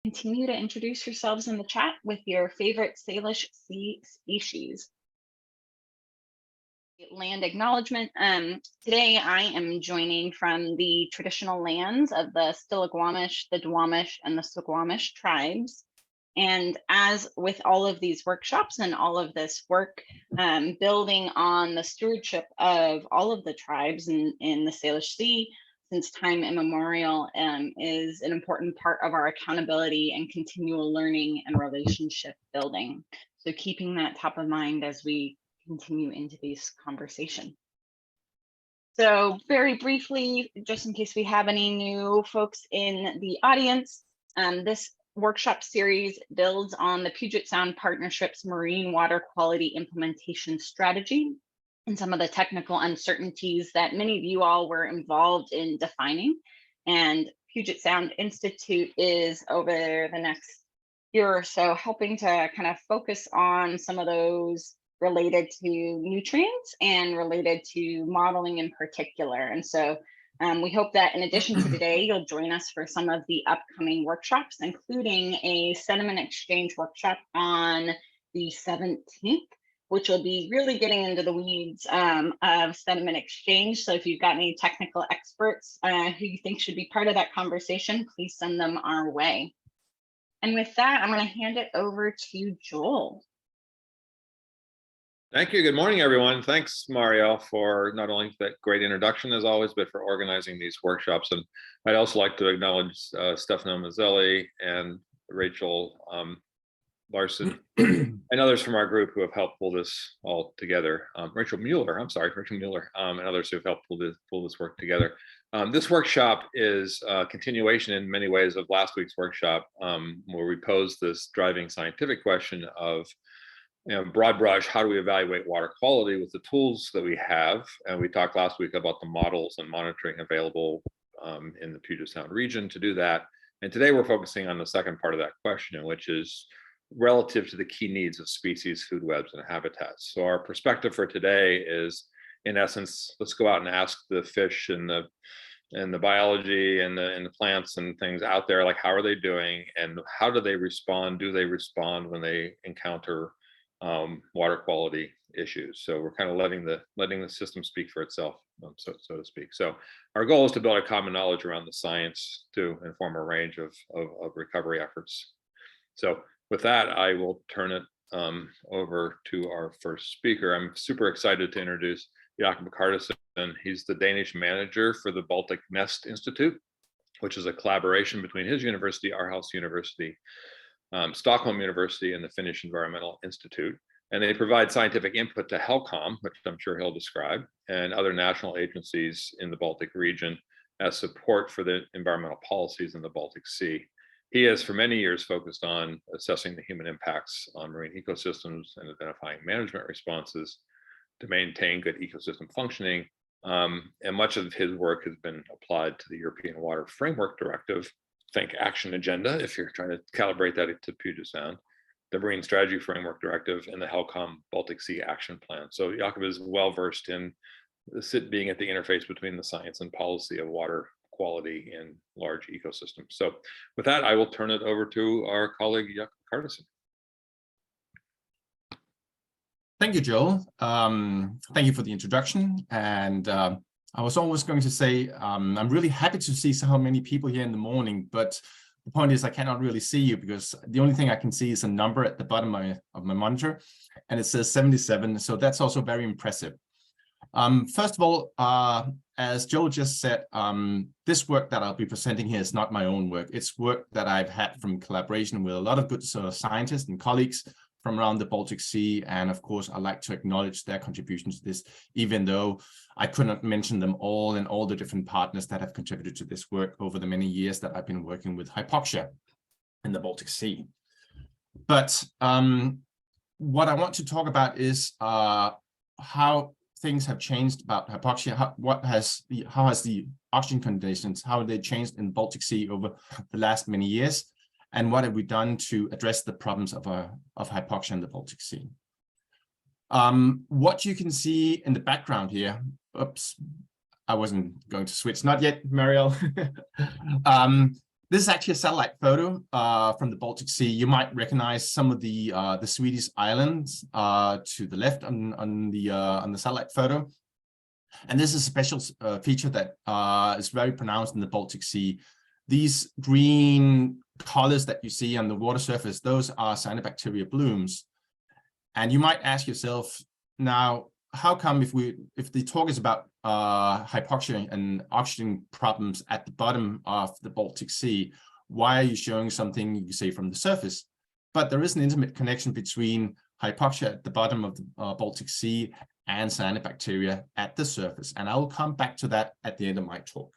Continue to introduce yourselves in the chat with your favorite Salish Sea species. Land acknowledgement. Today I am joining from the traditional lands of the Stillaguamish, the Duwamish, and the Suquamish tribes. And as with all of these workshops and all of this work, building on the stewardship of all of the tribes in the Salish Sea, since time immemorial, is an important part of our accountability and continual learning and relationship building. So keeping that top of mind as we continue into this conversation. So very briefly, just in case we have any new folks in the audience, this workshop series builds on the Puget Sound Partnership's marine water quality implementation strategy and some of the technical uncertainties that many of you all were involved in defining. And Puget Sound Institute is over the next year or so helping to kind of focus on some of those related to nutrients and related to modeling in particular. And so we hope that in addition to today, you'll join us for some of the upcoming workshops, including a sediment exchange workshop on the 17th, which will be really getting into the weeds of sediment exchange. So if you've got any technical experts who you think should be part of that conversation, please send them our way. And with that, I'm going to hand it over to Joel. Thank you. Good morning, everyone. Thanks, Mario, for not only that great introduction as always, but for organizing these workshops. And I'd also like to acknowledge Stefano Mazzelli and Rachel Larson and others from our group who have helped pull this all together. Rachel Mueller, and others who have helped pull this work together. This workshop is a continuation in many ways of last week's workshop, where we posed this driving scientific question of, broad brush, how do we evaluate water quality with the tools that we have? And we talked last week about the models and monitoring available in the Puget Sound region to do that. And today we're focusing on the second part of that question, which is relative to the key needs of species, food webs, and habitats. So our perspective for today is, in essence, let's go out and ask the fish and the biology and the plants and things out there, like, how are they doing and how do they respond? Do they respond when they encounter water quality issues? So we're kind of letting the system speak for itself, so to speak. So our goal is to build a common knowledge around the science to inform a range of recovery efforts. So with that, I will turn it over to our first speaker. I'm super excited to introduce Jakob Carstensen. He's the Danish manager for the Baltic Nest Institute, which is a collaboration between his university, Aarhus University, Stockholm University, and the Finnish Environmental Institute. And they provide scientific input to HELCOM, which I'm sure he'll describe, and other national agencies in the Baltic region as support for the environmental policies in the Baltic Sea. He has for many years focused on assessing the human impacts on marine ecosystems and identifying management responses to maintain good ecosystem functioning. And much of his work has been applied to the European Water Framework Directive, think Action Agenda, if you're trying to calibrate that to Puget Sound, the Marine Strategy Framework Directive, and the HELCOM Baltic Sea Action Plan. So Jakob is well versed in being at the interface between the science and policy of water quality in large ecosystems. So with that, I will turn it over to our colleague, Jakob Carstensen. Thank you, Joel. Thank you for the introduction. And I was almost going to say, I'm really happy to see so many people here in the morning, but the point is I cannot really see you because the only thing I can see is a number at the bottom of my monitor, and it says 77. So that's also very impressive. First of all, as Joel just said, this work that I'll be presenting here is not my own work. It's work that I've had from collaboration with a lot of good scientists and colleagues from around the Baltic Sea. And of course, I'd like to acknowledge their contributions to this, even though I could not mention them all and all the different partners that have contributed to this work over the many years that I've been working with hypoxia in the Baltic Sea. But what I want to talk about is how things have changed about hypoxia. How has the oxygen conditions, how have they changed in the Baltic Sea over the last many years? And what have we done to address the problems of hypoxia in the Baltic Sea? What you can see in the background here, oops, I wasn't going to switch, not yet, Mariel. This is actually a satellite photo from the Baltic Sea. You might recognize some of the Swedish islands to the left on the satellite photo. And this is a special feature that is very pronounced in the Baltic Sea. These green colors that you see on the water surface, those are cyanobacteria blooms. And you might ask yourself, now, how come if the talk is about hypoxia and oxygen problems at the bottom of the Baltic Sea, why are you showing something you say from the surface? But there is an intimate connection between hypoxia at the bottom of the Baltic Sea and cyanobacteria at the surface. And I will come back to that at the end of my talk.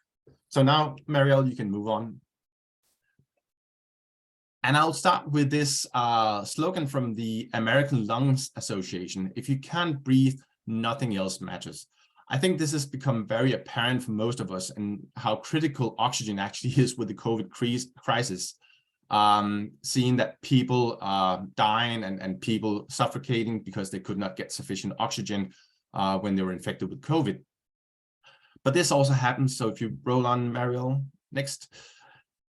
So now, Marielle, you can move on. And I'll start with this slogan from the American Lungs Association: if you can't breathe, nothing else matters. I think this has become very apparent for most of us, and how critical oxygen actually is with the COVID crisis. Seeing that people dying and people suffocating because they could not get sufficient oxygen when they were infected with COVID. But this also happens. So if you roll on, Marielle, next.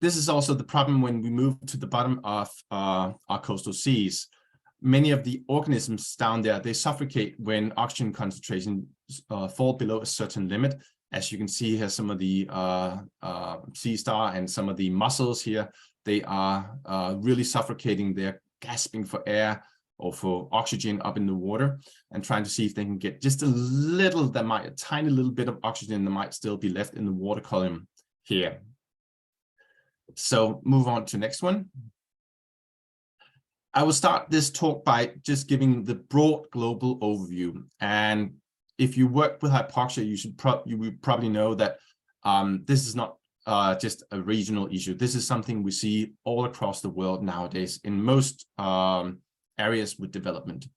This is also the problem when we move to the bottom of our coastal seas. Many of the organisms down there, they suffocate when oxygen concentrations fall below a certain limit. As you can see here, some of the sea star and some of the mussels here, they are really suffocating. They're gasping for air or for oxygen up in the water and trying to see if they can get just a tiny little bit of oxygen that might still be left in the water column here. So move on to next one. I will start this talk by just giving the broad global overview. And if you work with hypoxia, you would probably know that this is not just a regional issue. This is something we see all across the world nowadays in most areas with development.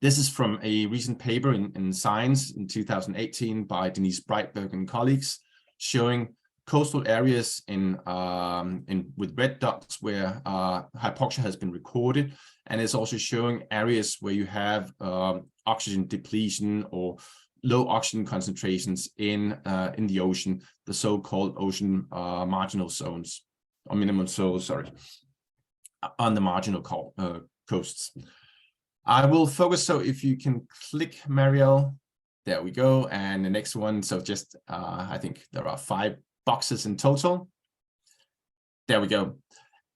This is from a recent paper in Science in 2018 by Denise Breitberg and colleagues, showing coastal areas with red dots where hypoxia has been recorded, and it's also showing areas where you have oxygen depletion or low oxygen concentrations in the ocean, the so-called ocean marginal zones, or minimum zones, sorry, on the marginal coasts. I will focus, so if you can click, Marielle, there we go, and the next one, so just, I think there are 5 boxes in total. There we go.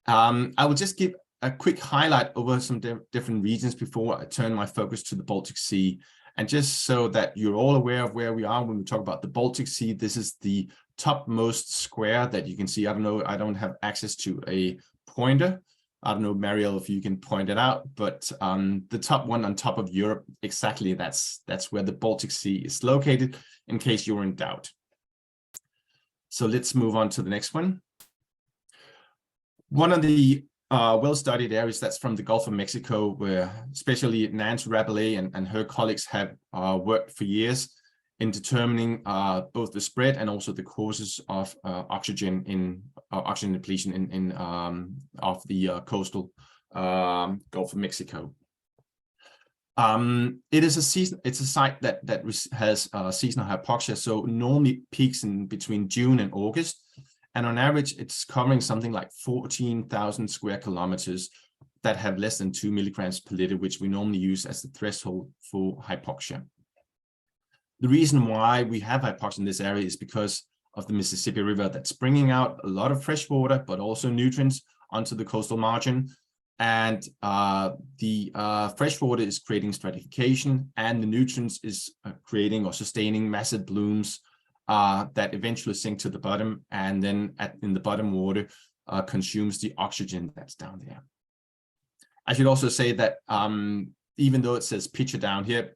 I will just give a quick highlight over some different regions before I turn my focus to the Baltic Sea. And just so that you're all aware of where we are when we talk about the Baltic Sea, this is the topmost square that you can see. I don't know, I don't have access to a pointer. I don't know, Marielle, if you can point it out, but the top one on top of Europe, exactly, that's where the Baltic Sea is located, in case you're in doubt. So let's move on to the next one. One of the well-studied areas that's from the Gulf of Mexico, where especially Nancy Rabelais and her colleagues have worked for years in determining both the spread and also the causes of oxygen depletion of the coastal Gulf of Mexico. It's a site that has seasonal hypoxia, so normally peaks in between June and August, and on average it's covering something like 14,000 square kilometers that have less than 2 milligrams per liter, which we normally use as the threshold for hypoxia. The reason why we have hypoxia in this area is because of the Mississippi River that's bringing out a lot of fresh water, but also nutrients onto the coastal margin. And the fresh water is creating stratification, and the nutrients is creating or sustaining massive blooms that eventually sink to the bottom, and then in the bottom water consumes the oxygen that's down there. I should also say that even though it says picture down here,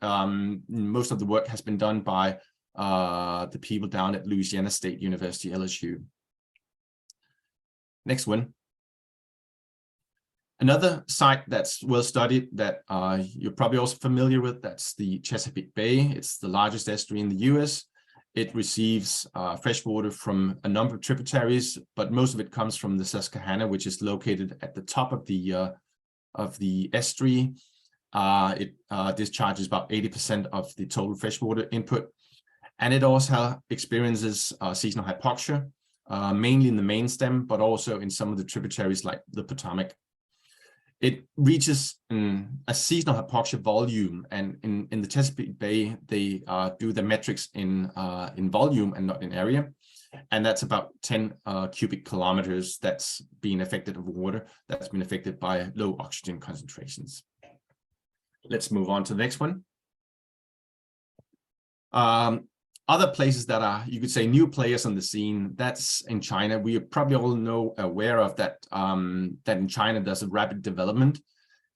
most of the work has been done by the people down at Louisiana State University, LSU. Next one. Another site that's well studied that you're probably also familiar with, that's the Chesapeake Bay. It's the largest estuary in the US. It receives fresh water from a number of tributaries, but most of it comes from the Susquehanna, which is located at the top of the estuary. It discharges about 80% of the total freshwater input, and it also experiences seasonal hypoxia mainly in the main stem, but also in some of the tributaries like the Potomac. It reaches a seasonal hypoxia volume, and in the Chesapeake Bay, they do the metrics in volume and not in area. And that's about 10 cubic kilometers that's being affected of water that's been affected by low oxygen concentrations. Let's move on to the next one. Other places that are, you could say, new players on the scene, that's in China. We are probably all aware of that, that in China there's a rapid development,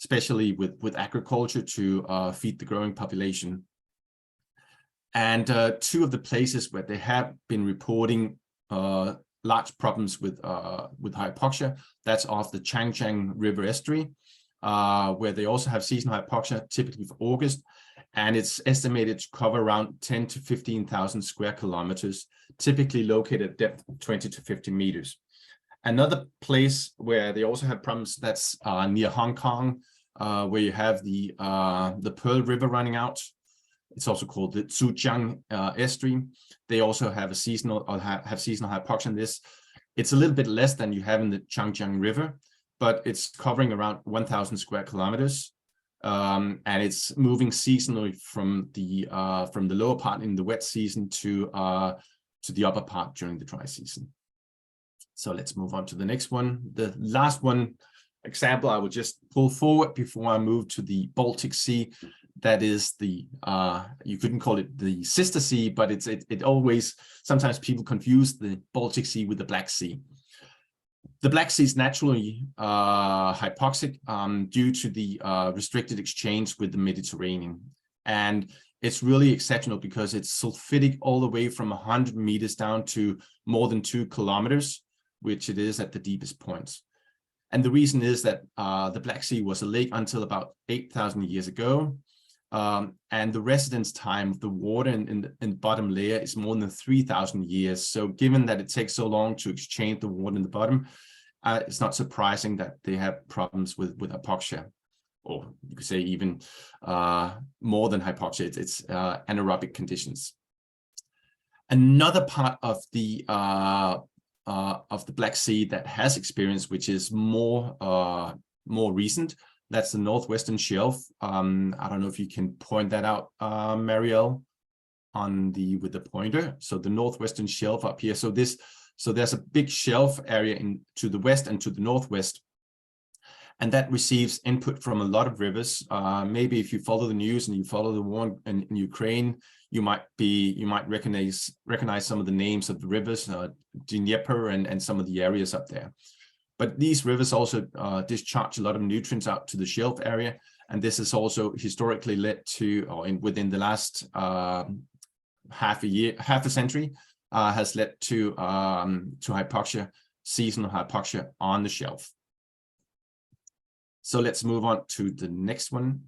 especially with agriculture to feed the growing population. And two of the places where they have been reporting large problems with hypoxia, that's off the Changjiang River estuary, where they also have seasonal hypoxia, typically for August, and it's estimated to cover around 10 to 15,000 square kilometers, typically located at depth of 20 to 50 meters. Another place where they also have problems, that's near Hong Kong, where you have the Pearl River running out. It's also called the Zhujiang estuary. They also have a seasonal seasonal hypoxia in this. It's a little bit less than you have in the Changjiang River, but it's covering around 1,000 square kilometers. And it's moving seasonally from the lower part in the wet season to the upper part during the dry season. So let's move on to the next one. The last one example I will just pull forward before I move to the Baltic Sea. That is the you couldn't call it the sister sea, but it always, sometimes people confuse the Baltic Sea with the Black Sea. The Black Sea is naturally hypoxic due to the restricted exchange with the Mediterranean. And it's really exceptional because it's sulfidic all the way from 100 meters down to more than 2 kilometers, which it is at the deepest points. And the reason is that the Black Sea was a lake until about 8,000 years ago. And the residence time of the water in the bottom layer is more than 3,000 years. So given that it takes so long to exchange the water in the bottom, it's not surprising that they have problems with hypoxia, or you could say even more than hypoxia. It's anaerobic conditions. Another part of the Black Sea that has experience, which is more recent, that's the Northwestern Shelf. I don't know if you can point that out, Marielle, with the pointer. So the Northwestern Shelf up here. So there's a big shelf area to the west and to the northwest, and that receives input from a lot of rivers. Maybe if you follow the news and you follow the war in Ukraine, you might recognize some of the names of the rivers, Dnieper and some of the areas up there. But these rivers also discharge a lot of nutrients out to the shelf area, and this has also historically led to, or within the last half a century, has led to hypoxia, seasonal hypoxia on the shelf. So let's move on to the next one.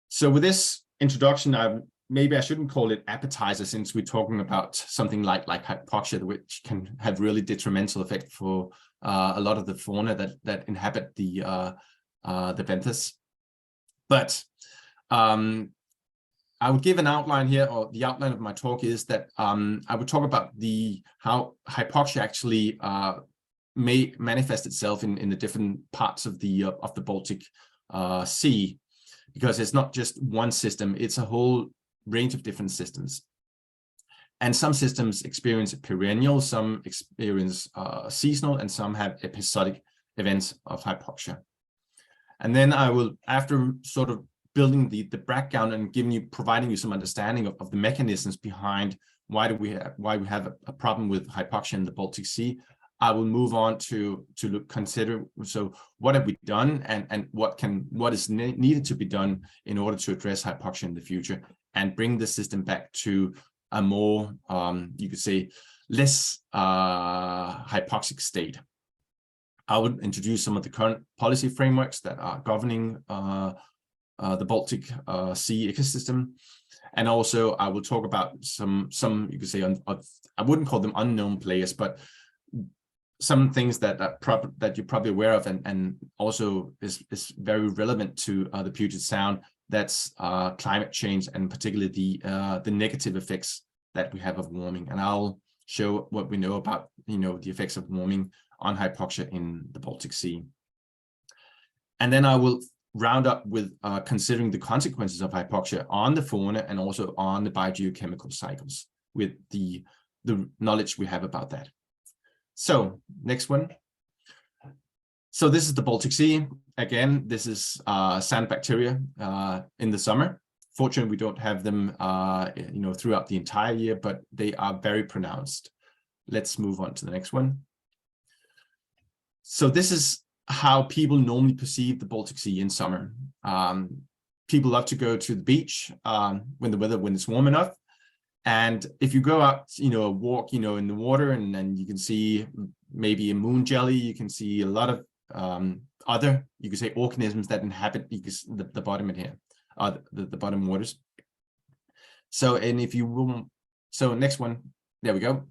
So with this introduction, maybe I shouldn't call it appetizer, since we're talking about something like hypoxia, which can have really detrimental effect for a lot of the fauna that inhabit the benthos. But I would give an outline here, or the outline of my talk is that I would talk about how hypoxia actually may manifest itself in the different parts of the Baltic Sea, because it's not just one system; it's a whole range of different systems. And some systems experience perennial, some experience seasonal, and some have episodic events of hypoxia. And then I will, after sort of building the background and providing you some understanding of the mechanisms behind why we have a problem with hypoxia in the Baltic Sea, I will move on to consider, so what have we done, and what is needed to be done in order to address hypoxia in the future and bring the system back to a more, you could say, less hypoxic state. I would introduce some of the current policy frameworks that are governing the Baltic Sea ecosystem, and also I will talk about some you could say, I wouldn't call them unknown players, but some things that you're probably aware of, and also is very relevant to the Puget Sound. That's climate change, and particularly the negative effects that we have of warming. And I'll show what we know about, the effects of warming on hypoxia in the Baltic Sea. And then I will round up with considering the consequences of hypoxia on the fauna and also on the biogeochemical cycles with the knowledge we have about that. So next one. So this is the Baltic Sea. Again, this is sand bacteria in the summer. Fortunately, we don't have them, throughout the entire year, but they are very pronounced. Let's move on to the next one. So this is how people normally perceive the Baltic Sea in summer. People love to go to the beach when it's warm enough. And if you go out, walk, in the water, and then you can see maybe a moon jelly, you can see a lot of other, you could say, organisms that inhabit the bottom in here, the bottom waters. So, and if you will, so next one, there we go.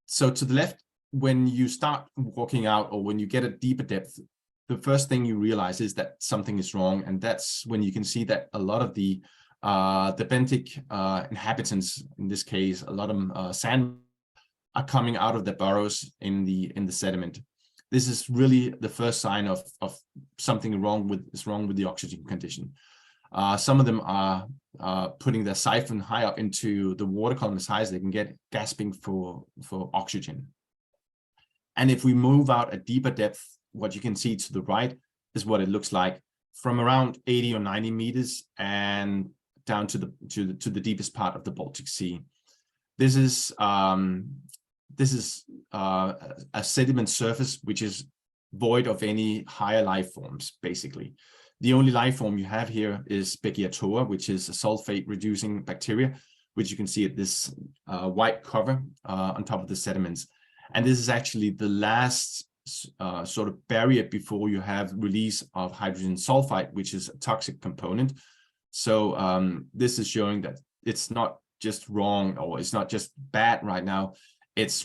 So to the left, when you start walking out or when you get a deeper depth, the first thing you realize is that something is wrong. And that's when you can see that a lot of the benthic inhabitants, in this case, a lot of them sand, are coming out of the burrows in the sediment. This is really the first sign of something is wrong with the oxygen condition. Some of them are putting their siphon high up into the water column as high as they can get, gasping for oxygen. And if we move out a deeper depth, what you can see to the right is what it looks like from around 80 or 90 meters and down to the deepest part of the Baltic Sea. This is a sediment surface which is void of any higher life forms, basically. The only life form you have here is Beggiatoa, which is a sulfate-reducing bacteria, which you can see at this white cover on top of the sediments. And this is actually the last sort of barrier before you have release of hydrogen sulfide, which is a toxic component. So this is showing that it's not just wrong, or it's not just bad right now. It's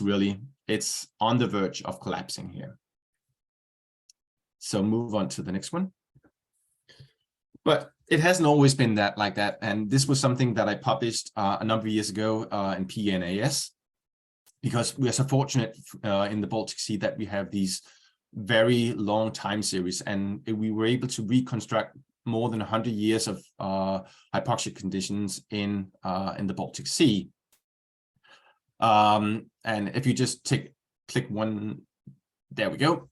on the verge of collapsing here. So move on to the next one. But it hasn't always been like that. And this was something that I published a number of years ago in PNAS, because we are so fortunate in the Baltic Sea that we have these very long time series, and we were able to reconstruct more than 100 years of hypoxic conditions in the Baltic Sea. And if you just click one, there we go.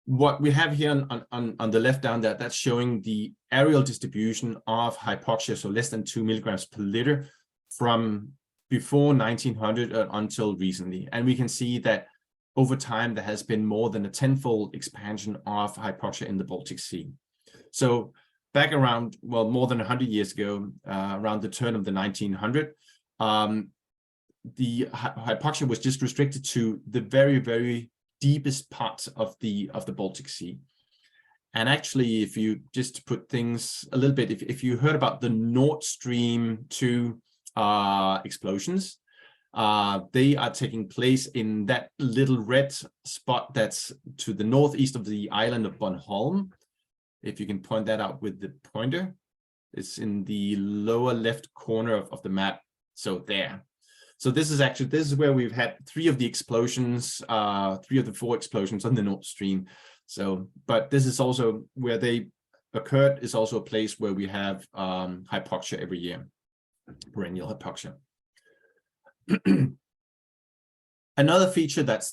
What we have here on the left down there, that's showing the aerial distribution of hypoxia, so less than 2 milligrams per liter from before 1900 until recently. And we can see that over time, there has been more than a tenfold expansion of hypoxia in the Baltic Sea. So back around, well, more than 100 years ago, around the turn of the 1900s, the hypoxia was just restricted to the very, very deepest parts of the Baltic Sea. And actually, if you just put things a little bit, if you heard about the Nord Stream 2 explosions, they are taking place in that little red spot that's to the northeast of the island of Bornholm. If you can point that out with the pointer, it's in the lower left corner of the map. So there. So this is where we've had 3 of the explosions, 3 of the 4 explosions on the Nord Stream. So, but this is also where they occurred, is also a place where we have hypoxia every year, perennial hypoxia. Another feature that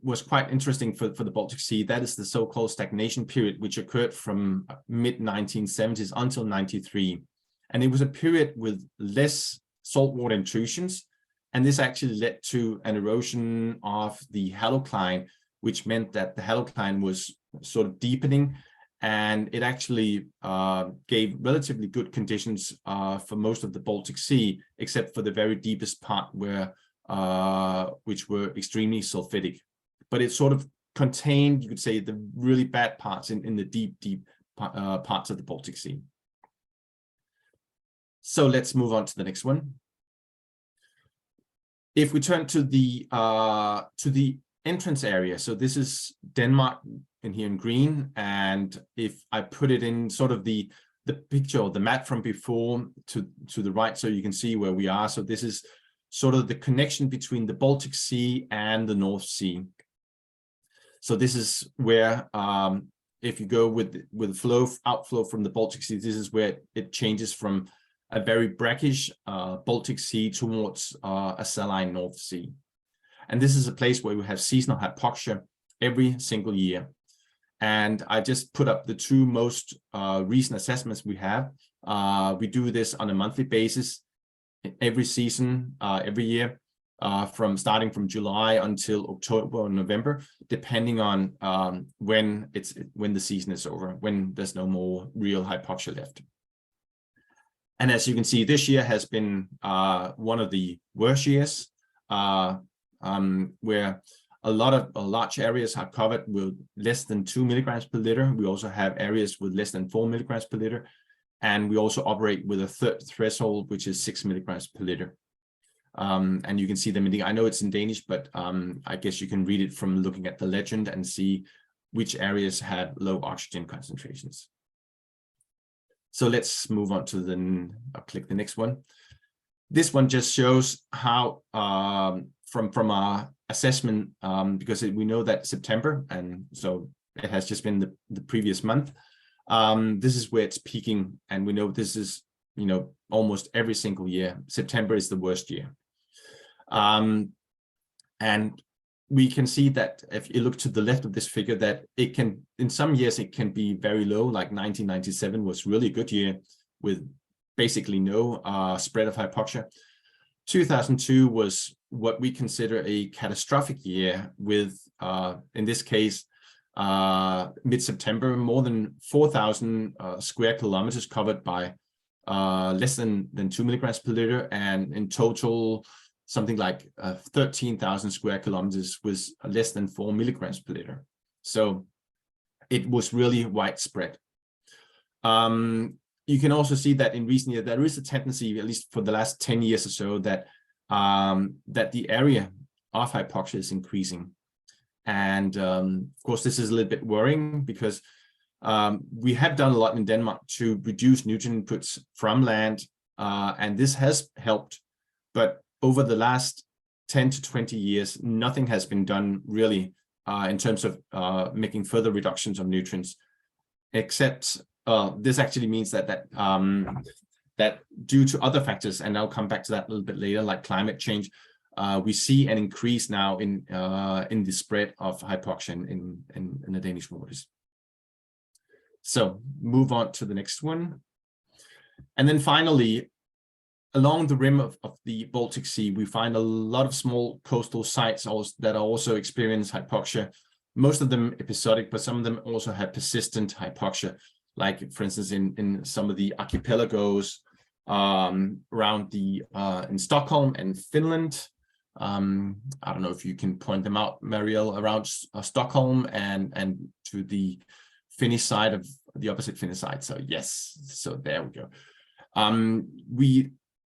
was quite interesting for the Baltic Sea, that is the so-called stagnation period, which occurred from mid-1970s until 93. And it was a period with less saltwater intrusions, and this actually led to an erosion of the halocline, which meant that the halocline was sort of deepening, and it actually gave relatively good conditions for most of the Baltic Sea, except for the very deepest part which were extremely sulfidic. But it sort of contained, you could say, the really bad parts in the deep parts of the Baltic Sea. So let's move on to the next one. If we turn to the entrance area, so this is Denmark in here in green, and if I put it in sort of the the picture or the map from before to the right, so you can see where we are. So this is sort of the connection between the Baltic Sea and the North Sea. So this is where, if you go with outflow from the Baltic Sea, this is where it changes from a very brackish Baltic Sea towards a saline North Sea. And this is a place where we have seasonal hypoxia every single year. And I just put up the two most recent assessments we have. We do this on a monthly basis every season, every year, starting from July until October or November, depending on when the season is over, when there's no more real hypoxia left. And as you can see, this year has been one of the worst years, where a lot of large areas are covered with less than 2 milligrams per liter. We also have areas with less than 4 milligrams per liter. And we also operate with a third threshold, which is 6 milligrams per liter. And you can see them I know it's in Danish, but I guess you can read it from looking at the legend and see which areas have low oxygen concentrations. So let's move on to I'll click the next one. This one just shows how from our assessment, because we know that September, and so it has just been the previous month, this is where it's peaking, and we know this is, almost every single year. September is the worst year. And we can see that if you look to the left of this figure, that it can, in some years, it can be very low, like 1997 was really a good year with basically no spread of hypoxia. 2002 was what we consider a catastrophic year with, in this case, mid-September, more than 4,000 square kilometers covered by less than 2 milligrams per liter, and in total, something like 13,000 square kilometers was less than 4 milligrams per liter. So it was really widespread. You can also see that in recent years, there is a tendency, at least for the last 10 years or so, that that the area of hypoxia is increasing. And of course, this is a little bit worrying because we have done a lot in Denmark to reduce nutrient inputs from land, and this has helped. But over the last 10 to 20 years, nothing has been done really in terms of making further reductions of nutrients, except this actually means that due to other factors, and I'll come back to that a little bit later, like climate change, we see an increase now in the spread of hypoxia in the Danish waters. So move on to the next one. And then finally, along the rim of the Baltic Sea, we find a lot of small coastal sites that also experience hypoxia, most of them episodic, but some of them also have persistent hypoxia, like, for instance, in some of the archipelagos around in Stockholm and Finland. I don't know if you can point them out, Marielle, around Stockholm and to the Finnish side of the opposite Finnish side. So yes, so there we go. We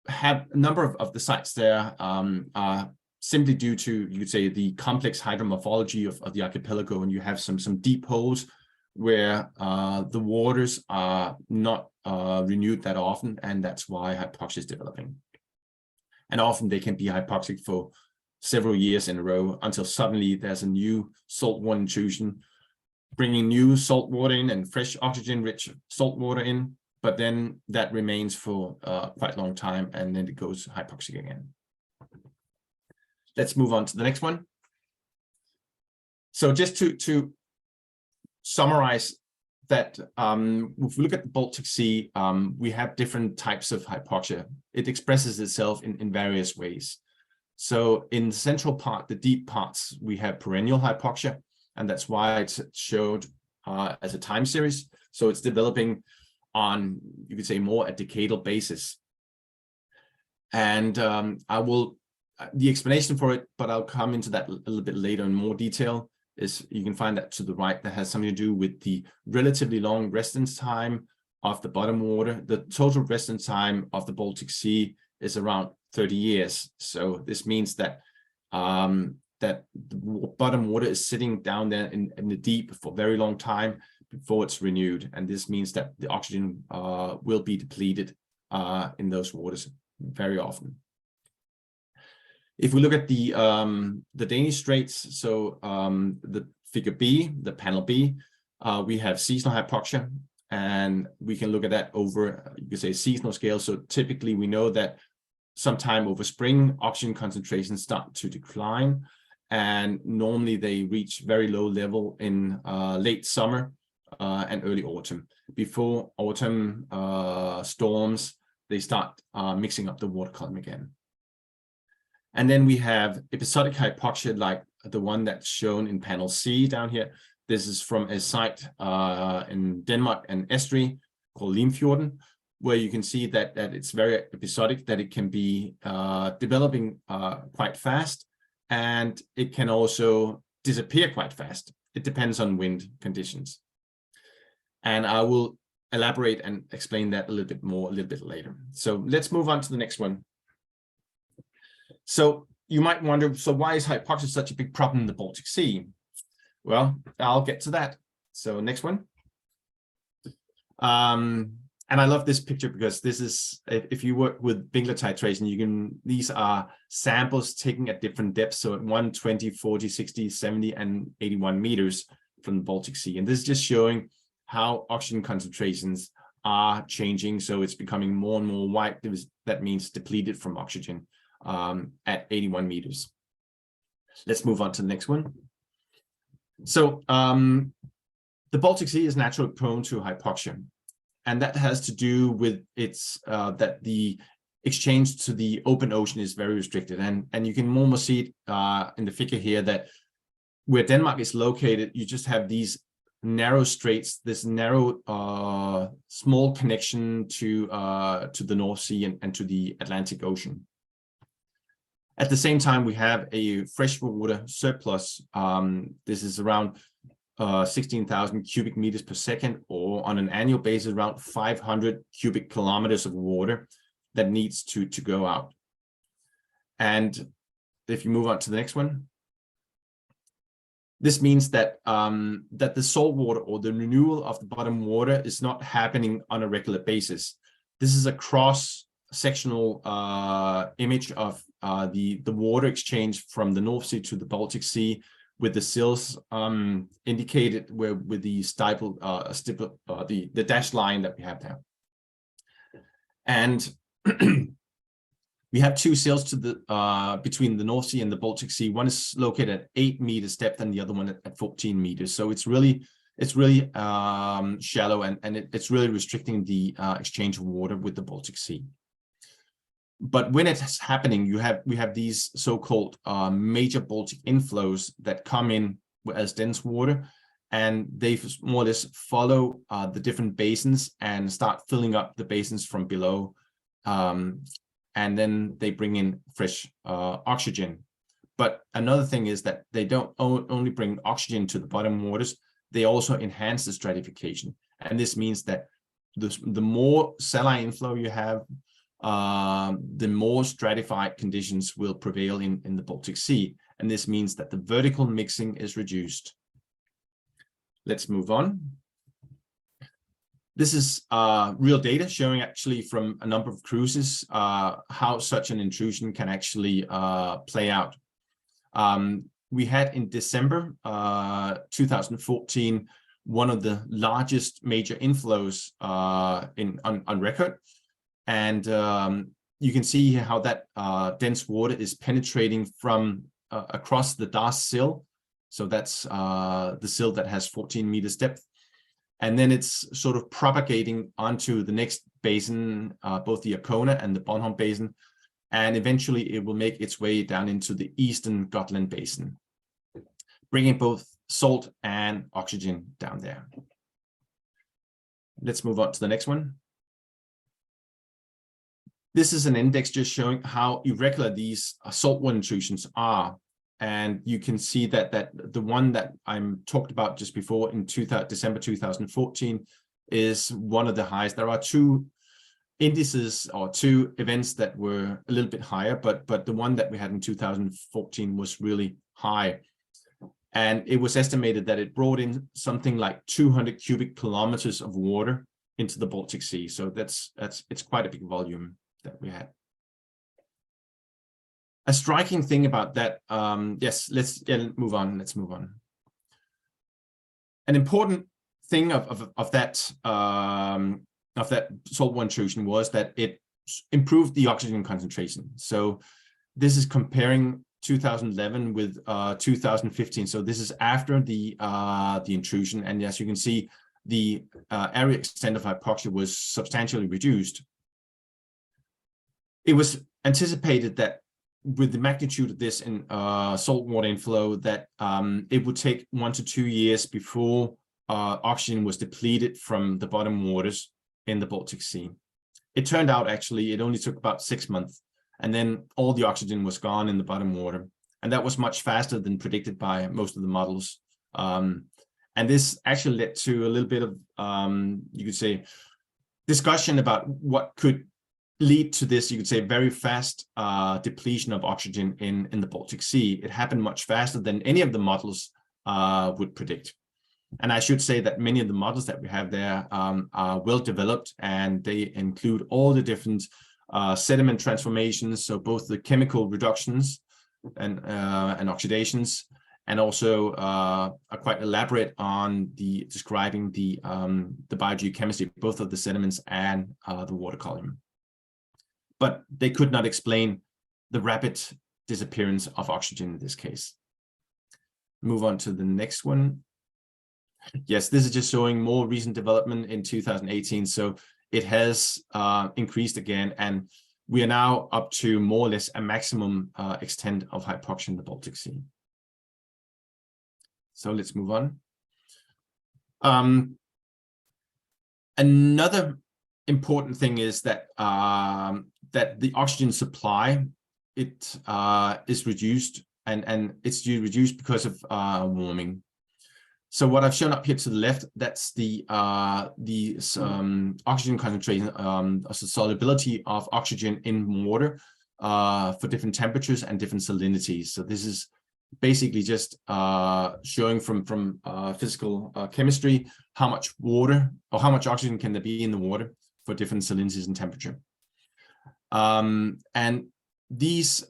have a number of the sites there are simply due to, you could say, the complex hydromorphology of the archipelago, and you have some deep holes where the waters are not renewed that often, and that's why hypoxia is developing. And often they can be hypoxic for several years in a row until suddenly there's a new saltwater intrusion, bringing new salt water in and fresh oxygen-rich salt water in, but then that remains for quite a long time, and then it goes hypoxic again. Let's move on to the next one. So just to summarize that, if we look at the Baltic Sea, we have different types of hypoxia. It expresses itself in various ways. So in the central part, the deep parts, we have perennial hypoxia, and that's why it's showed as a time series. So it's developing on, you could say, more a decadal basis. And the explanation for it, but I'll come into that a little bit later in more detail, is you can find that to the right, that has something to do with the relatively long residence time of the bottom water. The total residence time of the Baltic Sea is around 30 years. So this means that that the bottom water is sitting down there in the deep for a very long time, before it's renewed, and this means that the oxygen will be depleted in those waters very often. If we look at the Danish Straits, so the figure B, the panel B, we have seasonal hypoxia, and we can look at that over, you could say, seasonal scale. So typically we know that sometime over spring, oxygen concentrations start to decline, and normally they reach very low level in late summer and early autumn. Before autumn storms, they start mixing up the water column again. And then we have episodic hypoxia, like the one that's shown in panel C down here. This is from a site in Denmark and Estrie called Limfjorden, where you can see that it's very episodic, that it can be developing quite fast, and it can also disappear quite fast. It depends on wind conditions. And I will elaborate and explain that a little bit more a little bit later. So let's move on to the next one. So you might wonder, so why is hypoxia such a big problem in the Baltic Sea? Well, I'll get to that. So next one. And I love this picture because this is, if you work with Binkler titration, these are samples taken at different depths. So at 1, 20, 40, 60, 70, and 81 meters from the Baltic Sea. And this is just showing how oxygen concentrations are changing. So it's becoming more and more white. That means depleted from oxygen at 81 meters. Let's move on to the next one. So the Baltic Sea is naturally prone to hypoxia. And that has to do with its that the exchange to the open ocean is very restricted. And you can almost see it in the figure here that where Denmark is located, you just have these narrow straits, this narrow small connection to the North Sea and to the Atlantic Ocean. At the same time, we have a freshwater surplus. This is around 16,000 cubic meters per second, or on an annual basis, around 500 cubic kilometers of water that needs to go out. And if you move on to the next one, this means that that the salt water or the renewal of the bottom water is not happening on a regular basis. This is a cross-sectional image of the water exchange from the North Sea to the Baltic Sea, with the sills indicated where with the the dashed line that we have there. And we have two sills to the between the North Sea and the Baltic Sea. One is located at 8 meters depth, and the other one at 14 meters. So it's really shallow, and it's really restricting the exchange of water with the Baltic Sea. But when it's happening, we have these so-called major Baltic inflows that come in as dense water, and they more or less follow the different basins and start filling up the basins from below, and then they bring in fresh oxygen. But another thing is that they don't only bring oxygen to the bottom waters, they also enhance the stratification. And this means that the more saline inflow you have, the more stratified conditions will prevail in the Baltic Sea. And this means that the vertical mixing is reduced. Let's move on. This is real data showing actually from a number of cruises how such an intrusion can actually play out. We had in December 2014 one of the largest major inflows on record. And you can see how that dense water is penetrating from across the Darst sill. So that's the sill that has 14 meters depth. And then it's sort of propagating onto the next basin, both the Arkona and the Bornholm basin. And eventually it will make its way down into the eastern Gotland basin, bringing both salt and oxygen down there. Let's move on to the next one. This is an index just showing how irregular these saltwater intrusions are. And you can see that the one that I'm talked about just before in December 2014 is one of the highest. There are two indices or two events that were a little bit higher, but the one that we had in 2014 was really high. And it was estimated that it brought in something like 200 cubic kilometers of water into the Baltic Sea. So it's quite a big volume that we had. A striking thing about that, yes, let's move on. Let's move on. An important thing of that saltwater intrusion was that it improved the oxygen concentration. So this is comparing 2011 with 2015. So this is after the intrusion, and as you can see, the area extent of hypoxia was substantially reduced. It was anticipated that with the magnitude of this in saltwater inflow, that it would take 1 to 2 years before oxygen was depleted from the bottom waters in the Baltic Sea. It turned out actually it only took about 6 months, and then all the oxygen was gone in the bottom water, and that was much faster than predicted by most of the models. And this actually led to a little bit of you could say discussion about what could lead to this, you could say, very fast depletion of oxygen in the Baltic Sea. It happened much faster than any of the models would predict. And I should say that many of the models that we have there are well developed, and they include all the different sediment transformations, so both the chemical reductions and oxidations, and also are quite elaborate on describing the biogeochemistry, both of the sediments and the water column. But they could not explain the rapid disappearance of oxygen in this case. Move on to the next one. Yes, this is just showing more recent development in 2018. So it has increased again, and we are now up to more or less a maximum extent of hypoxia in the Baltic Sea. So let's move on. Another important thing is that that the oxygen supply is reduced, and it's reduced because of warming. So what I've shown up here to the left, that's the oxygen concentration, the solubility of oxygen in water for different temperatures and different salinities. So this is basically just showing from physical chemistry how much water or how much oxygen can there be in the water for different salinities and temperature. And these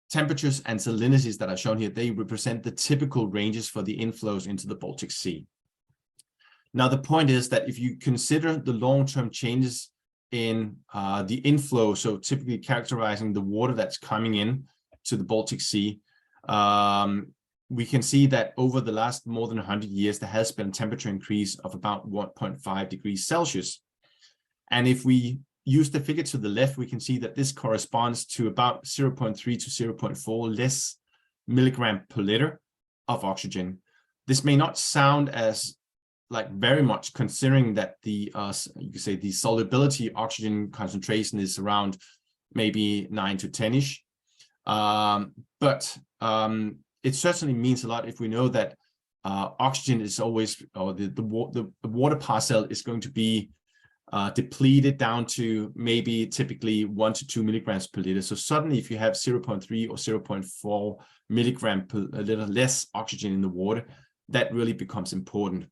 temperatures and salinities that are shown here, they represent the typical ranges for the inflows into the Baltic Sea. Now, the point is that if you consider the long-term changes in the inflow, so typically characterizing the water that's coming in to the Baltic Sea, we can see that over the last more than 100 years, there has been a temperature increase of about 1.5 degrees Celsius. And if we use the figure to the left, we can see that this corresponds to about 0.3 to 0.4 less milligram per liter of oxygen. This may not sound as like very much, considering that the you could say the solubility oxygen concentration is around maybe 9 to 10-ish, but it certainly means a lot if we know that oxygen is always, or the water parcel is going to be depleted down to maybe typically 1 to 2 milligrams per liter. So suddenly, if you have 0.3 or 0.4 milligram per liter less oxygen in the water, that really becomes important.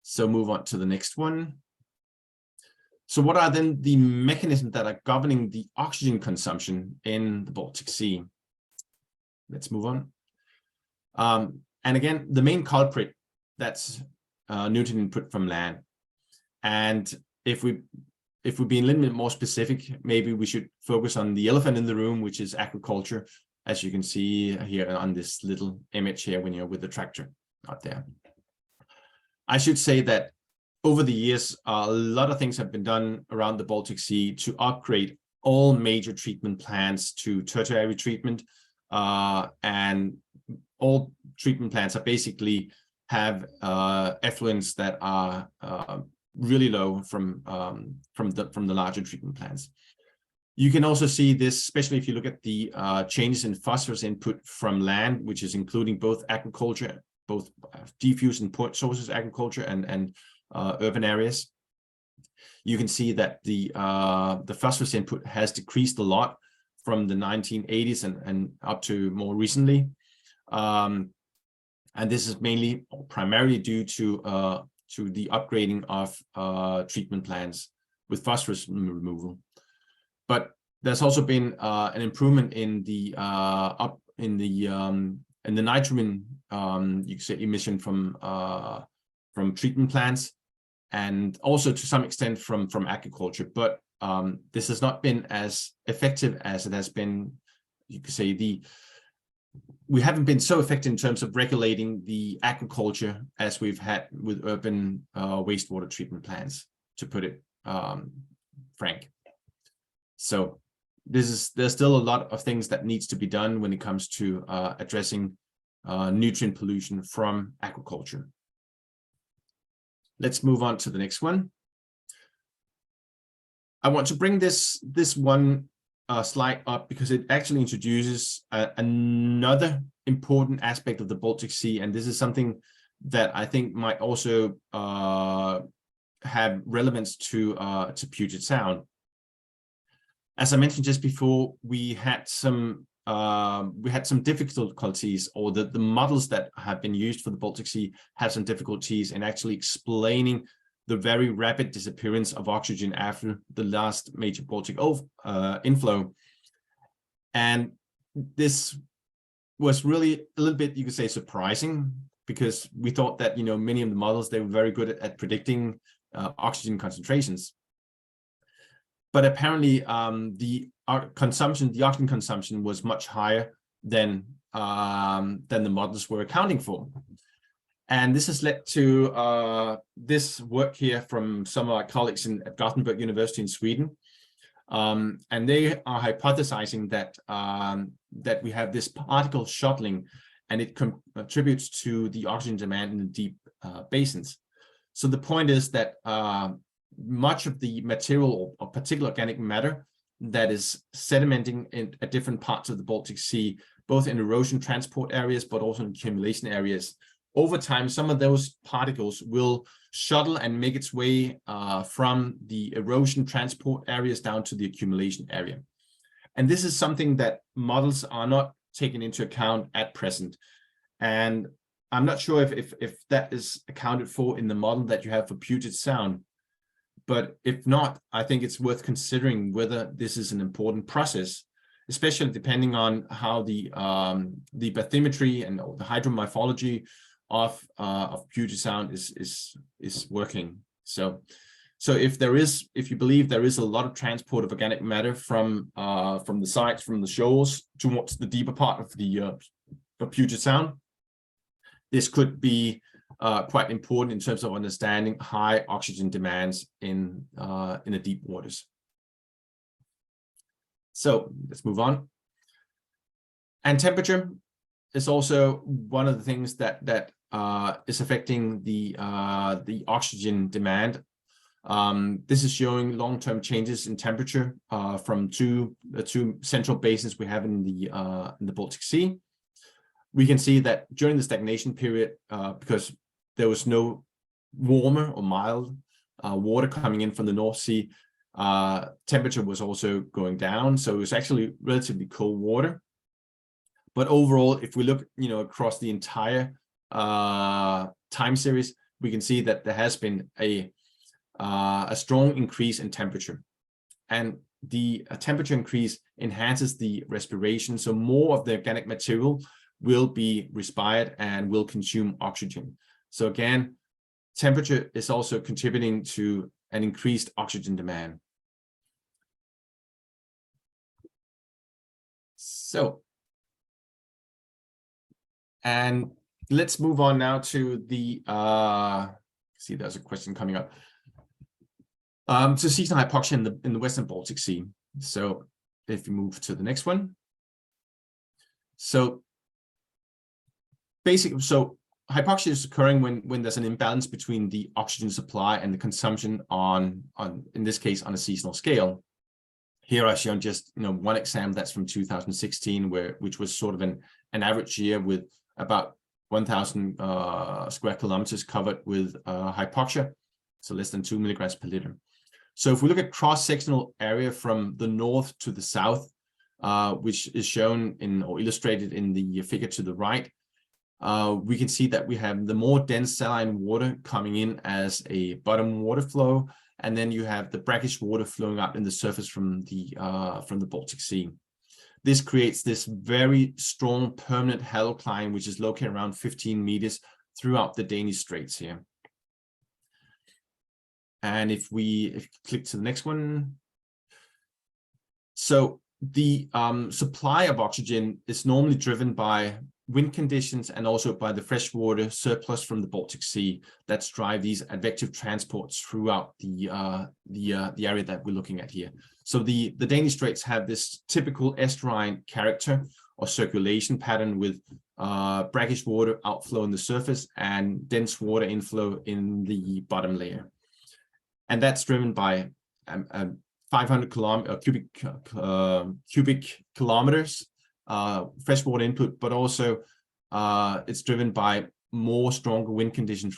So move on to the next one. So what are then the mechanisms that are governing the oxygen consumption in the Baltic Sea? Let's move on. And again, the main culprit, that's nutrient input from land. And if we're being a little bit more specific, maybe we should focus on the elephant in the room, which is agriculture, as you can see here on this little image here when you're with the tractor out there. I should say that over the years, a lot of things have been done around the Baltic Sea to upgrade all major treatment plants to tertiary treatment, and all treatment plants are basically have effluents that are really low from the larger treatment plants. You can also see this, especially if you look at the changes in phosphorus input from land, which is including both agriculture, both diffuse and point sources agriculture and urban areas. You can see that the phosphorus input has decreased a lot from the 1980s and up to more recently. And this is mainly or primarily due to the upgrading of treatment plants with phosphorus removal. But there's also been an improvement in the nitrogen you could say emission from treatment plants, and also to some extent from agriculture. But this has not been as effective as it has been. You could say we haven't been so effective in terms of regulating the agriculture as we've had with urban wastewater treatment plants, to put it frank. So there's still a lot of things that needs to be done when it comes to addressing nutrient pollution from agriculture. Let's move on to the next one. I want to bring this one slide up because it actually introduces another important aspect of the Baltic Sea, and this is something that I think might also have relevance to Puget Sound. As I mentioned just before, we had some difficulties, or the models that have been used for the Baltic Sea had some difficulties in actually explaining the very rapid disappearance of oxygen after the last major Baltic inflow. And this was really a little bit, you could say, surprising, because we thought that, many of the models, they were very good at predicting oxygen concentrations. But apparently the oxygen consumption was much higher than the models were accounting for. And this has led to this work here from some of our colleagues at Gothenburg University in Sweden. And they are hypothesizing that we have this particle shuttling, and it contributes to the oxygen demand in the deep basins. So the point is that much of the material or particular organic matter that is sedimenting at different parts of the Baltic Sea, both in erosion transport areas, but also in accumulation areas, over time, some of those particles will shuttle and make its way from the erosion transport areas down to the accumulation area. And this is something that models are not taking into account at present. And I'm not sure if that is accounted for in the model that you have for Puget Sound. But if not, I think it's worth considering whether this is an important process, especially depending on how the bathymetry and the hydromorphology of Puget Sound is working. So if you believe there is a lot of transport of organic matter from the sites, from the shoals towards the deeper part of the Puget Sound, this could be quite important in terms of understanding high oxygen demands in the deep waters. So let's move on. And temperature is also one of the things that is affecting the oxygen demand. This is showing long-term changes in temperature from the two central basins we have in the Baltic Sea. We can see that during the stagnation period, because there was no warmer or mild water coming in from the North Sea, temperature was also going down. So it was actually relatively cold water. But overall, if we look, across the entire time series, we can see that there has been a strong increase in temperature, and the temperature increase enhances the respiration. So more of the organic material will be respired and will consume oxygen. So again, temperature is also contributing to an increased oxygen demand. So, and let's move on now to the, see, there's a question coming up. To seasonal hypoxia in the Western Baltic Sea. So if you move to the next one. So basically, hypoxia is occurring when there's an imbalance between the oxygen supply and the consumption on in this case, on a seasonal scale. Here I've shown just one example that's from 2016, which was sort of an average year with about 1,000 square kilometers covered with hypoxia, so less than 2 milligrams per liter. So if we look at cross-sectional area from the north to the south, which is shown in or illustrated in the figure to the right. We can see that we have the more dense saline water coming in as a bottom water flow, and then you have the brackish water flowing up in the surface from the Baltic Sea. This creates this very strong permanent halocline, which is located around 15 meters throughout the Danish Straits here. And if we click to the next one. So the supply of oxygen is normally driven by wind conditions and also by the freshwater surplus from the Baltic Sea that drive these advective transports throughout the area that we're looking at here. So the Danish Straits have this typical estuarine character or circulation pattern with brackish water outflow in the surface and dense water inflow in the bottom layer. And that's driven by 500 cubic kilometers freshwater input, but also it's driven by more stronger wind conditions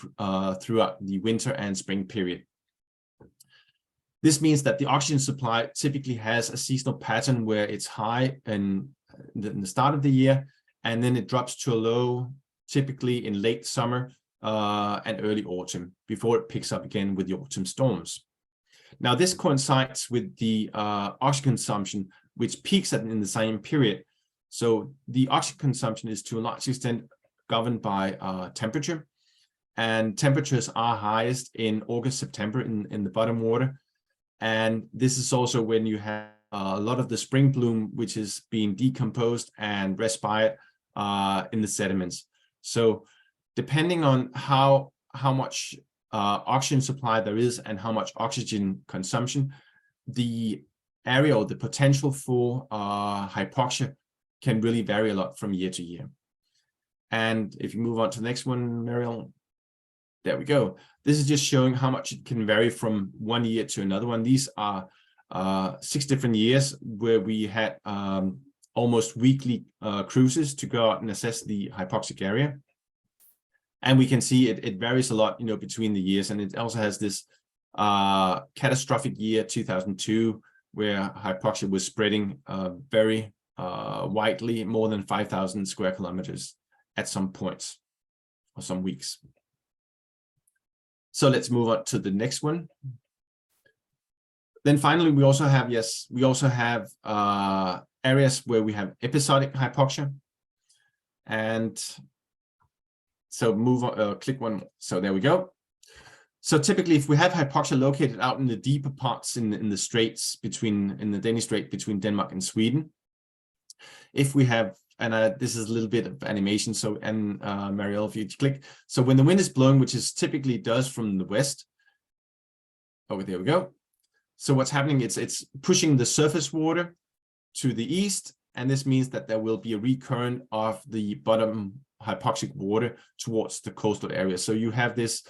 throughout the winter and spring period. This means that the oxygen supply typically has a seasonal pattern where it's high in the start of the year, and then it drops to a low, typically in late summer and early autumn, before it picks up again with the autumn storms. Now, this coincides with the oxygen consumption, which peaks in the same period. So the oxygen consumption is to a large extent governed by temperature, and temperatures are highest in August, September in the bottom water. And this is also when you have a lot of the spring bloom, which is being decomposed and respired in the sediments. So depending on how much oxygen supply there is and how much oxygen consumption, the area or the potential for hypoxia can really vary a lot from year to year. And if you move on to the next one, Mariel, there we go. This is just showing how much it can vary from one year to another one. These are 6 different years where we had almost weekly cruises to go out and assess the hypoxic area. And we can see it varies a lot, between the years. And it also has this catastrophic year, 2002, where hypoxia was spreading very widely, more than 5,000 square kilometers at some points or some weeks. So let's move on to the next one. Then finally, we also have areas where we have episodic hypoxia. And so move on, click one. So there we go. So typically, if we have hypoxia located out in the deeper parts in the straits in the Danish Strait between Denmark and Sweden, if we have, and this is a little bit of animation. So, and Marielle, if you click. So when the wind is blowing, which is typically does from the west. Oh, there we go. So what's happening? It's pushing the surface water to the east, and this means that there will be a recurrent of the bottom hypoxic water towards the coastal area. So you have this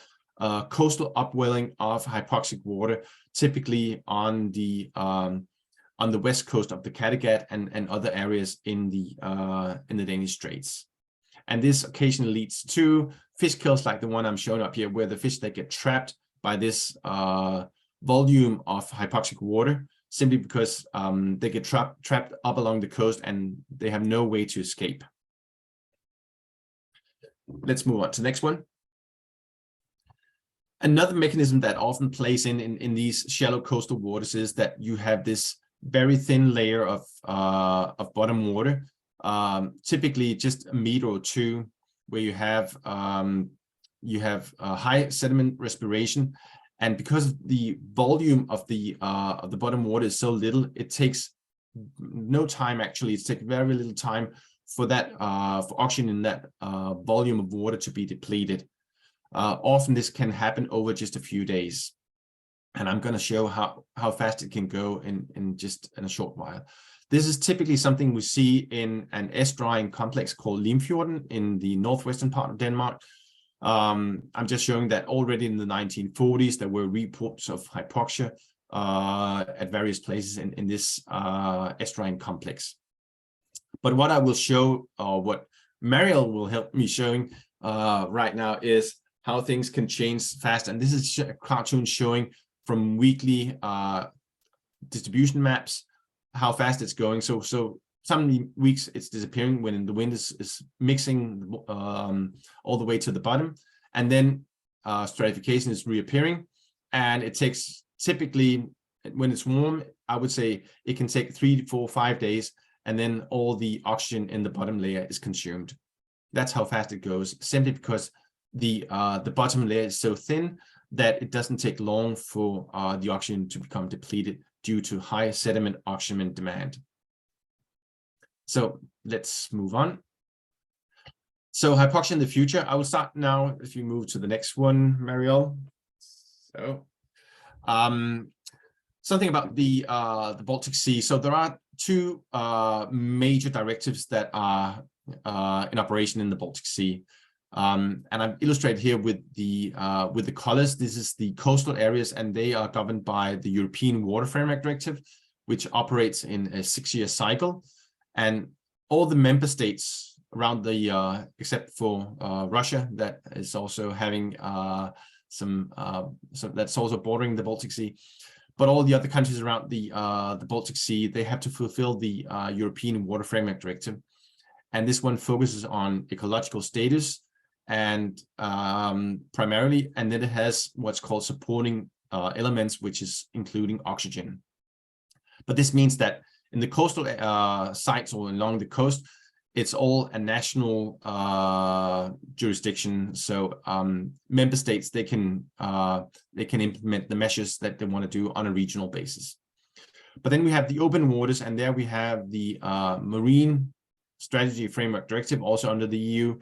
coastal upwelling of hypoxic water, typically on the west coast of the Kattegat and other areas in the Danish Straits. And this occasionally leads to fish kills like the one I'm showing up here, where the fish, they get trapped by this volume of hypoxic water, simply because they get trapped up along the coast and they have no way to escape. Let's move on to the next one. Another mechanism that often plays in these shallow coastal waters is that you have this very thin layer of bottom water, typically just a meter or two, where you have high sediment respiration, and because the volume of the bottom water is so little, it takes no time. Actually, it takes very little time for that for oxygen in that volume of water to be depleted. Often this can happen over just a few days. And I'm going to show how fast it can go in a short while. This is typically something we see in an estuarine complex called Limfjorden in the northwestern part of Denmark. I'm just showing that already in the 1940s, there were reports of hypoxia at various places in this estuarine complex. But what I will show, or what Mariel will help me showing right now, is how things can change fast. And this is a cartoon showing from weekly distribution maps how fast it's going. So some weeks it's disappearing when the wind is mixing all the way to the bottom, and then stratification is reappearing, and it takes typically, when it's warm, I would say it can take 3, 4, 5 days, and then all the oxygen in the bottom layer is consumed. That's how fast it goes, simply because the bottom layer is so thin that it doesn't take long for the oxygen to become depleted due to high sediment oxygen demand. So let's move on. So hypoxia in the future, I will start now. If you move to the next one, Marielle. So something about the Baltic Sea. So there are two major directives that are in operation in the Baltic Sea. And I've illustrated here with the colors. This is the coastal areas, and they are governed by the European Water Framework Directive, which operates in a 6-year cycle. And all the member states around the, except for Russia, that is also having so that's also bordering the Baltic Sea. But all the other countries around the Baltic Sea, they have to fulfill the European Water Framework Directive. And this one focuses on ecological status and primarily, and then it has what's called supporting elements, which is including oxygen. But this means that in the coastal sites or along the coast, it's all a national jurisdiction. So member states, they can implement the measures that they want to do on a regional basis. But then we have the open waters, and there we have the Marine Strategy Framework Directive, also under the EU,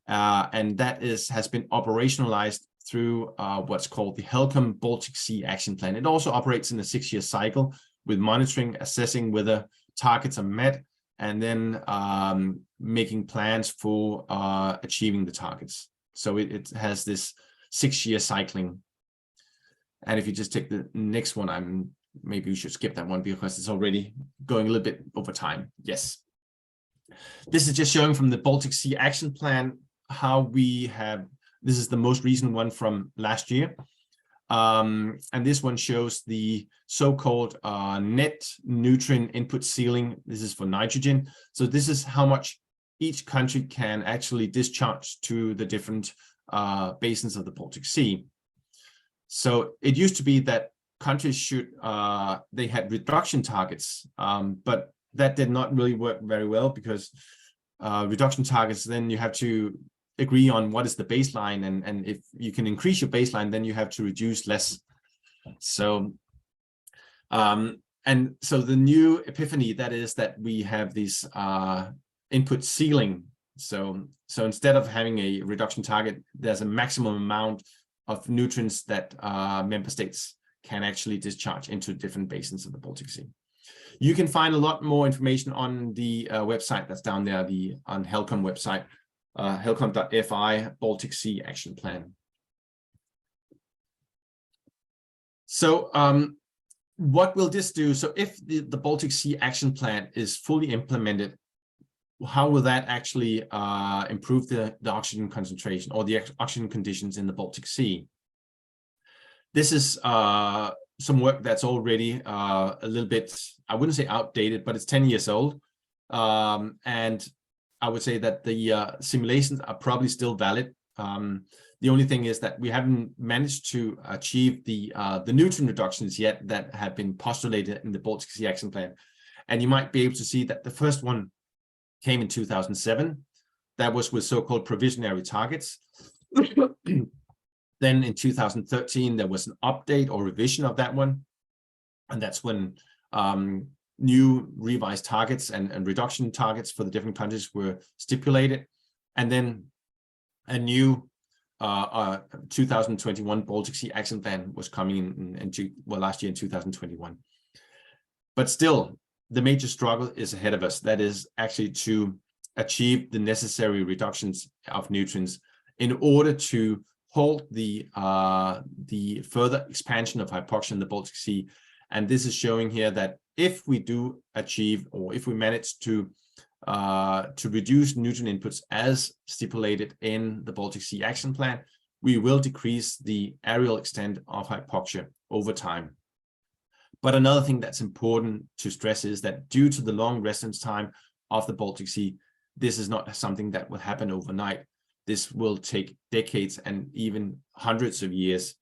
and that has been operationalized through what's called the HELCOM Baltic Sea Action Plan. It also operates in a 6-year cycle with monitoring, assessing whether targets are met, and then making plans for achieving the targets. So it has this 6-year cycling. And if you just take the next one, maybe we should skip that one because it's already going a little bit over time. Yes. This is just showing from the Baltic Sea Action Plan how we have, this is the most recent one from last year. And this one shows the so-called net nutrient input ceiling. This is for nitrogen. So this is how much each country can actually discharge to the different basins of the Baltic Sea. So it used to be that countries should, they had reduction targets, but that did not really work very well because reduction targets, then you have to agree on what is the baseline, and if you can increase your baseline, then you have to reduce less. So and so the new epiphany, that is that we have this input ceiling. So instead of having a reduction target, there's a maximum amount of nutrients that member states can actually discharge into different basins of the Baltic Sea. You can find a lot more information on the website that's down there, on HELCOM website, helcom.fi Baltic Sea Action Plan. So what will this do? So if the Baltic Sea Action Plan is fully implemented, how will that actually improve the oxygen concentration or the oxygen conditions in the Baltic Sea? This is some work that's already a little bit, I wouldn't say outdated, but it's 10 years old. And I would say that the simulations are probably still valid. The only thing is that we haven't managed to achieve the nutrient reductions yet that have been postulated in the Baltic Sea Action Plan. And you might be able to see that the first one came in 2007. That was with so-called provisionary targets. Then in 2013, there was an update or revision of that one. And that's when new revised targets and reduction targets for the different countries were stipulated. And then a new 2021 Baltic Sea Action Plan was coming in last year in 2021. But still, the major struggle is ahead of us. That is actually to achieve the necessary reductions of nutrients in order to halt the further expansion of hypoxia in the Baltic Sea. And this is showing here that if we do achieve, or if we manage to reduce nutrient inputs as stipulated in the Baltic Sea Action Plan, we will decrease the areal extent of hypoxia over time. But another thing that's important to stress is that due to the long residence time of the Baltic Sea, this is not something that will happen overnight. This will take decades and even hundreds of years.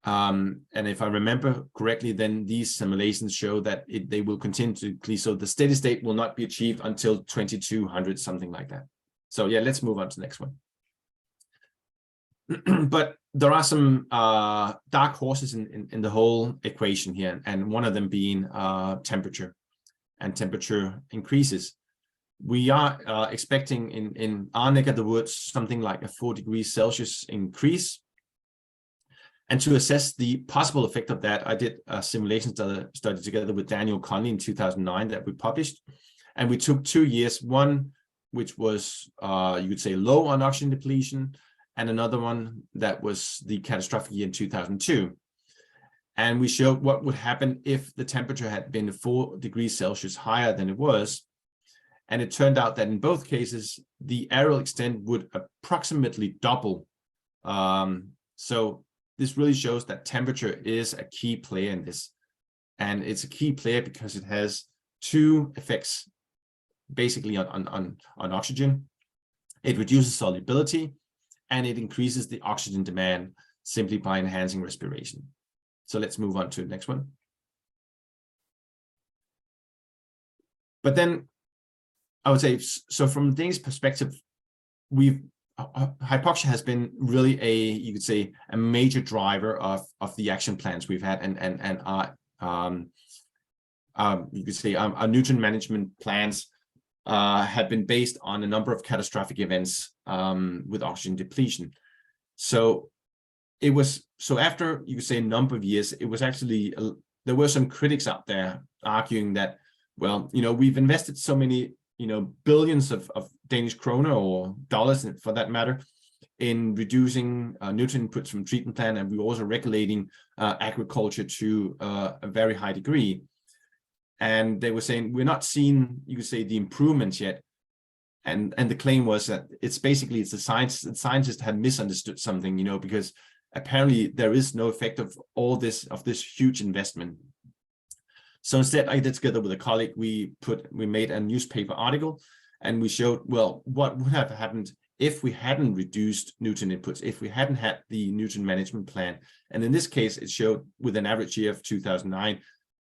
And if I remember correctly, then these simulations show that they will continue to decrease. So the steady state will not be achieved until 2200, something like that. So yeah, let's move on to the next one. But there are some dark horses in the whole equation here, and one of them being temperature, and temperature increases. We are expecting in our neck of the woods something like a 4 degrees Celsius increase. And to assess the possible effect of that, I did a simulation study together with Daniel Conley in 2009 that we published. And we took 2 years, one which was, you could say, low on oxygen depletion, and another one that was the catastrophic year in 2002. And we showed what would happen if the temperature had been 4 degrees Celsius higher than it was. And it turned out that in both cases, the aerial extent would approximately double. So this really shows that temperature is a key player in this. And it's a key player because it has two effects, basically on oxygen. It reduces solubility, and it increases the oxygen demand simply by enhancing respiration. So let's move on to the next one. But then I would say, so from Danish perspective, hypoxia has been really you could say, a major driver of the action plans we've had, and you could say our nutrient management plans have been based on a number of catastrophic events with oxygen depletion. So it was, so after, you could say, a number of years, it was actually, there were some critics out there arguing that, well, we've invested so many, billions of Danish kroner or dollars for that matter in reducing nutrient inputs from treatment plant, and we're also regulating agriculture to a very high degree. And they were saying, we're not seeing, you could say, the improvements yet. And the claim was that it's basically, it's the scientists had misunderstood something, because apparently there is no effect of all this, of this huge investment. So instead, I did together with a colleague, we made a newspaper article, and we showed, well, what would have happened if we hadn't reduced nutrient inputs, if we hadn't had the nutrient management plan. And in this case, it showed with an average year of 2009,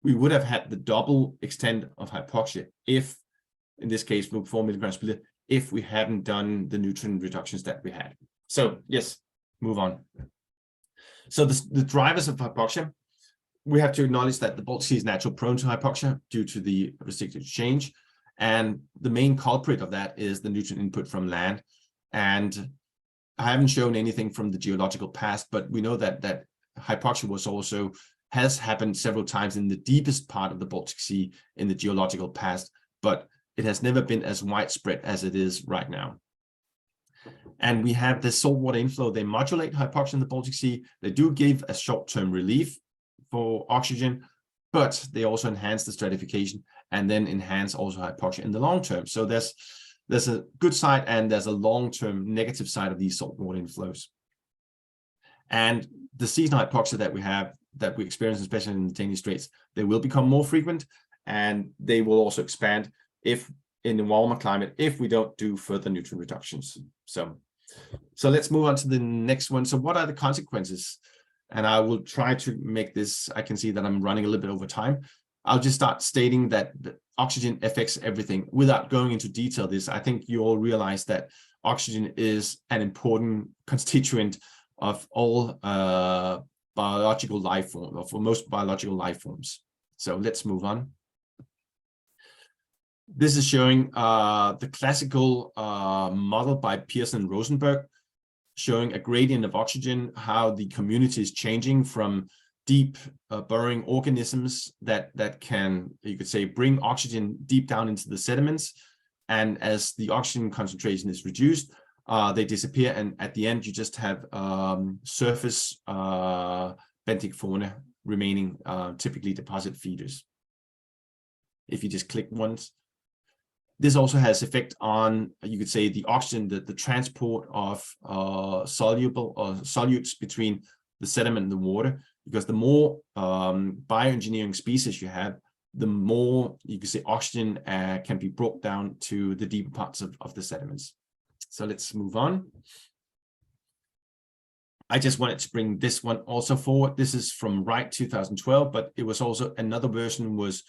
we would have had the double extent of hypoxia if, in this case, 4 milligrams per liter, if we hadn't done the nutrient reductions that we had. So yes, move on. So the drivers of hypoxia, we have to acknowledge that the Baltic Sea is naturally prone to hypoxia due to the precipitate change. And the main culprit of that is the nutrient input from land. And I haven't shown anything from the geological past, but we know that hypoxia has happened several times in the deepest part of the Baltic Sea in the geological past, but it has never been as widespread as it is right now. And we have the saltwater inflow. They modulate hypoxia in the Baltic Sea. They do give a short-term relief for oxygen, but they also enhance the stratification and then enhance also hypoxia in the long term. So there's a good side and there's a long-term negative side of these saltwater inflows. And the seasonal hypoxia that we experience, especially in the Danish Straits, they will become more frequent, and they will also expand if in the warmer climate, if we don't do further nutrient reductions. So let's move on to the next one. So what are the consequences? And I will try to make this, I can see that I'm running a little bit over time. I'll just start stating that the oxygen affects everything. Without going into detail this, I think you all realize that oxygen is an important constituent of all biological life forms, or for most biological life forms. So let's move on. This is showing the classical model by Pearson and Rosenberg, showing a gradient of oxygen, how the community is changing from deep burrowing organisms that can, you could say, bring oxygen deep down into the sediments. And as the oxygen concentration is reduced, they disappear. And at the end, you just have surface benthic fauna remaining, typically deposit feeders. If you just click once. This also has effect on, you could say, the oxygen, the transport of solutes between the sediment and the water. because the more bioengineering species you have, the more you can say oxygen can be brought down to the deeper parts of the sediments. So let's move on. I just wanted to bring this one also forward. This is from Wright 2012, but it was also another version was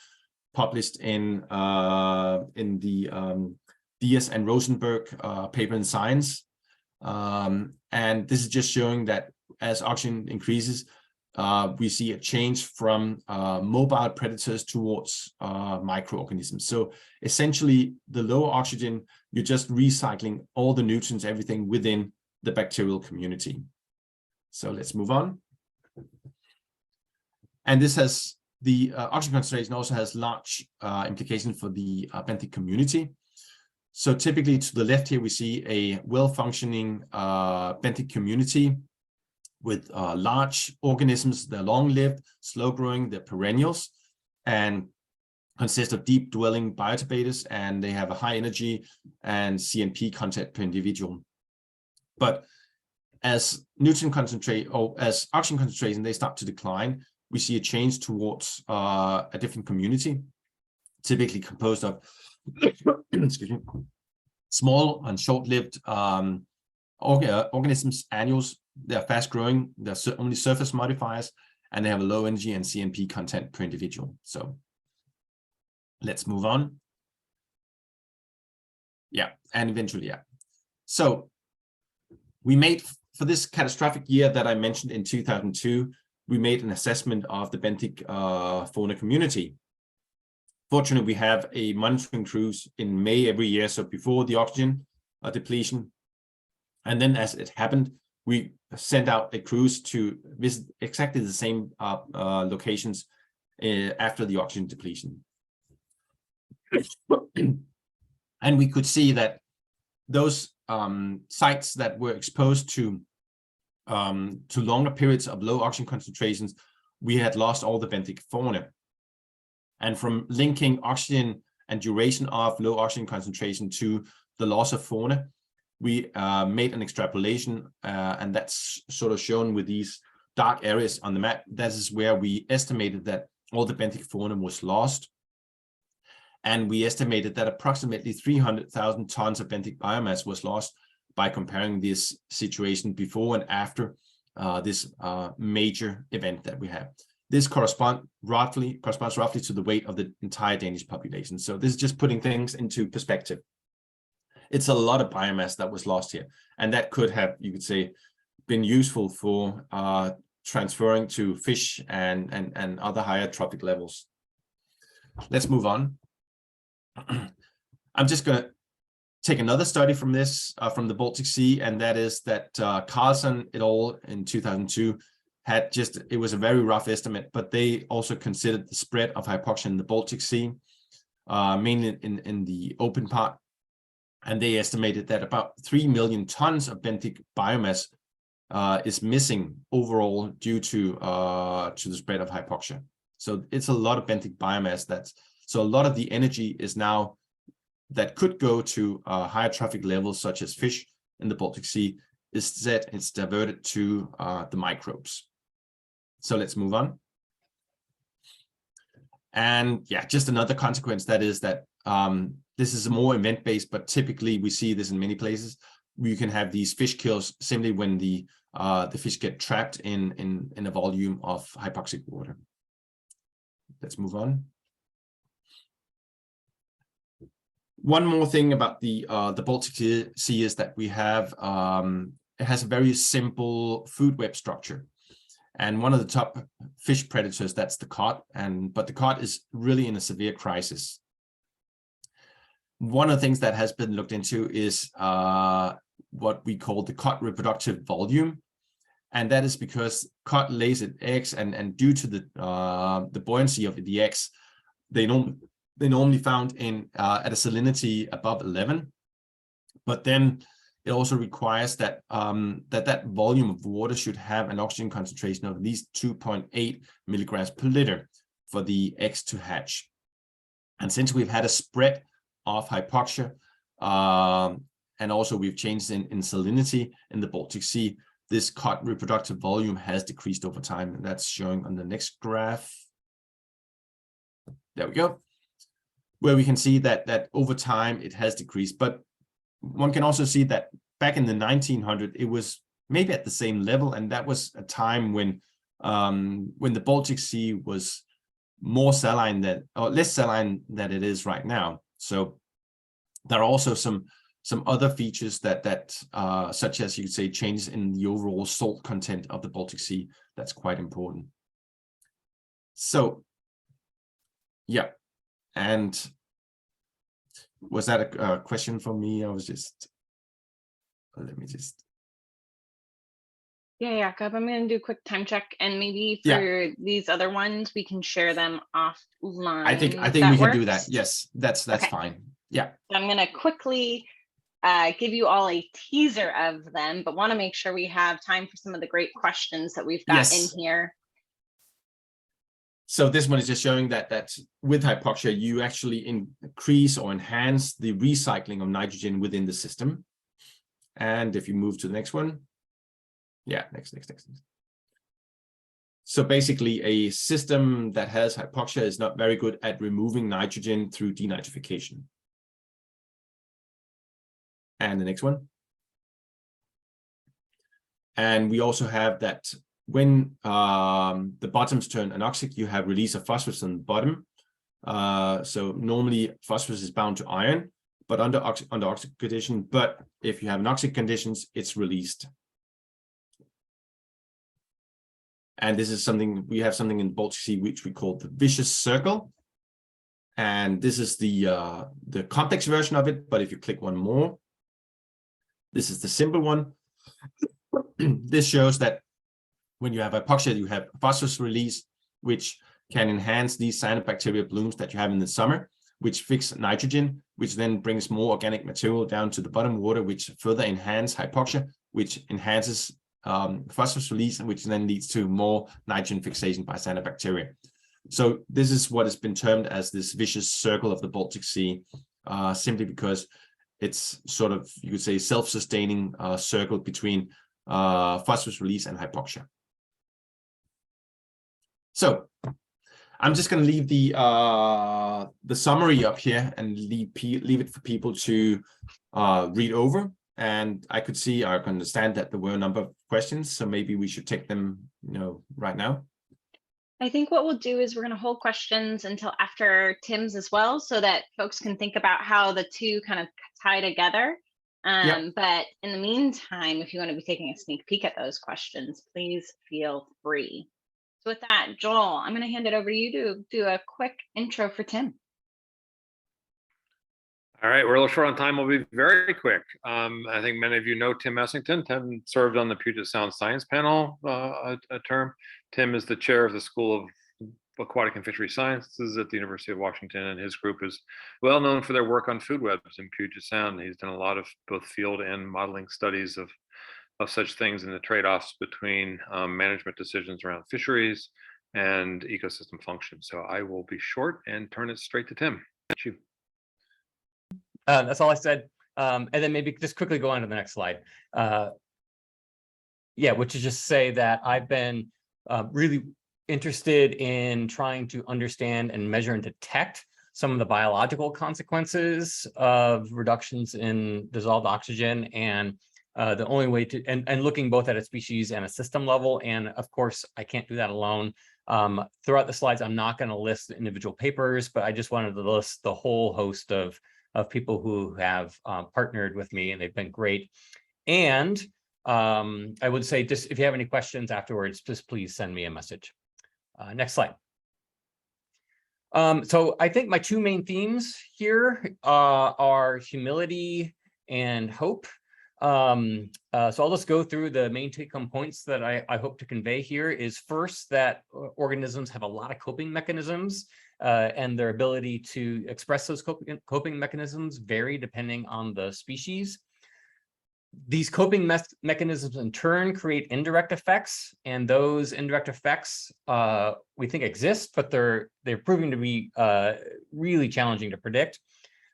published in the Diaz and Rosenberg paper in Science. And this is just showing that as oxygen increases, we see a change from mobile predators towards microorganisms. So essentially, the lower oxygen, you're just recycling all the nutrients, everything within the bacterial community. So let's move on. And this has the oxygen concentration also has large implications for the benthic community. So typically to the left here, we see a well-functioning benthic community with large organisms. They're long-lived, slow-growing, they're perennials, and consist of deep-dwelling bioturbators, and they have a high energy and CNP content per individual. But as nutrient concentrate or as oxygen concentration, they start to decline, we see a change towards a different community, typically composed of excuse me, small and short-lived organisms, annuals. They're fast-growing, they're only surface modifiers, and they have a low energy and CNP content per individual. So let's move on. Yeah, and eventually, yeah. So we made, for this catastrophic year that I mentioned in 2002, we made an assessment of the benthic fauna community. Fortunately, we have a monitoring cruise in May every year, so before the oxygen depletion. And then as it happened, we sent out a cruise to visit exactly the same locations after the oxygen depletion. And we could see that those sites that were exposed to longer periods of low oxygen concentrations, we had lost all the benthic fauna. And from linking oxygen and duration of low oxygen concentration to the loss of fauna, we made an extrapolation, and that's sort of shown with these dark areas on the map. That is where we estimated that all the benthic fauna was lost. And we estimated that approximately 300,000 tons of benthic biomass was lost by comparing this situation before and after this major event that we have. This corresponds roughly to the weight of the entire Danish population. So this is just putting things into perspective. It's a lot of biomass that was lost here, and that could have, you could say, been useful for transferring to fish and other higher trophic levels. Let's move on. I'm just going to take another study from this, from the Baltic Sea, and that is that Carstensen et al. In 2002 had just, it was a very rough estimate, but they also considered the spread of hypoxia in the Baltic Sea, mainly in the open part. And they estimated that about 3 million tons of benthic biomass is missing overall due to the spread of hypoxia. So it's a lot of benthic biomass. So a lot of the energy is now that could go to higher trophic levels, such as fish in the Baltic Sea, it's diverted to the microbes. So let's move on. And yeah, just another consequence that is that this is more event-based, but typically we see this in many places. You can have these fish kills simply when the fish get trapped in a volume of hypoxic water. Let's move on. One more thing about the Baltic Sea is that we have it has a very simple food web structure, and one of the top fish predators, that's the cod, but the cod is really in a severe crisis. One of the things that has been looked into is what we call the cod reproductive volume, and that is because cod lays its eggs, and due to the buoyancy of the eggs, they're normally found in at a salinity above 11, but then it also requires that that volume of water should have an oxygen concentration of at least 2.8 milligrams per liter for the eggs to hatch. And since we've had a spread of hypoxia, and also we've changed in salinity in the Baltic Sea, this cod reproductive volume has decreased over time, and that's showing on the next graph. There we go, where we can see that over time it has decreased. But one can also see that back in the 1900s, it was maybe at the same level, and that was a time when the Baltic Sea was more saline than, or less saline than it is right now. So there are also some other features that such as you could say changes in the overall salt content of the Baltic Sea. That's quite important. So yeah, and was that a question for me? I was just, let me just. Yeah, Jakob, I'm going to do a quick time check, and maybe for these other ones, we can share them offline. I think we can do that. Yes, that's okay. Fine. Yeah. I'm going to quickly give you all a teaser of them, but want to make sure we have time for some of the great questions that we've got in here. So this one is just showing that with hypoxia, you actually increase or enhance the recycling of nitrogen within the system. And if you move to the next one. Yeah, next. So basically, a system that has hypoxia is not very good at removing nitrogen through denitrification. And the next one. And we also have that when the bottoms turn anoxic, you have release of phosphorus on the bottom. So normally phosphorus is bound to iron, but under oxic condition. But if you have anoxic conditions, it's released. And this is something, we have something in the Baltic Sea which we call the vicious circle. And this is the complex version of it. But if you click one more, this is the simple one. This shows that when you have hypoxia, you have phosphorus release, which can enhance these cyanobacteria blooms that you have in the summer, which fix nitrogen, which then brings more organic material down to the bottom water, which further enhance hypoxia, which enhances phosphorus release, and which then leads to more nitrogen fixation by cyanobacteria. So this is what has been termed as this vicious circle of the Baltic Sea, simply because it's sort of, you could say, self-sustaining circle between phosphorus release and hypoxia. So I'm just going to leave the summary up here and leave it for people to read over. And I could see, I can understand that there were a number of questions, so maybe we should take them, right now. I think what we'll do is we're going to hold questions until after Tim's as well, so that folks can think about how the two kind of tie together. But in the meantime, if you want to be taking a sneak peek at those questions, please feel free. So with that, Joel, I'm going to hand it over to you to do a quick intro for Tim. All right, we're a little short on time. We'll be very quick. I think many of you know Tim Essington. Tim served on the Puget Sound Science Panel a term. Tim is the chair of the School of Aquatic and Fishery Sciences at the University of Washington, and his group is well known for their work on food webs in Puget Sound. He's done a lot of both field and modeling studies of such things and the trade-offs between management decisions around fisheries and ecosystem function. So I will be short and turn it straight to Tim. Thank you. That's all I said. And then maybe just quickly go on to the next slide. Which is just say that I've been really interested in trying to understand and measure and detect some of the biological consequences of reductions in dissolved oxygen, and the only way to, and looking both at a species and a system level. And of course, I can't do that alone. Throughout the slides, I'm not going to list the individual papers, but I just wanted to list the whole host of people who have partnered with me, and they've been great. And I would say, just if you have any questions afterwards, just please send me a message. Next slide. So I think my two main themes here are humility and hope. So I'll just go through the main take-home points that I hope to convey here. Is first, that organisms have a lot of coping mechanisms, and their ability to express those coping mechanisms vary depending on the species. These coping mechanisms in turn create indirect effects, and those indirect effects we think exist, but they're proving to be really challenging to predict.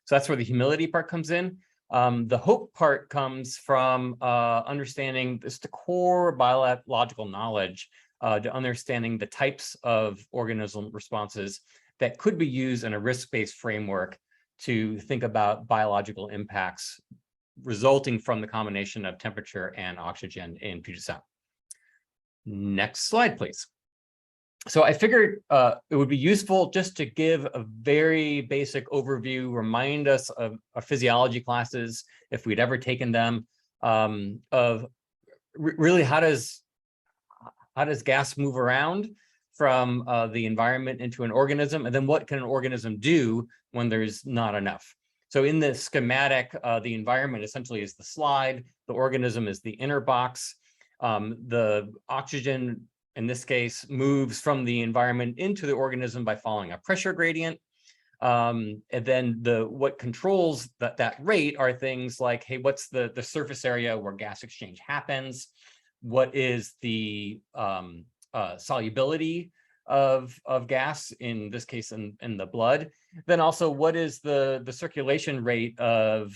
So that's where the humility part comes in. The hope part comes from understanding the core biological knowledge to understanding the types of organism responses that could be used in a risk-based framework to think about biological impacts resulting from the combination of temperature and oxygen in Puget Sound. Next slide, please. So I figured it would be useful just to give a very basic overview, remind us of our physiology classes, if we'd ever taken them, of really how does gas move around from the environment into an organism, and then what can an organism do when there's not enough. So in the schematic, the environment essentially is the slide, the organism is the inner box. The oxygen, in this case, moves from the environment into the organism by following a pressure gradient. And then what controls that rate are things like, hey, what's the surface area where gas exchange happens? What is the solubility of gas, in this case in the blood? Then also, what is the circulation rate of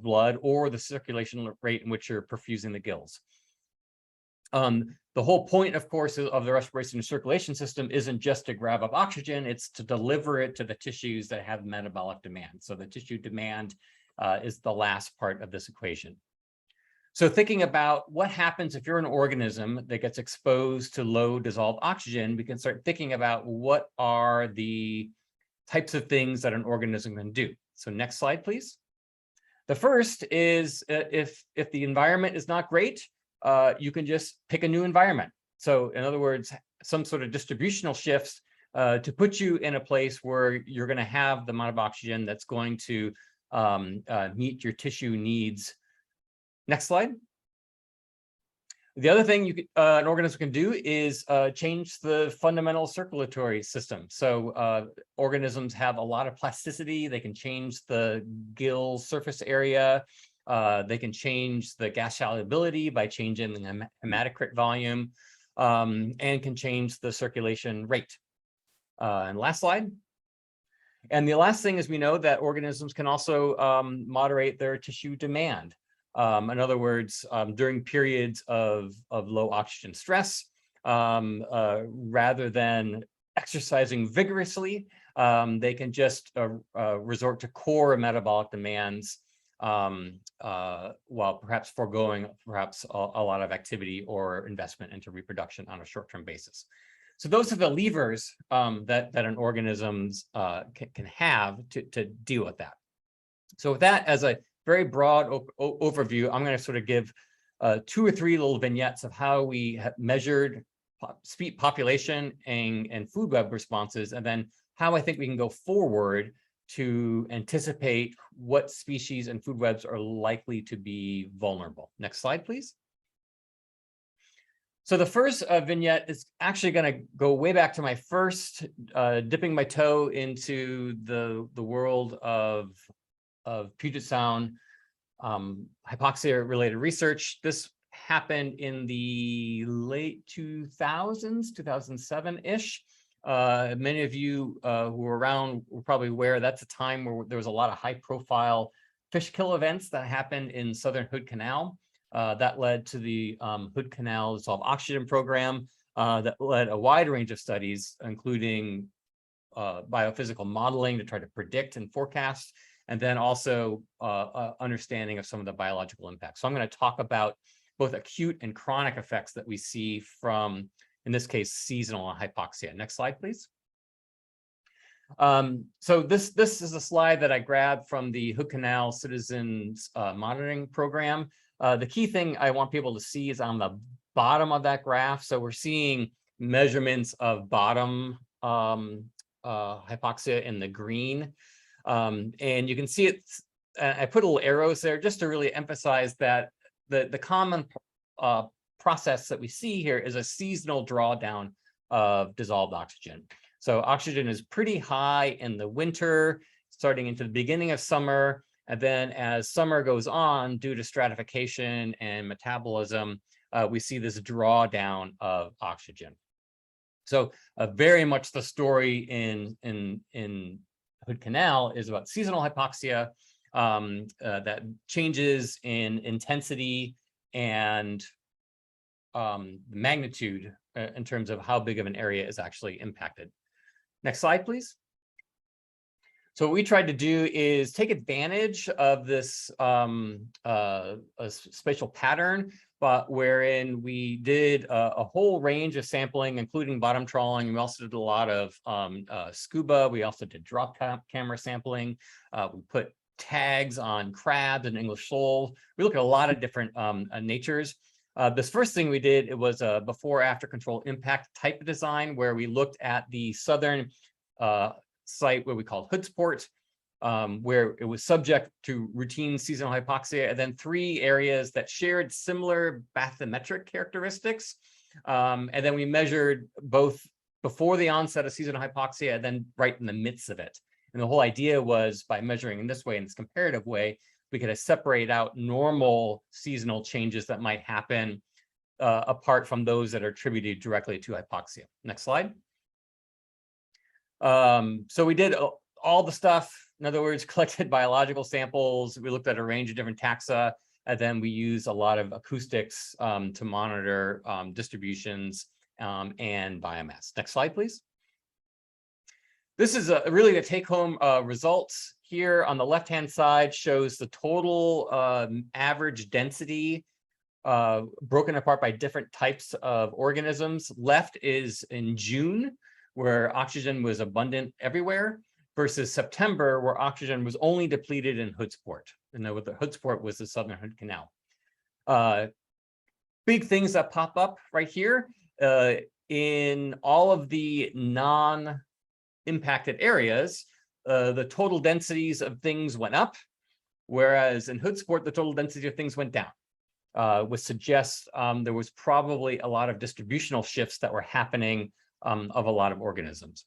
blood, or the circulation rate in which you're perfusing the gills? The whole point, of course, of the respiration and circulation system isn't just to grab up oxygen, it's to deliver it to the tissues that have metabolic demand. So the tissue demand is the last part of this equation. So thinking about what happens if you're an organism that gets exposed to low dissolved oxygen, we can start thinking about what are the types of things that an organism can do. So next slide, please. The first is if the environment is not great, you can just pick a new environment. So in other words, some sort of distributional shifts to put you in a place where you're going to have the amount of oxygen that's going to meet your tissue needs. Next slide. The other thing an organism can do is change the fundamental circulatory system. So organisms have a lot of plasticity. They can change the gill surface area. They can change the gas solubility by changing the hematocrit volume, and can change the circulation rate. And last slide. And the last thing is, we know that organisms can also moderate their tissue demand. In other words, during periods of low oxygen stress, rather than exercising vigorously, they can just resort to core metabolic demands, while perhaps foregoing a lot of activity or investment into reproduction on a short-term basis. So those are the levers that an organism can have to deal with that. So with that as a very broad overview, I'm going to sort of give 2 or 3 little vignettes of how we have measured population and food web responses, and then how I think we can go forward to anticipate what species and food webs are likely to be vulnerable. Next slide, please. So the first vignette is actually going to go way back to my first dipping my toe into the world of Puget Sound hypoxia-related research. This happened in the late 2000s, 2007-ish. Many of you who were around were probably aware that's a time where there was a lot of high-profile fish kill events that happened in Southern Hood Canal. That led to the Hood Canal Dissolved Oxygen Program that led a wide range of studies, including biophysical modeling to try to predict and forecast, and then also understanding of some of the biological impacts. So I'm going to talk about both acute and chronic effects that we see from, in this case, seasonal hypoxia. Next slide, please. So this is a slide that I grabbed from the Hood Canal Citizens Monitoring Program. The key thing I want people to see is on the bottom of that graph. So we're seeing measurements of bottom hypoxia in the green. And you can see it, I put little arrows there just to really emphasize that the common process that we see here is a seasonal drawdown of dissolved oxygen. So oxygen is pretty high in the winter, starting into the beginning of summer. And then as summer goes on, due to stratification and metabolism, we see this drawdown of oxygen. So very much the story in Hood Canal is about seasonal hypoxia. that changes in intensity and magnitude in terms of how big of an area is actually impacted. Next slide, please. So what we tried to do is take advantage of this spatial pattern, but wherein we did a whole range of sampling, including bottom trawling. We also did a lot of scuba. We also did drop camera sampling. We put tags on crabs and English sole. We looked at a lot of different natures. This first thing we did, it was a before-after control impact type of design, where we looked at the southern site where we called Hoodsport, where it was subject to routine seasonal hypoxia, and then 3 areas that shared similar bathymetric characteristics. And then we measured both before the onset of seasonal hypoxia and then right in the midst of it. And the whole idea was, by measuring in this way, in this comparative way, we could separate out normal seasonal changes that might happen apart from those that are attributed directly to hypoxia. Next slide. So we did all the stuff, in other words, collected biological samples. We looked at a range of different taxa, and then we used a lot of acoustics to monitor distributions and biomass. Next slide, please. This is really the take-home results. Here on the left-hand side shows the total average density broken apart by different types of organisms. Left is in June, where oxygen was abundant everywhere, versus September, where oxygen was only depleted in Hoodsport. And the Hoodsport was the Southern Hood Canal. Big things that pop up right here. In all of the non-impacted areas, the total densities of things went up, whereas in Hoodsport, the total density of things went down, which suggests there was probably a lot of distributional shifts that were happening of a lot of organisms.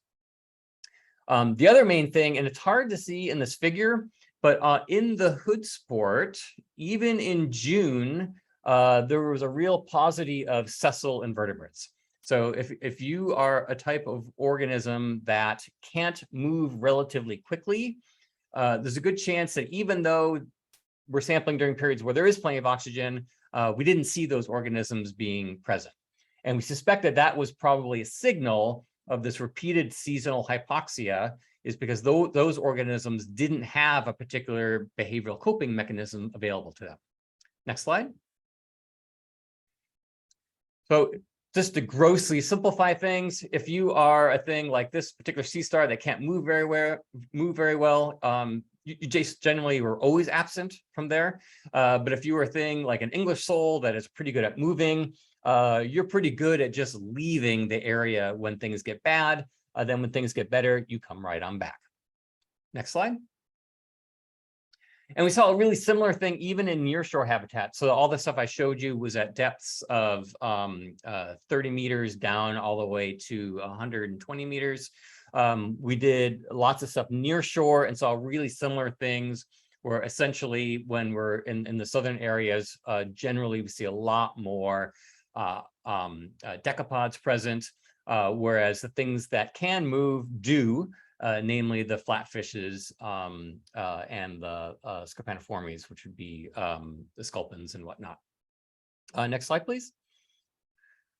The other main thing, and it's hard to see in this figure, but in the Hoodsport, even in June, there was a real paucity of sessile invertebrates. So if you are a type of organism that can't move relatively quickly, there's a good chance that even though we're sampling during periods where there is plenty of oxygen, we didn't see those organisms being present. And we suspect that that was probably a signal of this repeated seasonal hypoxia, is because those organisms didn't have a particular behavioral coping mechanism available to them. Next slide. So just to grossly simplify things, if you are a thing like this particular sea star that can't move very well, you just generally were always absent from there. But if you were a thing like an English sole that is pretty good at moving, you're pretty good at just leaving the area when things get bad. Then when things get better, you come right on back. Next slide. And we saw a really similar thing even in nearshore habitat. So all the stuff I showed you was at depths of 30 meters down all the way to 120 meters. We did lots of stuff near shore and saw really similar things, where essentially when we're in the southern areas, generally we see a lot more decapods present, whereas the things that can move do, namely the flatfishes and the scarpaniformes, which would be the sculpins and whatnot. Next slide, please.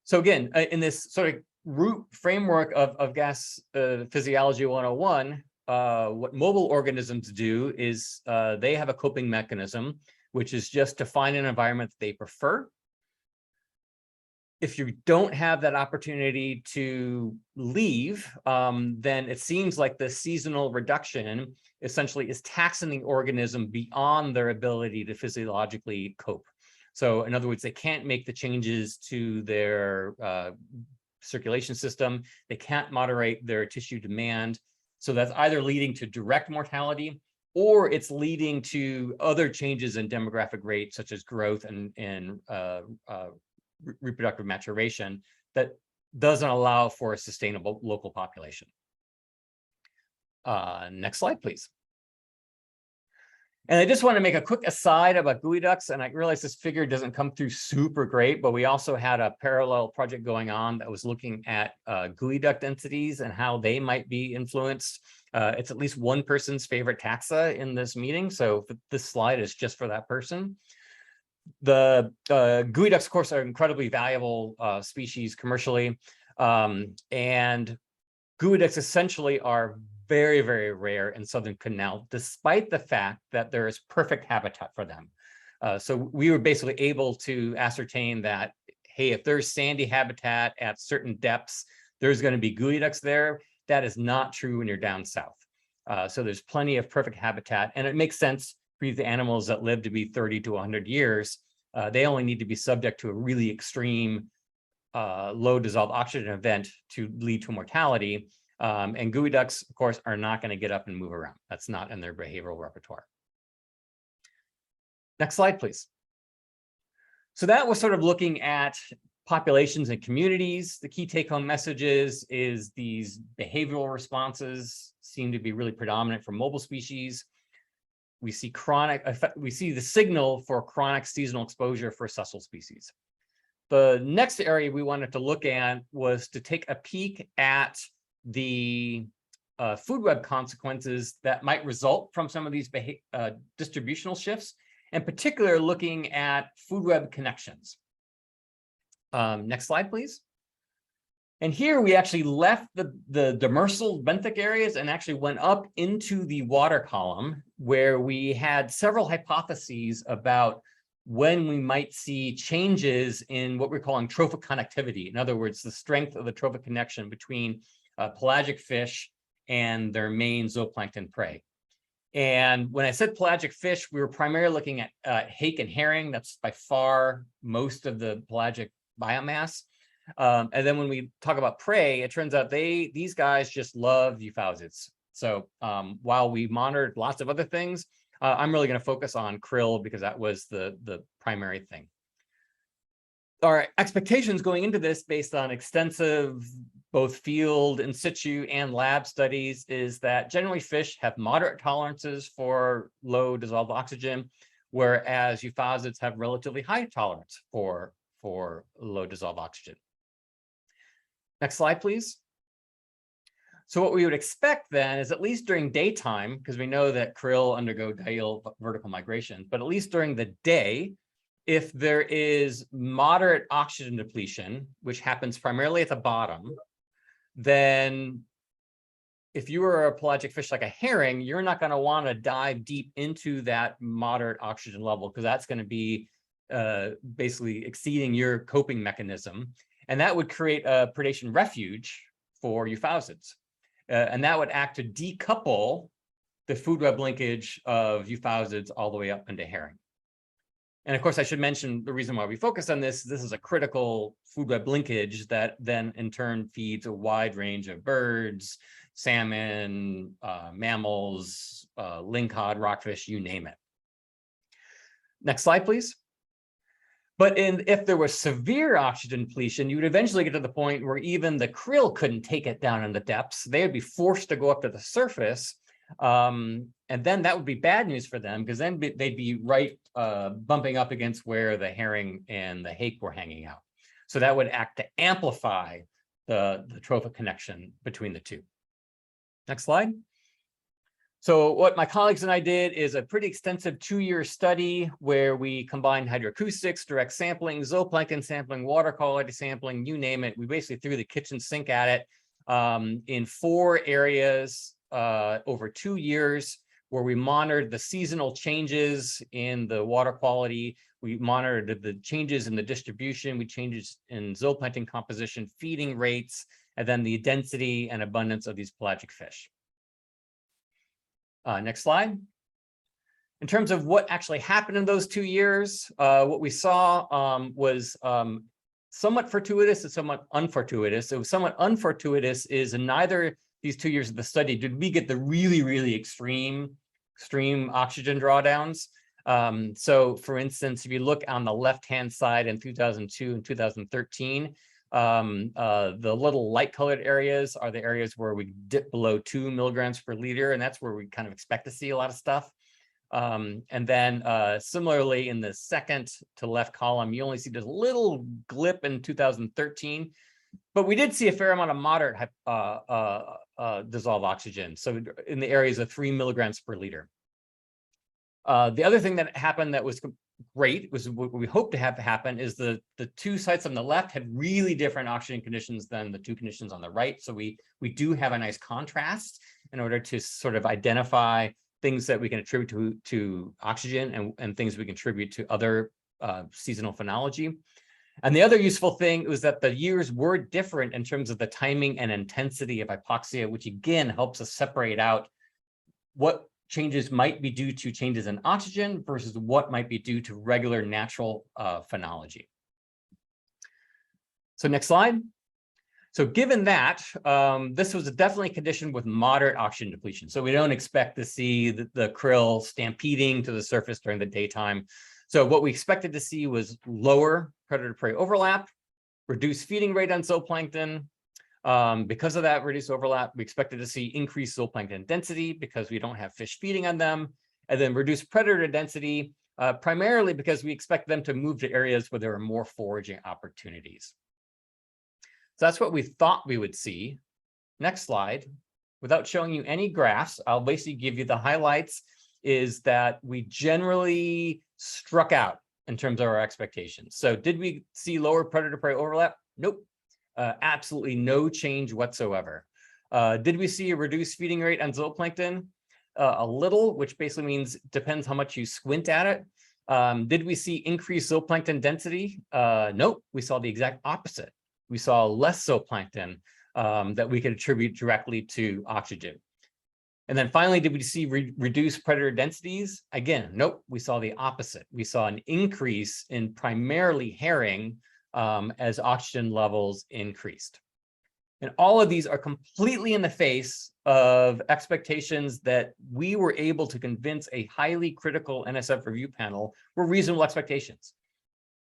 So again, in this sort of root framework of gas physiology 101, what mobile organisms do is they have a coping mechanism, which is just to find an environment that they prefer. If you don't have that opportunity to leave, then it seems like the seasonal reduction essentially is taxing the organism beyond their ability to physiologically cope. So in other words, they can't make the changes to their circulation system. They can't moderate their tissue demand. So that's either leading to direct mortality, or it's leading to other changes in demographic rates, such as growth and reproductive maturation, that doesn't allow for a sustainable local population. Next slide, please. And I just want to make a quick aside about geoducks, and I realize this figure doesn't come through super great, but we also had a parallel project going on that was looking at geoduck densities and how they might be influenced It's at least one person's favorite taxa in this meeting, so this slide is just for that person. The gooey ducks, of course, are incredibly valuable species commercially, and gooey ducks essentially are very, very rare in southern Canal, despite the fact that there is perfect habitat for them. So we were basically able to ascertain that, hey, if there's sandy habitat at certain depths, there's going to be gooey ducks there. That is not true when you're down south. So there's plenty of perfect habitat, and it makes sense for these animals that live to be 30 to 100 years. They only need to be subject to a really extreme low dissolved oxygen event to lead to mortality. And gooey ducks, of course, are not going to get up and move around. That's not in their behavioral repertoire. Next slide, please. So that was sort of looking at populations and communities. The key take-home messages is these behavioral responses seem to be really predominant for mobile species. We see the signal for chronic seasonal exposure for sessile species. The next area we wanted to look at was to take a peek at the food web consequences that might result from some of these distributional shifts, in particular looking at food web connections. Next slide, please. And here we actually left the demersal benthic areas and actually went up into the water column, where we had several hypotheses about when we might see changes in what we're calling trophic connectivity. In other words, the strength of the trophic connection between pelagic fish and their main zooplankton prey. And when I said pelagic fish, we were primarily looking at hake and herring. That's by far most of the pelagic biomass. And then when we talk about prey, it turns out these guys just love euphausids. So while we monitored lots of other things, I'm really going to focus on krill because that was the primary thing. Our expectations going into this, based on extensive both field, in situ, and lab studies, is that generally fish have moderate tolerances for low dissolved oxygen, whereas euphausids have relatively high tolerance for low dissolved oxygen. Next slide, please. So what we would expect then is, at least during daytime, because we know that krill undergo diel vertical migration, but at least during the day, if there is moderate oxygen depletion, which happens primarily at the bottom, then if you were a pelagic fish like a herring, you're not going to want to dive deep into that moderate oxygen level, because that's going to be basically exceeding your coping mechanism. And that would create a predation refuge for euphausids. And that would act to decouple the food web linkage of euphausids all the way up into herring. And of course, I should mention the reason why we focus on this. This is a critical food web linkage that then in turn feeds a wide range of birds, salmon, mammals, lingcod, rockfish, you name it. Next slide, please. But if there was severe oxygen depletion, you would eventually get to the point where even the krill couldn't take it down in the depths. They would be forced to go up to the surface. And then that would be bad news for them, because then they'd be right bumping up against where the herring and the hake were hanging out. So that would act to amplify the trophic connection between the two. Next slide. So what my colleagues and I did is a pretty extensive 2-year study where we combined hydroacoustics, direct sampling, zooplankton sampling, water quality sampling, you name it. We basically threw the kitchen sink at it in 4 areas over 2 years, where we monitored the seasonal changes in the water quality. We monitored the changes in the distribution, we changes in zooplankton composition, feeding rates, and then the density and abundance of these pelagic fish. Next slide. In terms of what actually happened in those 2 years, what we saw was somewhat fortuitous and somewhat unfortuitous. So somewhat unfortuitous is in neither these 2 years of the study did we get the really, really extreme oxygen drawdowns. So for instance, if you look on the left-hand side in 2002 and 2013, the little light colored areas are the areas where we dip below 2 milligrams per liter, and that's where we kind of expect to see a lot of stuff. And then similarly in the second to left column, you only see this little glip in 2013, but we did see a fair amount of moderate dissolved oxygen. So in the areas of 3 milligrams per liter. The other thing that happened that was great, was what we hope to have happen, is the two sites on the left had really different oxygen conditions than the two conditions on the right. So we do have a nice contrast in order to sort of identify things that we can attribute to oxygen and things we can attribute to other seasonal phenology. And the other useful thing was that the years were different in terms of the timing and intensity of hypoxia, which again helps us separate out what changes might be due to changes in oxygen versus what might be due to regular natural phenology. So next slide. So given that, this was definitely a condition with moderate oxygen depletion. So we don't expect to see the krill stampeding to the surface during the daytime. So what we expected to see was lower predator-prey overlap, reduced feeding rate on zooplankton. Because of that reduced overlap, we expected to see increased zooplankton density because we don't have fish feeding on them, and then reduced predator density, primarily because we expect them to move to areas where there are more foraging opportunities. So that's what we thought we would see. Next slide. Without showing you any graphs, I'll basically give you the highlights, is that we generally struck out in terms of our expectations. So did we see lower predator-prey overlap? Nope. Absolutely no change whatsoever. Did we see a reduced feeding rate on zooplankton? A little, which basically means depends how much you squint at it. Did we see increased zooplankton density? Nope, we saw the exact opposite. We saw less zooplankton that we could attribute directly to oxygen. And then finally, did we see reduced predator densities? Again, nope, we saw the opposite. We saw an increase in primarily herring as oxygen levels increased. And all of these are completely in the face of expectations that we were able to convince a highly critical NSF review panel were reasonable expectations.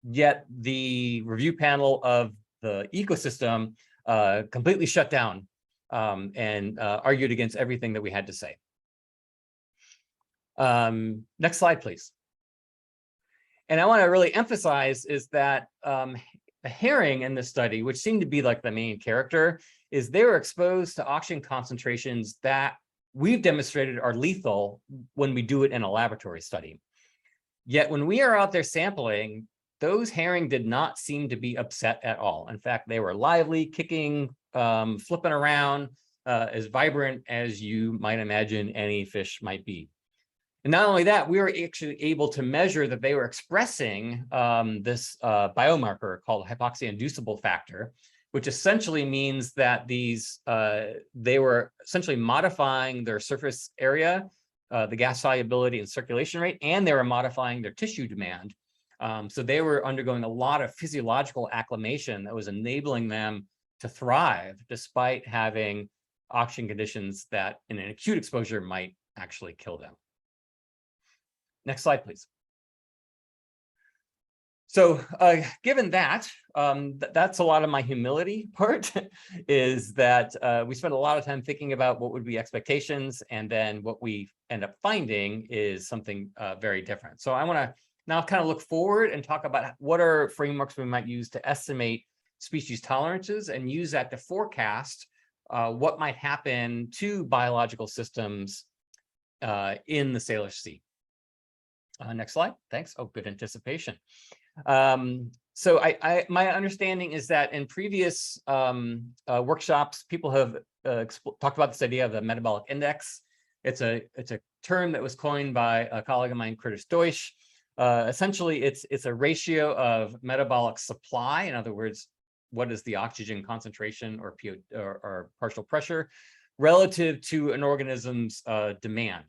Yet the review panel of the ecosystem completely shut down and argued against everything that we had to say. Next slide, please. And I want to really emphasize is that the herring in this study, which seemed to be like the main character, is they were exposed to oxygen concentrations that we've demonstrated are lethal when we do it in a laboratory study. Yet when we are out there sampling, those herring did not seem to be upset at all. In fact, they were lively, kicking, flipping around, as vibrant as you might imagine any fish might be. And not only that, we were actually able to measure that they were expressing this biomarker called hypoxia-inducible factor, which essentially means that they were essentially modifying their surface area, the gas solubility and circulation rate, and they were modifying their tissue demand. So they were undergoing a lot of physiological acclimation that was enabling them to thrive despite having oxygen conditions that in an acute exposure might actually kill them. Next slide, please. So given that, that's a lot of my humility part, is that we spent a lot of time thinking about what would be expectations, and then what we end up finding is something very different. So I want to now kind of look forward and talk about what are frameworks we might use to estimate species tolerances and use that to forecast what might happen to biological systems in the Salish Sea. Next slide. Thanks. Oh, good anticipation. So my understanding is that in previous workshops, people have talked about this idea of the metabolic index. It's a term that was coined by a colleague of mine, Curtis Deutsch. Essentially, it's a ratio of metabolic supply. In other words, what is the oxygen concentration or partial pressure relative to an organism's demand.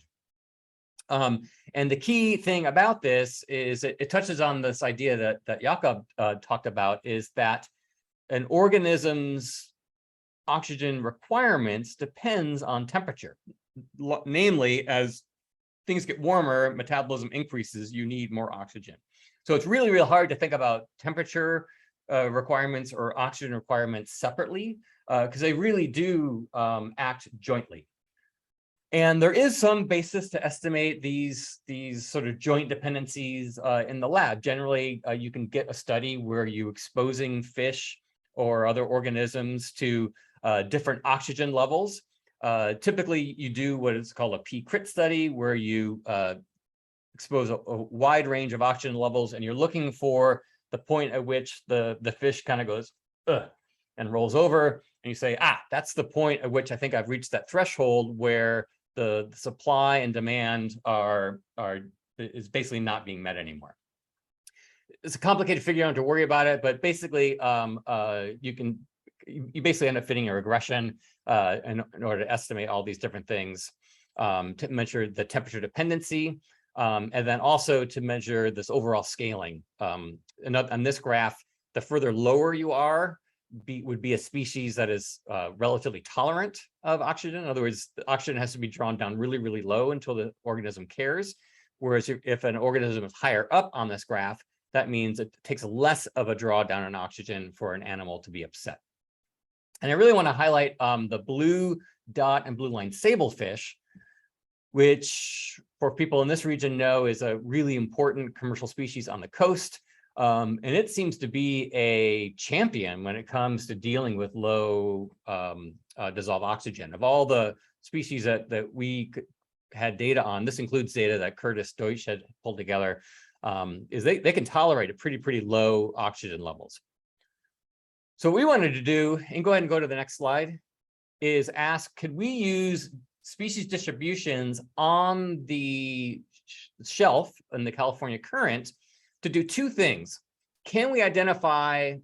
And the key thing about this is it touches on this idea that Jakob talked about, is that an organism's oxygen requirements depends on temperature. Namely, as things get warmer, metabolism increases, you need more oxygen. So it's really, really hard to think about temperature requirements or oxygen requirements separately, because they really do act jointly. And there is some basis to estimate these sort of joint dependencies in the lab. Generally, you can get a study where you're exposing fish or other organisms to different oxygen levels. Typically, you do what is called a P-crit study, where you expose a wide range of oxygen levels, and you're looking for the point at which the fish kind of goes, ugh, and rolls over, and you say, that's the point at which I think I've reached that threshold where the supply and demand is basically not being met anymore. It's a complicated figure, you don't have to worry about it, but basically you basically end up fitting a regression in order to estimate all these different things, to measure the temperature dependency, and then also to measure this overall scaling. And on this graph, the further lower you are, would be a species that is relatively tolerant of oxygen. In other words, the oxygen has to be drawn down really, really low until the organism cares. Whereas if an organism is higher up on this graph, that means it takes less of a drawdown in oxygen for an animal to be upset. And I really want to highlight the blue dot and blue line sablefish, which for people in this region know is a really important commercial species on the coast. And it seems to be a champion when it comes to dealing with low dissolved oxygen. Of all the species that we had data on, this includes data that Curtis Deutsch had pulled together, is they can tolerate a pretty low oxygen levels. So what we wanted to do, and go ahead and go to the next slide, is ask, could we use species distributions on the shelf in the California current to do two things? Can we identify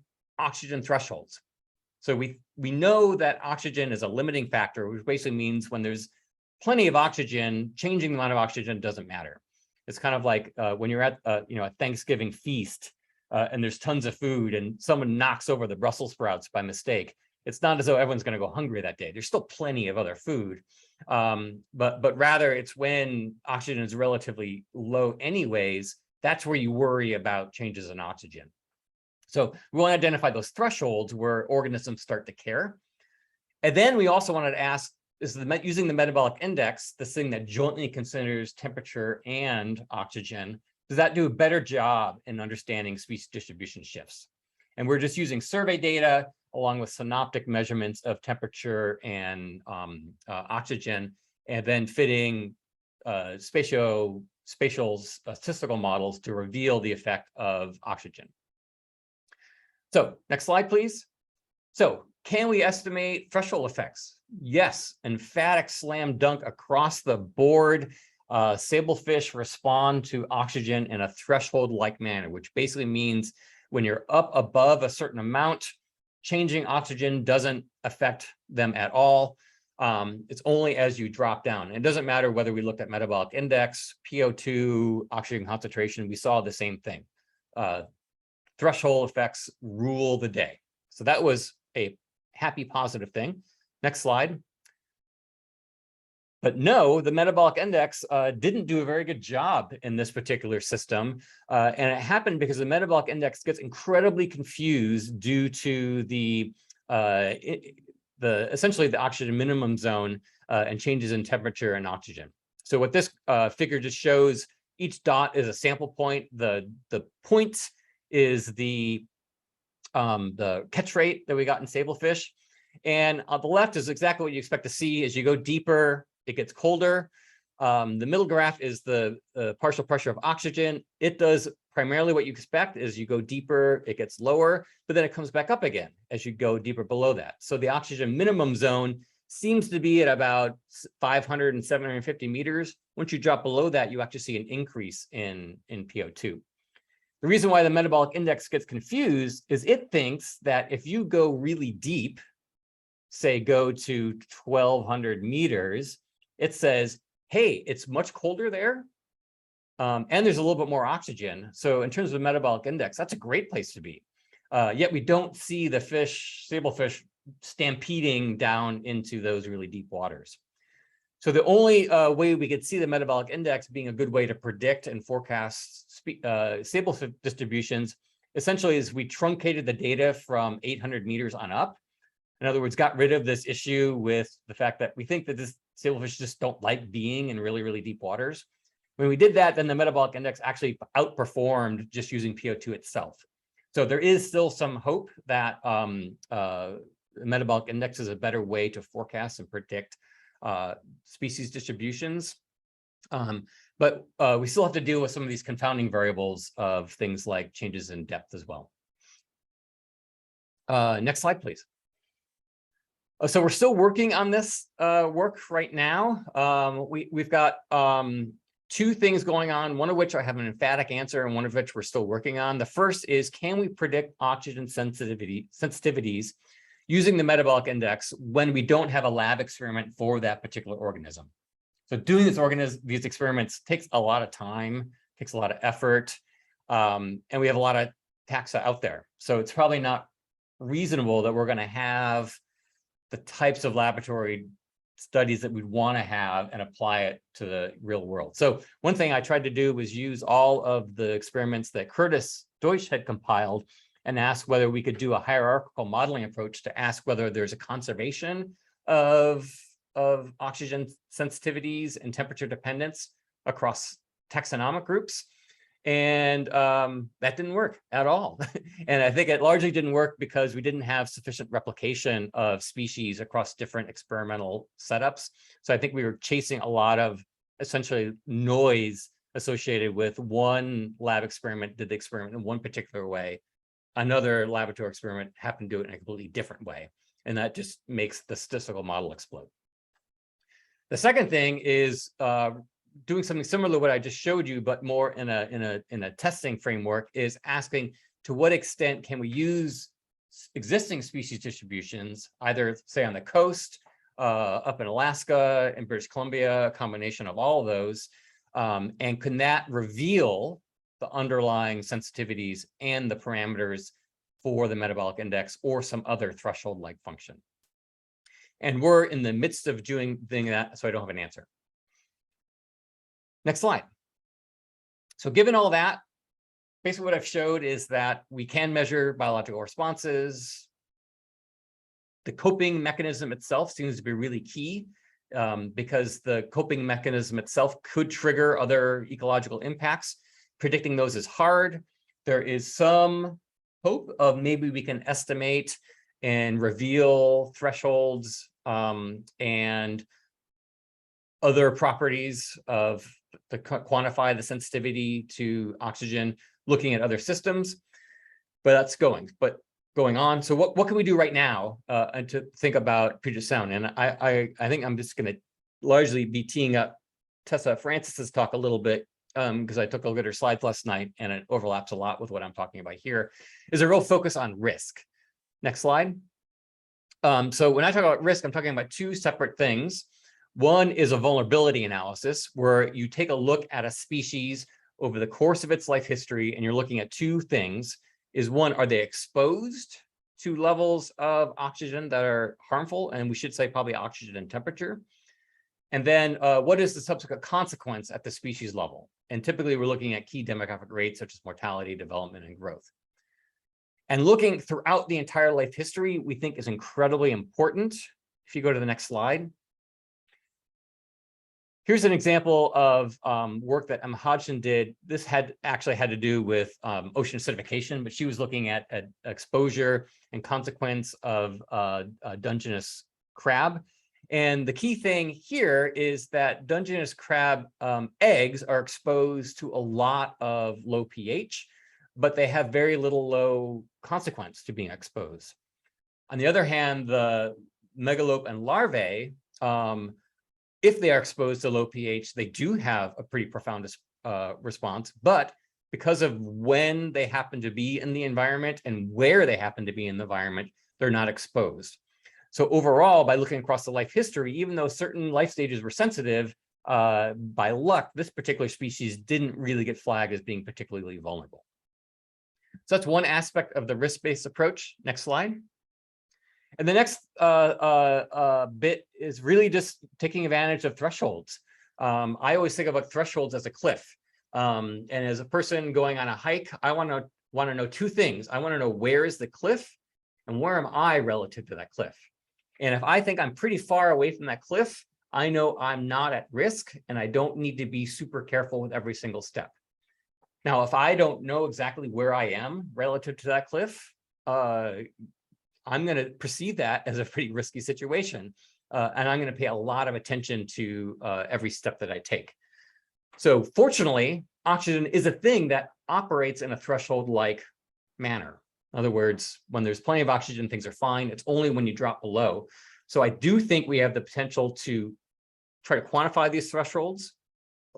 oxygen thresholds? So we know that oxygen is a limiting factor, which basically means when there's plenty of oxygen, changing the amount of oxygen doesn't matter. It's kind of like when you're at a Thanksgiving feast and there's tons of food and someone knocks over the Brussels sprouts by mistake. It's not as though everyone's going to go hungry that day. There's still plenty of other food, but rather it's when oxygen is relatively low anyways, that's where you worry about changes in oxygen. So we want to identify those thresholds where organisms start to care. And then we also wanted to ask, using the metabolic index, this thing that jointly considers temperature and oxygen, does that do a better job in understanding species distribution shifts? And we're just using survey data along with synoptic measurements of temperature and oxygen, and then fitting spatial statistical models to reveal the effect of oxygen. So next slide, please. So can we estimate threshold effects? Yes, emphatic slam dunk across the board. Sablefish respond to oxygen in a threshold-like manner, which basically means when you're up above a certain amount, changing oxygen doesn't affect them at all. It's only as you drop down. It doesn't matter whether we looked at metabolic index, PO2, oxygen concentration, we saw the same thing. Threshold effects rule the day. So that was a happy, positive thing. Next slide. But no, the metabolic index didn't do a very good job in this particular system. And it happened because the metabolic index gets incredibly confused due to essentially the oxygen minimum zone and changes in temperature and oxygen. So what this figure just shows, each dot is a sample point. The point is the catch rate that we got in sablefish. And on the left is exactly what you expect to see. As you go deeper, it gets colder. The middle graph is the partial pressure of oxygen. It does primarily what you expect. As you go deeper, it gets lower, but then it comes back up again as you go deeper below that. So the oxygen minimum zone seems to be at about 500 and 750 meters. Once you drop below that, you actually see an increase in PO2. The reason why the metabolic index gets confused is it thinks that if you go really deep, say go to 1200 meters, it says, hey, it's much colder there. And there's a little bit more oxygen. So in terms of metabolic index, that's a great place to be. Yet we don't see the sablefish stampeding down into those really deep waters. So the only way we could see the metabolic index being a good way to predict and forecast sablefish distributions, essentially is we truncated the data from 800 meters on up. In other words, got rid of this issue with the fact that we think that this sablefish just don't like being in really, really deep waters. When we did that, then the metabolic index actually outperformed just using PO2 itself. So there is still some hope that metabolic index is a better way to forecast and predict species distributions. But we still have to deal with some of these confounding variables of things like changes in depth as well. Next slide, please. So we're still working on this work right now. We've got two things going on, one of which I have an emphatic answer and one of which we're still working on. The first is, can we predict oxygen sensitivities using the metabolic index when we don't have a lab experiment for that particular organism? So doing these experiments takes a lot of time, takes a lot of effort, and we have a lot of taxa out there. So it's probably not reasonable that we're going to have the types of laboratory studies that we'd want to have and apply it to the real world. So one thing I tried to do was use all of the experiments that Curtis Deutsch had compiled and ask whether we could do a hierarchical modeling approach to ask whether there's a conservation of oxygen sensitivities and temperature dependence across taxonomic groups. And that didn't work at all. And I think it largely didn't work because we didn't have sufficient replication of species across different experimental setups. So I think we were chasing a lot of essentially noise associated with one lab experiment did the experiment in one particular way. Another laboratory experiment happened to do it in a completely different way. And that just makes the statistical model explode. The second thing is doing something similar to what I just showed you, but more in a testing framework, is asking to what extent can we use existing species distributions, either say on the coast, up in Alaska, in British Columbia, a combination of all of those, and can that reveal the underlying sensitivities and the parameters for the metabolic index or some other threshold-like function? And we're in the midst of doing that, so I don't have an answer. Next slide. So given all that, basically what I've showed is that we can measure biological responses. The coping mechanism itself seems to be really key because the coping mechanism itself could trigger other ecological impacts. Predicting those is hard. There is some hope of maybe we can estimate and reveal thresholds and other properties of to quantify the sensitivity to oxygen, looking at other systems, but that's going on. So what can we do right now and to think about Puget Sound? And I think I'm just going to largely be teeing up Tessa Francis's talk a little bit because I took a look at her slides last night and it overlaps a lot with what I'm talking about here, is a real focus on risk. Next slide. So when I talk about risk, I'm talking about two separate things. One is a vulnerability analysis, where you take a look at a species over the course of its life history, and you're looking at two things. Is one, are they exposed to levels of oxygen that are harmful? And we should say probably oxygen and temperature. And then what is the subsequent consequence at the species level? And typically we're looking at key demographic rates such as mortality, development, and growth. And looking throughout the entire life history, we think is incredibly important. If you go to the next slide. Here's an example of work that Emma Hodgson did. This actually had to do with ocean acidification, but she was looking at exposure and consequence of Dungeness crab. And the key thing here is that Dungeness crab eggs are exposed to a lot of low pH, but they have very little low consequence to being exposed. On the other hand, the megalope and larvae, if they are exposed to low pH, they do have a pretty profound response, but because of when they happen to be in the environment and where they happen to be in the environment, they're not exposed. So overall, by looking across the life history, even though certain life stages were sensitive, by luck, this particular species didn't really get flagged as being particularly vulnerable. So that's one aspect of the risk-based approach. Next slide. And the next bit is really just taking advantage of thresholds. I always think about thresholds as a cliff. And as a person going on a hike, I want to know two things. I want to know where is the cliff and where am I relative to that cliff. And if I think I'm pretty far away from that cliff, I know I'm not at risk and I don't need to be super careful with every single step. Now, if I don't know exactly where I am relative to that cliff, I'm going to perceive that as a pretty risky situation. and I'm going to pay a lot of attention to every step that I take. So fortunately, oxygen is a thing that operates in a threshold-like manner. In other words, when there's plenty of oxygen, things are fine. It's only when you drop below. So I do think we have the potential to try to quantify these thresholds,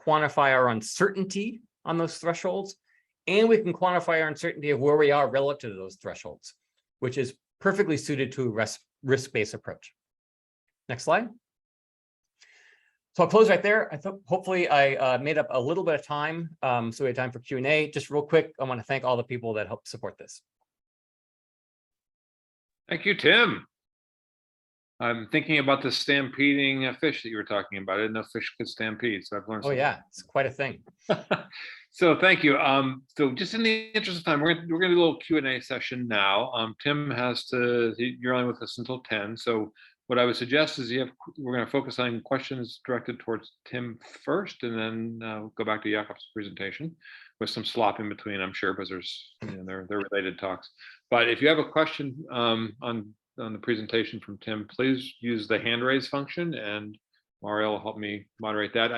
quantify our uncertainty on those thresholds, and we can quantify our uncertainty of where we are relative to those thresholds, which is perfectly suited to a risk-based approach. Next slide. So I'll close right there. I thought hopefully I made up a little bit of time, so we have time for Q&A. Just real quick, I want to thank all the people that helped support this. Thank you, Tim. I'm thinking about the stampeding fish that you were talking about. I didn't know fish could stampede, so I've learned. Oh yeah, it's quite a thing. So thank you. So just in the interest of time, we're gonna do a little Q&A session now. Tim has to. You're on with us until 10. So what I would suggest is we're going to focus on questions directed towards Tim first, and then go back to Jakob's presentation with some slop in between, I'm sure, because they're related talks. But if you have a question on the presentation from Tim, please use the hand raise function, and Mario will help me moderate that.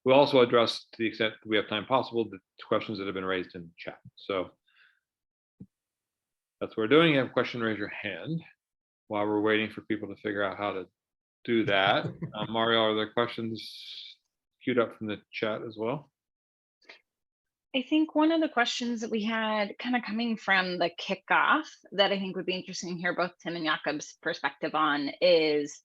We'll also address, to the extent we have time possible, the questions that have been raised in the chat. So that's what we're doing. You have a question, raise your hand. While we're waiting for people to figure out how to do that, Mario, are there questions queued up from the chat as well? I think one of the questions that we had kind of coming from the kickoff that I think would be interesting to hear both Tim and Jakob's perspective on is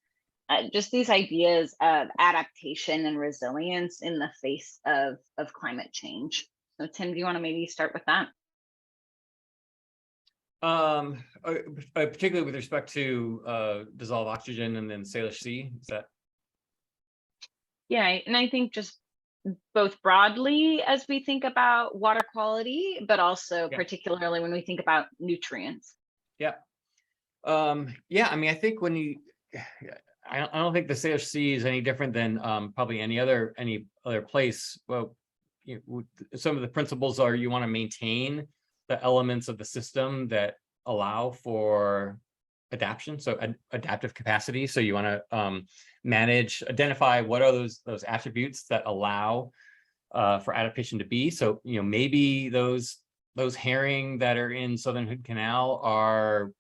just these ideas of adaptation and resilience in the face of climate change. So Tim, do you want to maybe start with that? Particularly with respect to dissolved oxygen and then Salish Sea, is that? Yeah, and I think just both broadly as we think about water quality, but also particularly when we think about nutrients. Yeah. Yeah, I mean, I think I don't think the Salish Sea is any different than probably any other place. Well, some of the principles are you want to maintain the elements of the system that allow for adaptation, so adaptive capacity. So you want to identify what are those attributes that allow for adaptation to be. So maybe those herring that are in Southern Hood Canal are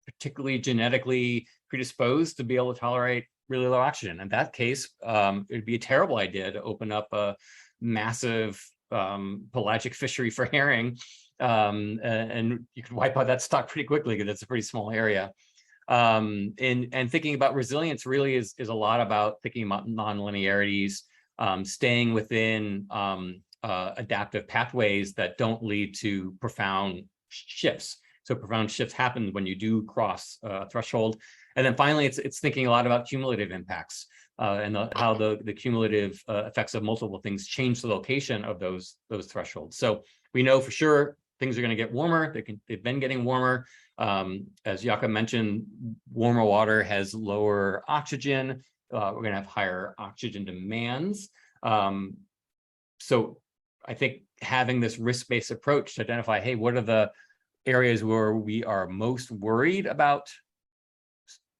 particularly genetically predisposed to be able to tolerate really low oxygen. In that case, it'd be a terrible idea to open up a massive pelagic fishery for herring. And you could wipe out that stock pretty quickly because it's a pretty small area. And thinking about resilience really is a lot about thinking about non-linearities, staying within adaptive pathways that don't lead to profound shifts. So profound shifts happen when you do cross a threshold. And then finally, it's thinking a lot about cumulative impacts and how the cumulative effects of multiple things change the location of those thresholds. So we know for sure things are going to get warmer. They've been getting warmer. As Jakob mentioned, warmer water has lower oxygen. We're going to have higher oxygen demands. So I think having this risk-based approach to identify, hey, what are the areas where we are most worried about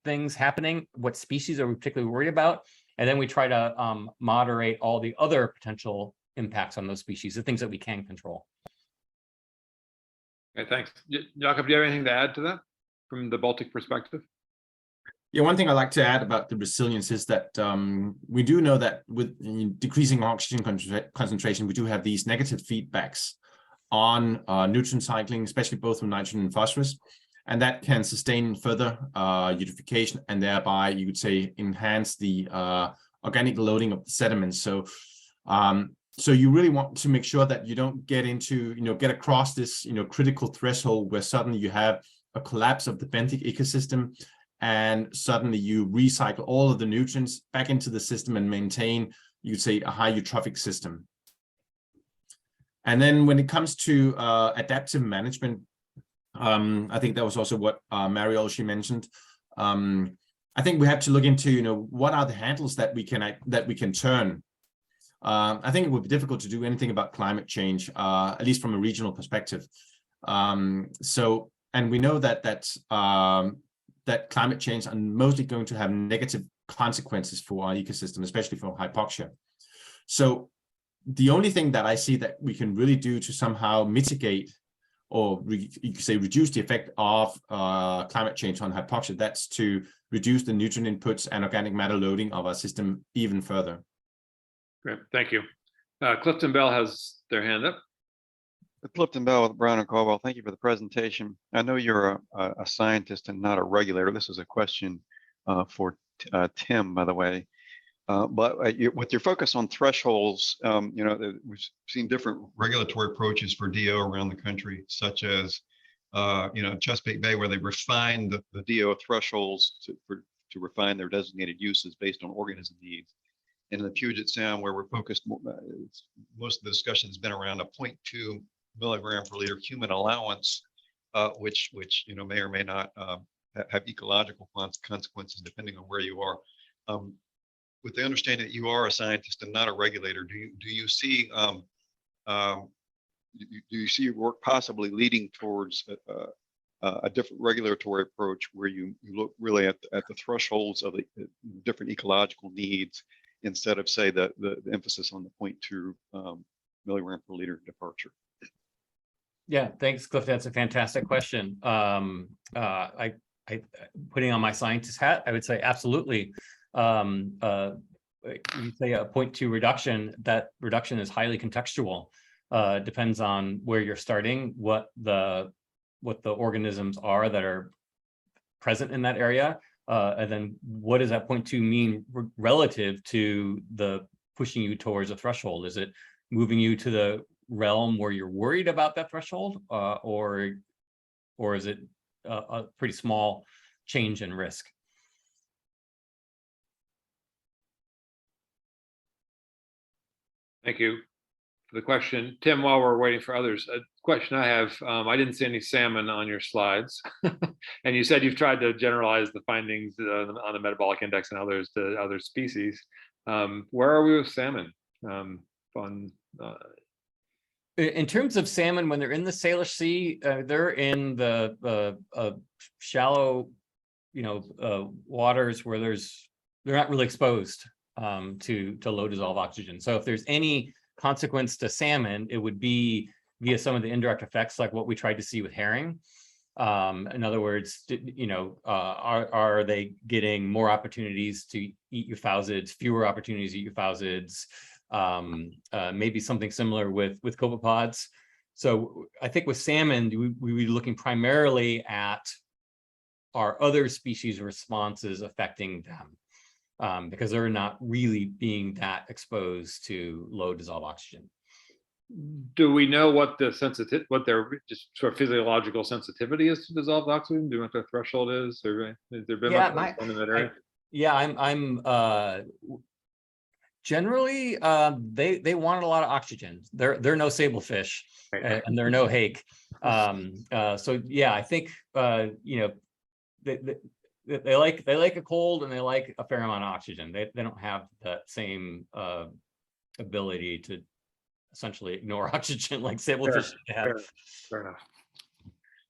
things happening? What species are we particularly worried about? And then we try to moderate all the other potential impacts on those species, the things that we can control. Okay, thanks. Jakob, do you have anything to add to that from the Baltic perspective? Yeah, one thing I'd like to add about the resilience is that we do know that with decreasing oxygen concentration, we do have these negative feedbacks on nutrient cycling, especially both from nitrogen and phosphorus, and that can sustain further eutrophication and thereby, you could say, enhance the organic loading of the sediments. So you really want to make sure that you don't get across this, critical threshold where suddenly you have a collapse of the benthic ecosystem, and suddenly you recycle all of the nutrients back into the system and maintain, you'd say, a high eutrophic system. And then when it comes to adaptive management, I think that was also what Mario, she mentioned. I think we have to look into, what are the handles that we can turn. I think it would be difficult to do anything about climate change, at least from a regional perspective. And we know that that climate change are mostly going to have negative consequences for our ecosystem, especially for hypoxia. So the only thing that I see that we can really do to somehow mitigate, or you could say reduce the effect of climate change on hypoxia, that's to reduce the nutrient inputs and organic matter loading of our system even further. Great, thank you. Clifton Bell has their hand up. Clifton Bell with Brown and Caldwell. Thank you for the presentation. I know you're a scientist and not a regulator. This is a question for Tim, by the way. But with your focus on thresholds, you know, we've seen different regulatory approaches for DO around the country, such as, you know, Chesapeake Bay, where they refine the DO thresholds to refine their designated uses based on organism needs. And in the Puget Sound, where we're focused, most of the discussion has been around a 0.2 milligram per liter human allowance, which you know may or may not have ecological consequences depending on where you are. With the understanding that you are a scientist and not a regulator, do you see your work possibly leading towards a different regulatory approach where you look really at the thresholds of the different ecological needs instead of, say, the emphasis on the 0.2 milligram per liter departure? Yeah, thanks, Cliff. That's a fantastic question. I putting on my scientist hat, I would say absolutely. You say a 0.2 reduction, that reduction is highly contextual. Depends on where you're starting, what the organisms are that are present in that area, and then what does that 0.2 mean relative to the pushing you towards a threshold? Is it moving you to the realm where you're worried about that threshold, or is it a pretty small change in risk? Thank you for the question. Tim, while we're waiting for others, a question I have, I didn't see any salmon on your slides. And you said you've tried to generalize the findings on the metabolic index and others to other species. Where are we with salmon? In terms of salmon, when they're in the Salish Sea, they're in the shallow, waters where they're not really exposed to low dissolved oxygen. So if there's any consequence to salmon, it would be via some of the indirect effects, like what we tried to see with herring. In other words, are they getting more opportunities to eat euphausids, fewer opportunities to eat euphausids? Maybe something similar with copepods. So I think with salmon, we would be looking primarily at our other species responses affecting them, because they're not really being that exposed to low dissolved oxygen. Do we know what their just sort of physiological sensitivity is to dissolved oxygen? Do you know what the threshold is? Has there been much in that area? I'm generally, they want a lot of oxygen. They're no sablefish, right, and they're no hake. So yeah, I think they like a cold and they like a fair amount of oxygen. They don't have that same ability to essentially ignore oxygen like sablefish have. Fair enough.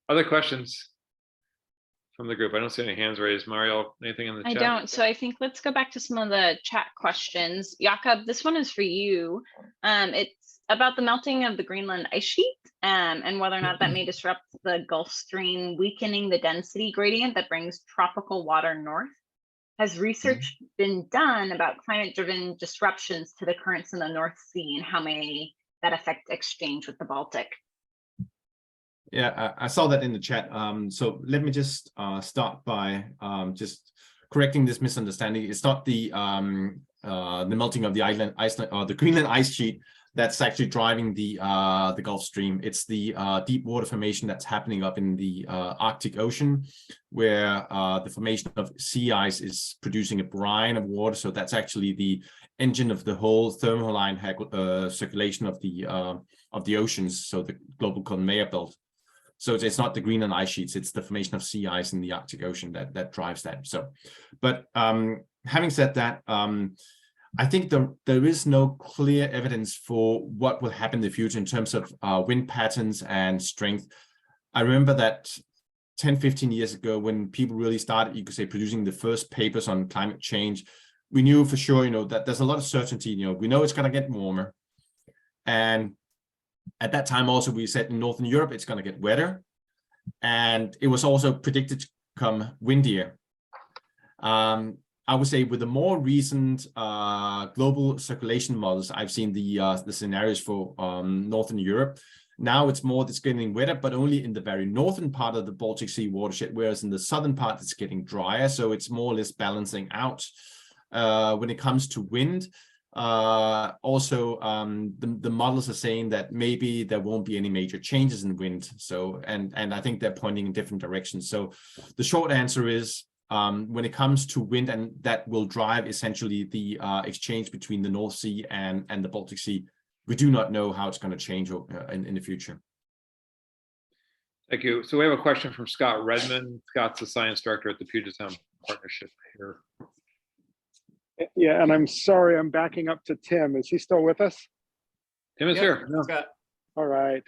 Other questions from the group? I don't see any hands raised. Mario, anything in the chat? I don't. So I think let's go back to some of the chat questions. Jakob, this one is for you. It's about the melting of the Greenland ice sheet and whether or not that may disrupt the Gulf Stream, weakening the density gradient that brings tropical water north. Has research been done about climate-driven disruptions to the currents in the North Sea, and how may that affect exchange with the Baltic? Yeah, I saw that in the chat. So let me just start by just correcting this misunderstanding. It's not the melting of the the Greenland ice sheet that's actually driving the Gulf Stream. It's the deep water formation that's happening up in the Arctic Ocean, where the formation of sea ice is producing a brine of water. So that's actually the engine of the whole thermohaline circulation of the oceans. So the global conveyor belt. So it's not the Greenland ice sheets, it's the formation of sea ice in the Arctic Ocean that drives that. So, but having said that, I think there is no clear evidence for what will happen in the future in terms of wind patterns and strength. I remember that 10, 15 years ago, when people really started, you could say, producing the first papers on climate change, we knew for sure, that there's a lot of certainty. We know it's going to get warmer. And at that time also, we said in Northern Europe, it's going to get wetter. And it was also predicted to become windier. I would say with the more recent global circulation models, I've seen the scenarios for Northern Europe. Now it's getting wetter, but only in the very northern part of the Baltic Sea watershed, whereas in the southern part, it's getting drier. So it's more or less balancing out. When it comes to wind, also the models are saying that maybe there won't be any major changes in wind. So, and I think they're pointing in different directions. So the short answer is, when it comes to wind, and that will drive essentially the exchange between the North Sea and the Baltic Sea, we do not know how it's going to change in the future. Thank you. So we have a question from Scott Redmond. Scott's the science director at the Puget Sound Partnership here. Yeah, and I'm sorry, I'm backing up to Tim. Is he still with us? Tim is here. No. Scott. All right.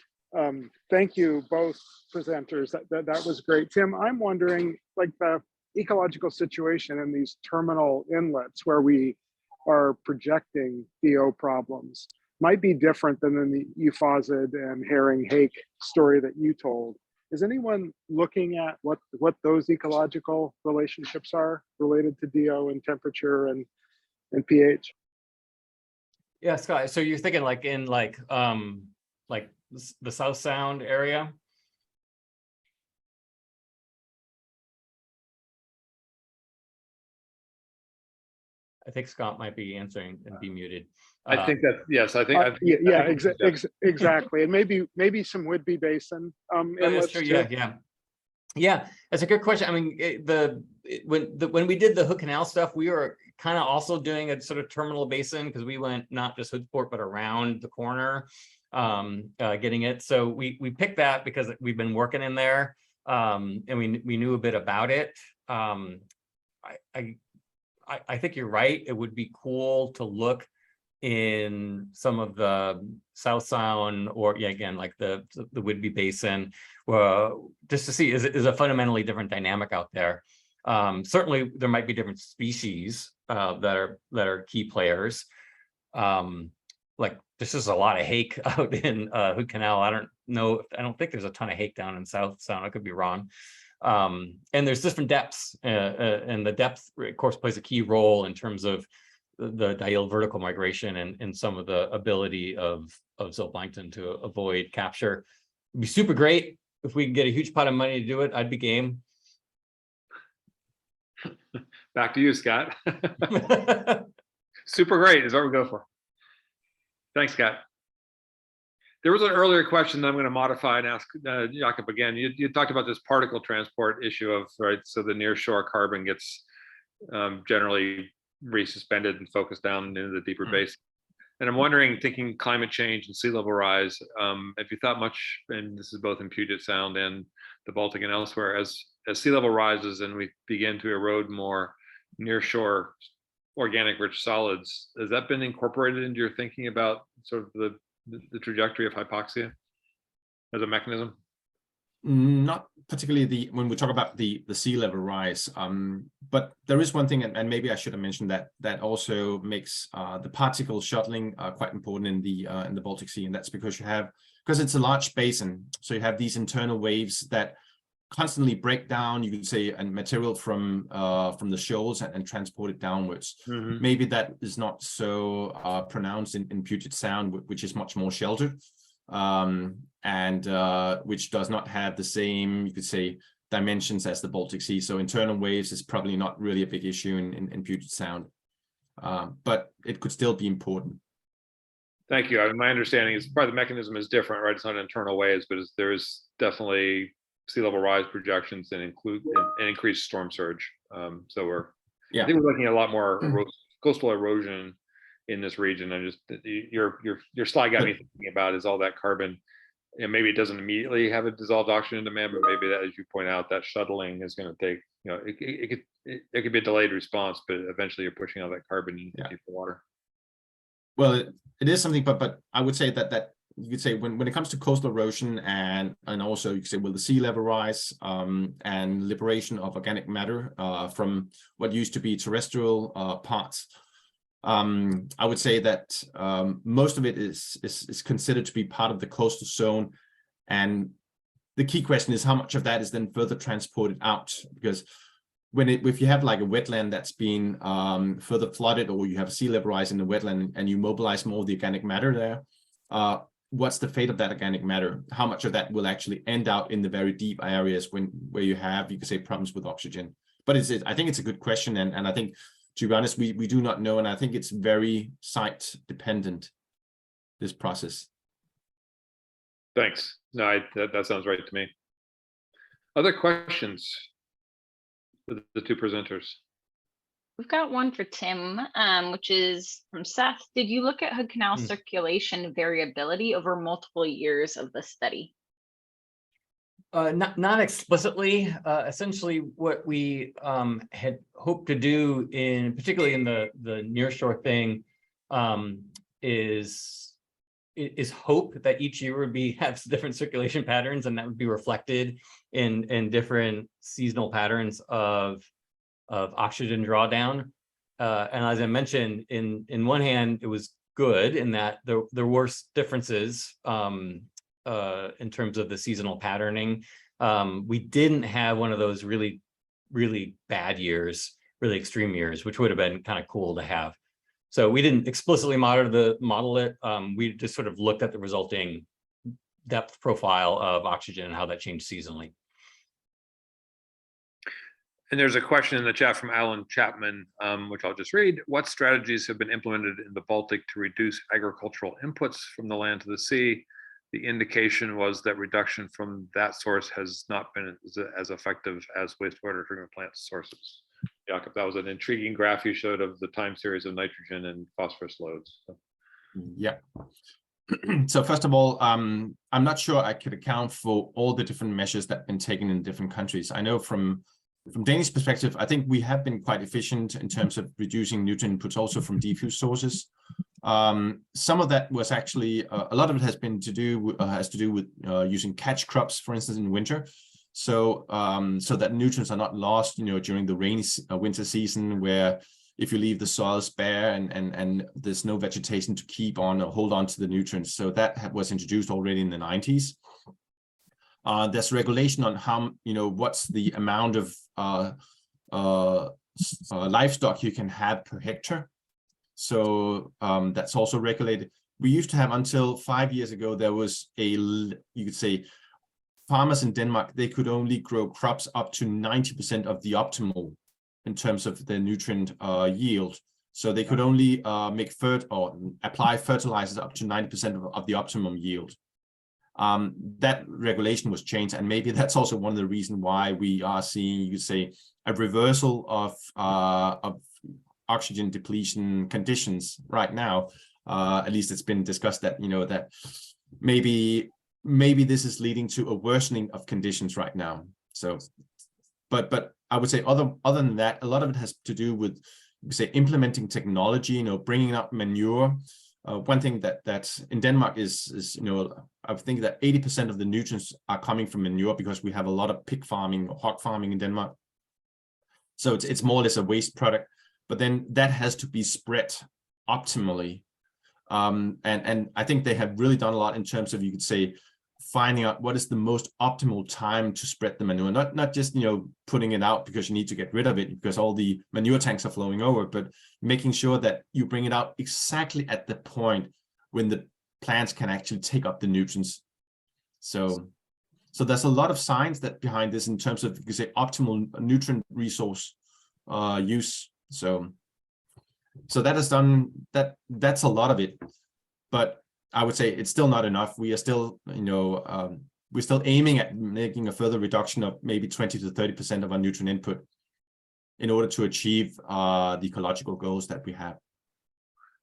Thank you, both presenters. That was great. Tim, I'm wondering, like, the ecological situation in these terminal inlets where we are projecting DO problems might be different than in the Euphausid and herring hake story that you told. Is anyone looking at what those ecological relationships are related to DO and temperature and pH? Yeah, Scott. So you're thinking like in like the South Sound area? I think Scott might be answering and be muted. I think that, yes, I think. Exactly. And maybe some Whidbey Basin. That's true. Yeah. That's a good question. I mean, when we did the Hood Canal stuff, we were kind of also doing a sort of terminal basin, because we went not just Hoodsport, but around the corner, getting it. So we picked that because we've been working in there, and we knew a bit about it. I think you're right. It would be cool to look in some of the South Sound, or again, like the Whidbey Basin, just to see is a fundamentally different dynamic out there. Certainly, there might be different species that are key players. Like this is a lot of hake out in Hood Canal. I don't think there's a ton of hake down in South Sound. I could be wrong. And there's different depths, and the depth, of course, plays a key role in terms of the diel vertical migration and some of the ability of zooplankton to avoid capture. It'd be super great if we can get a huge pot of money to do it. I'd be game. Back to you, Scott. Super great is what we go for. Thanks, Scott. There was an earlier question that I'm going to modify and ask Jakob again. You talked about this particle transport issue of, right, so the nearshore carbon gets generally resuspended and focused down into the deeper basin. And I'm wondering, thinking climate change and sea level rise, if you thought much, and this is both in Puget Sound and the Baltic and elsewhere, as sea level rises and we begin to erode more nearshore organic rich solids, has that been incorporated into your thinking about sort of the trajectory of hypoxia as a mechanism? Not particularly when we talk about the sea level rise, but there is one thing, and maybe I should have mentioned that also makes the particle shuttling quite important in the Baltic Sea, and that's because it's a large basin, so you have these internal waves that constantly break down, you could say, and material from the shoals and transport it downwards. Mm-hmm. Maybe that is not so pronounced in Puget Sound, which is much more sheltered. And which does not have the same, you could say, dimensions as the Baltic Sea. So internal waves is probably not really a big issue in Puget Sound, but it could still be important. Thank you. My understanding is part of the mechanism is different, right? It's not internal waves, but there's definitely sea level rise projections that include an increased storm surge. So I think we're looking at a lot more coastal erosion in this region. And just your slide got me thinking about is all that carbon, and maybe it doesn't immediately have a dissolved oxygen demand, but maybe that, as you point out, that shuttling is going to take, it could be a delayed response, but eventually you're pushing all that carbon into the water. Well, it is something, but I would say that you could say when it comes to coastal erosion and also you could say, will the sea level rise and liberation of organic matter from what used to be terrestrial parts. I would say that most of it is considered to be part of the coastal zone, and the key question is how much of that is then further transported out, because if you have like a wetland that's been further flooded, or you have a sea level rise in the wetland and you mobilize more of the organic matter there, what's the fate of that organic matter? How much of that will actually end out in the very deep areas where you could say, problems with oxygen? But I think it's a good question, and I think, to be honest, we do not know, and I think it's very site dependent, this process. Thanks. No, that sounds right to me. Other questions for the two presenters? We've got one for Tim, which is from Seth. Did you look at hood canal circulation variability over multiple years of the study? Not explicitly. Essentially, what we had hoped to do, particularly in the nearshore thing, is hope that each year would have different circulation patterns, and that would be reflected in different seasonal patterns of oxygen drawdown. And as I mentioned, in one hand, it was good in that there were differences in terms of the seasonal patterning. We didn't have one of those really, really bad years, really extreme years, which would have been kind of cool to have. So we didn't explicitly model it. We just sort of looked at the resulting depth profile of oxygen and how that changed seasonally. And there's a question in the chat from Alan Chapman, which I'll just read. What strategies have been implemented in the Baltic to reduce agricultural inputs from the land to the sea? The indication was that reduction from that source has not been as effective as wastewater treatment plant sources. Jakob, that was an intriguing graph you showed of the time series of nitrogen and phosphorus loads. So. Yeah. So first of all, I'm not sure I could account for all the different measures that have been taken in different countries. I know from Danish perspective, I think we have been quite efficient in terms of reducing nutrient inputs also from diffuse sources. Some of that was actually a lot of it has to do with using catch crops, for instance, in winter, so that nutrients are not lost, during the rainy winter season, where if you leave the soils bare and there's no vegetation to keep on or hold on to the nutrients. So that was introduced already in the 90s. There's regulation on how, what's the amount of livestock you can have per hectare. So that's also regulated. We used to have, until 5 years ago, there was you could say, farmers in Denmark, they could only grow crops up to 90% of the optimal in terms of the nutrient yield. So they could only apply fertilizers up to 90% of the optimum yield. That regulation was changed, and maybe that's also one of the reasons why we are seeing, you could say, a reversal of oxygen depletion conditions right now. At least it's been discussed that that maybe this is leading to a worsening of conditions right now. So, but I would say other than that, a lot of it has to do with, say, implementing technology, bringing up manure. One thing that in Denmark is I think that 80% of the nutrients are coming from manure, because we have a lot of pig farming or hog farming in Denmark. So it's more or less a waste product, but then that has to be spread optimally. And I think they have really done a lot in terms of, you could say, finding out what is the most optimal time to spread the manure, not just putting it out because you need to get rid of it because all the manure tanks are flowing over, but making sure that you bring it out exactly at the point when the plants can actually take up the nutrients. So there's a lot of science behind this in terms of, you could say, optimal nutrient resource use. So that has done that's a lot of it, but I would say it's still not enough. We are still, we're still aiming at making a further reduction of maybe 20 to 30% of our nutrient input in order to achieve the ecological goals that we have.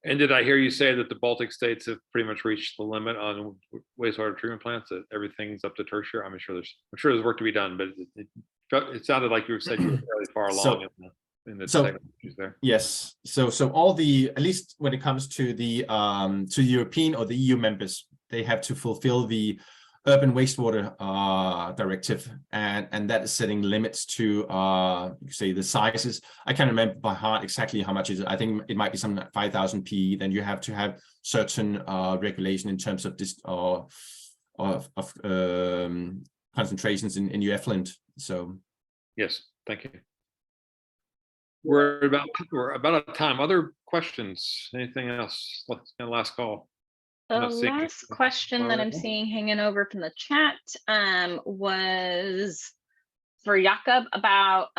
And did I hear you say that the Baltic states have pretty much reached the limit on wastewater treatment plants, that everything's up to tertiary? I'm sure there's work to be done, but it sounded like you said you were fairly far along in the technologies there. Yes. So all at least when it comes to the European or the EU members, they have to fulfill the urban wastewater directive, and that is setting limits to you could say the sizes. I can't remember by heart exactly how much it is. I think it might be something like 5,000 PE. Then you have to have certain regulation in terms of this concentrations in your effluent. So yes, thank you. We're about out of time. Other questions? Anything else? Last call. The Not seeing it. last question that I'm Alright. seeing hanging over from the chat was for Jakob about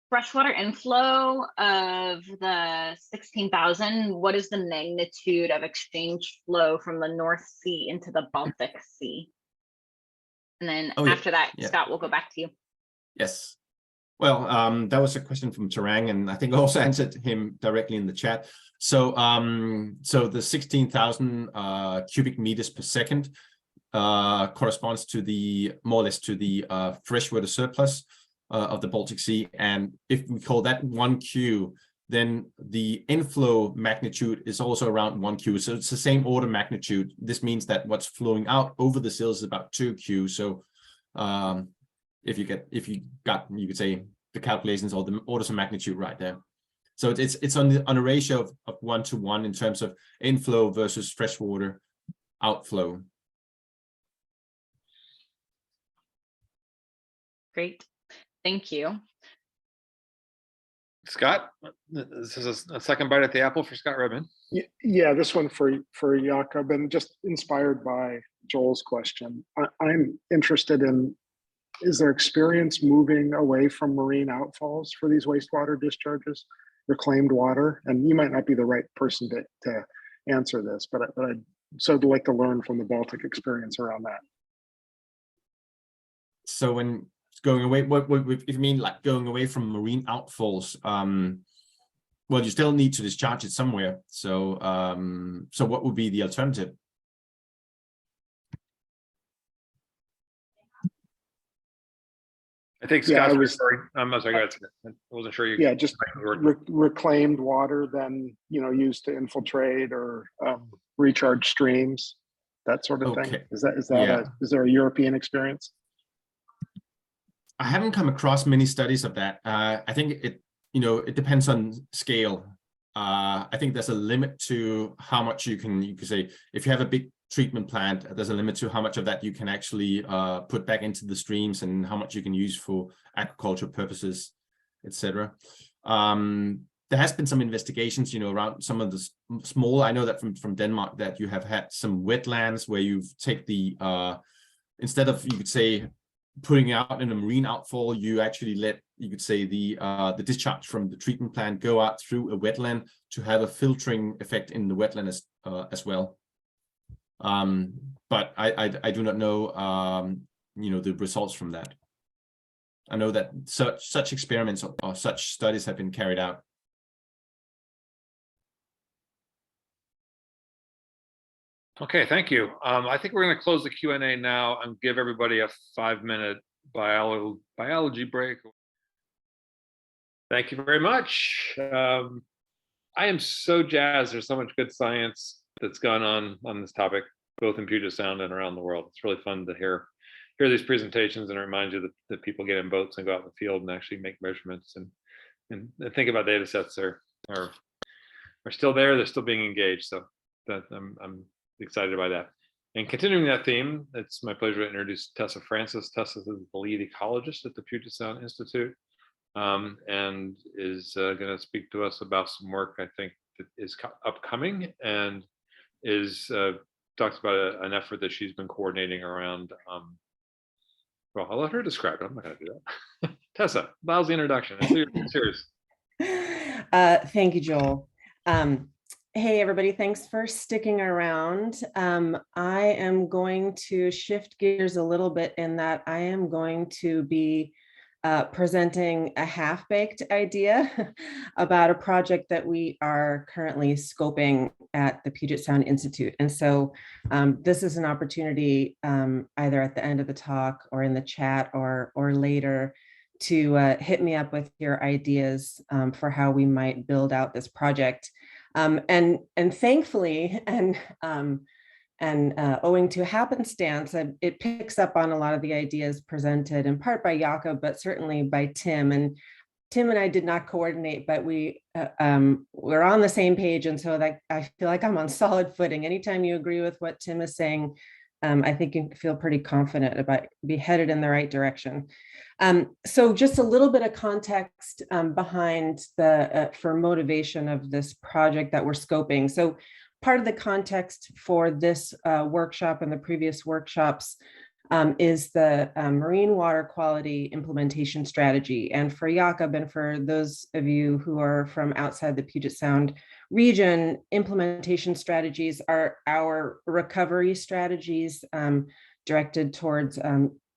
freshwater inflow of the 16,000. What is the magnitude of exchange flow from the North Sea into the Baltic Sea? And then after that, Scott, we'll go back to you. Yes. Well, that was a question from Tarang, and I think I also answered him directly in the chat. So, so the 16,000 cubic meters per second corresponds to the more or less to the freshwater surplus of the Baltic Sea, and if we call that 1 Q, then the inflow magnitude is also around 1 Q. So it's the same order magnitude. This means that what's flowing out over the sills is about 2 Q. So if you got you could say the calculations or the orders of magnitude right there. So it's on a ratio of 1 to 1 in terms of inflow versus freshwater outflow. Great, thank you. Scott, this is a second bite at the apple for Scott Redmond. Yeah, this one for Jakob, and just inspired by Joel's question. I'm interested in, is there experience moving away from marine outfalls for these wastewater discharges, reclaimed water? And you might not be the right person to answer this, but I'd so like to learn from the Baltic experience around that. So when going away, what if you mean like going away from marine outfalls, well, you still need to discharge it somewhere. So so what would be the alternative? I think Scott's referring. I'm sorry, go ahead. I wasn't sure you. Yeah, just reclaimed water, then used to infiltrate or recharge streams, that sort of thing. Is there a European experience? I haven't come across many studies of that. I think it depends on scale. I think there's a limit to how much you could say, if you have a big treatment plant, there's a limit to how much of that you can actually put back into the streams and how much you can use for agricultural purposes, etc. There has been some investigations, around some of the small. I know that from Denmark that you have had some wetlands where you take the instead of, you could say, putting out in a marine outfall, you actually let, you could say, the discharge from the treatment plant go out through a wetland to have a filtering effect in the wetland as well. But I do not know the results from that. I know that such experiments or such studies have been carried out. Okay, thank you. I think we're going to close the Q&A now and give everybody a 5-minute biology break. Thank you very much. I am so jazzed. There's so much good science that's gone on this topic, both in Puget Sound and around the world. It's really fun to hear these presentations, and it reminds you that people get in boats and go out in the field and actually make measurements and think about data sets that are still there. They're still being engaged. So that I'm excited by that. And continuing that theme, it's my pleasure to introduce Tessa Francis. Tessa is the lead ecologist at the Puget Sound Institute, and is going to speak to us about some work I think that is upcoming, and is talks about an effort that she's been coordinating around. Well, I'll let her describe it. I'm not going to do that. Tessa, lousy introduction. It's yours. Thank you, Joel. Hey, everybody, thanks for sticking around. I am going to shift gears a little bit in that I am going to be presenting a half-baked idea about a project that we are currently scoping at the Puget Sound Institute. And so this is an opportunity either at the end of the talk or in the chat or later to hit me up with your ideas for how we might build out this project. And thankfully, and owing to happenstance, it picks up on a lot of the ideas presented in part by Jakob, but certainly by Tim. And Tim and I did not coordinate, but we're on the same page. And so that I feel like I'm on solid footing. Anytime you agree with what Tim is saying, I think you feel pretty confident about be headed in the right direction. So just a little bit of context behind for motivation of this project that we're scoping. So part of the context for this workshop and the previous workshops is the marine water quality implementation strategy. And for Jakob and for those of you who are from outside the Puget Sound region, implementation strategies are our recovery strategies directed towards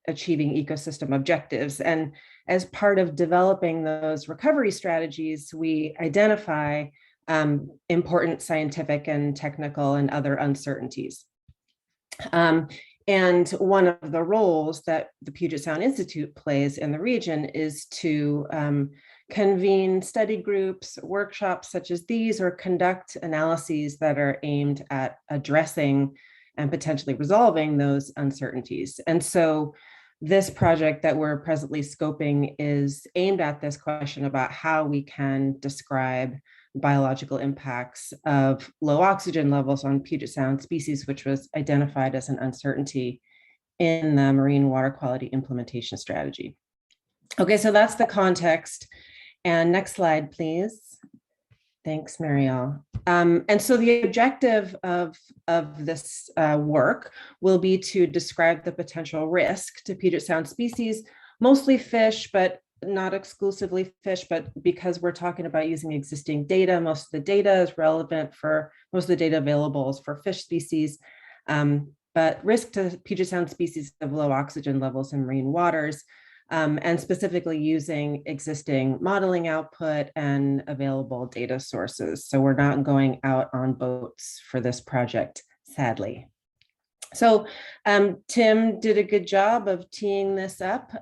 achieving ecosystem objectives. And as part of developing those recovery strategies, we identify important scientific and technical and other uncertainties. And one of the roles that the Puget Sound Institute plays in the region is to convene study groups, workshops such as these, or conduct analyses that are aimed at addressing and potentially resolving those uncertainties. And so this project that we're presently scoping is aimed at this question about how we can describe biological impacts of low oxygen levels on Puget Sound species, which was identified as an uncertainty in the marine water quality implementation strategy. Okay, so that's the context. And next slide, please. Thanks, Marielle. And so the objective of this work will be to describe the potential risk to Puget Sound species, mostly fish, but not exclusively fish, but because we're talking about using existing data, most of the data is relevant for, most of the data available is for fish species, but risk to Puget Sound species of low oxygen levels in marine waters, and specifically using existing modeling output and available data sources. So we're not going out on boats for this project, sadly. So Tim did a good job of teeing this up.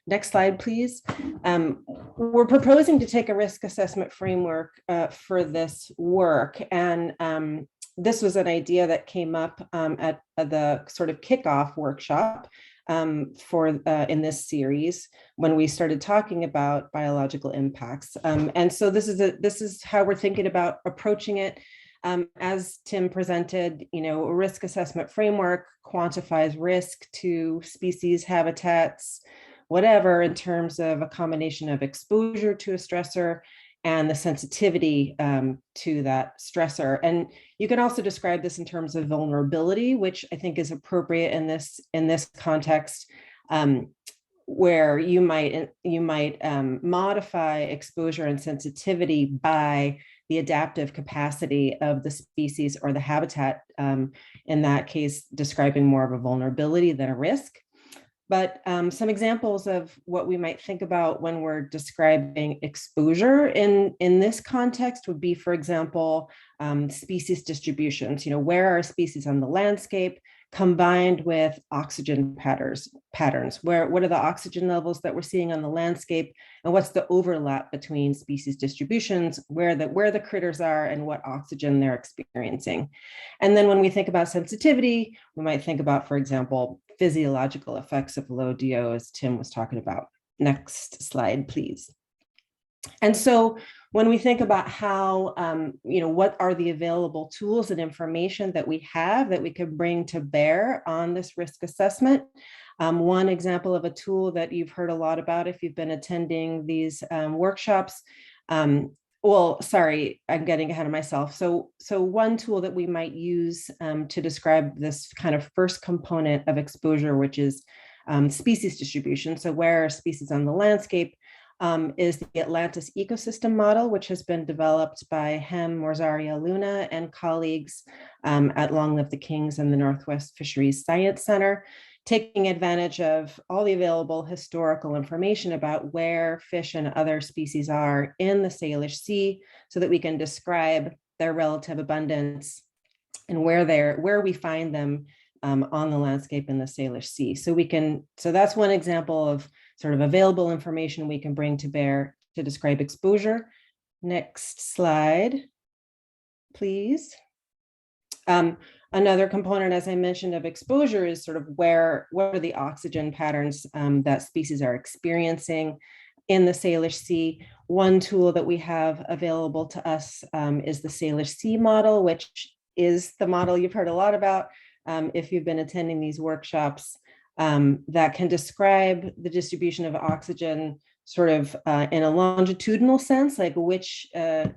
Next slide, please. We're proposing to take a risk assessment framework for this work. And this was an idea that came up at the sort of kickoff workshop in this series when we started talking about biological impacts. And so this is how we're thinking about approaching it. As Tim presented, a risk assessment framework quantifies risk to species, habitats, whatever, in terms of a combination of exposure to a stressor and the sensitivity to that stressor. And you can also describe this in terms of vulnerability, which I think is appropriate in this context, where you might modify exposure and sensitivity by the adaptive capacity of the species or the habitat, in that case, describing more of a vulnerability than a risk. But some examples of what we might think about when we're describing exposure in this context would be, for example, species distributions. Where are species on the landscape combined with oxygen patterns? What are the oxygen levels that we're seeing on the landscape, and what's the overlap between species distributions, where the critters are and what oxygen they're experiencing? And then when we think about sensitivity, we might think about, for example, physiological effects of low DO, as Tim was talking about. Next slide, please. And so when we think about how, what are the available tools and information that we have that we could bring to bear on this risk assessment, one example of a tool that you've heard a lot about if you've been attending these workshops, well, sorry, I'm getting ahead of myself. So one tool that we might use to describe this kind of first component of exposure, which is species distribution. So where are species on the landscape, is the Atlantis ecosystem model, which has been developed by Hem Morzaria Luna and colleagues at Long Live the Kings and the Northwest Fisheries Science Center, taking advantage of all the available historical information about where fish and other species are in the Salish Sea, so that we can describe their relative abundance and where we find them on the landscape in the Salish Sea. So that's one example of sort of available information we can bring to bear to describe exposure. Next slide, please. Another component, as I mentioned, of exposure is sort of what are the oxygen patterns that species are experiencing in the Salish Sea. One tool that we have available to us is the Salish Sea model, which is the model you've heard a lot about if you've been attending these workshops, that can describe the distribution of oxygen sort of in a longitudinal sense, like which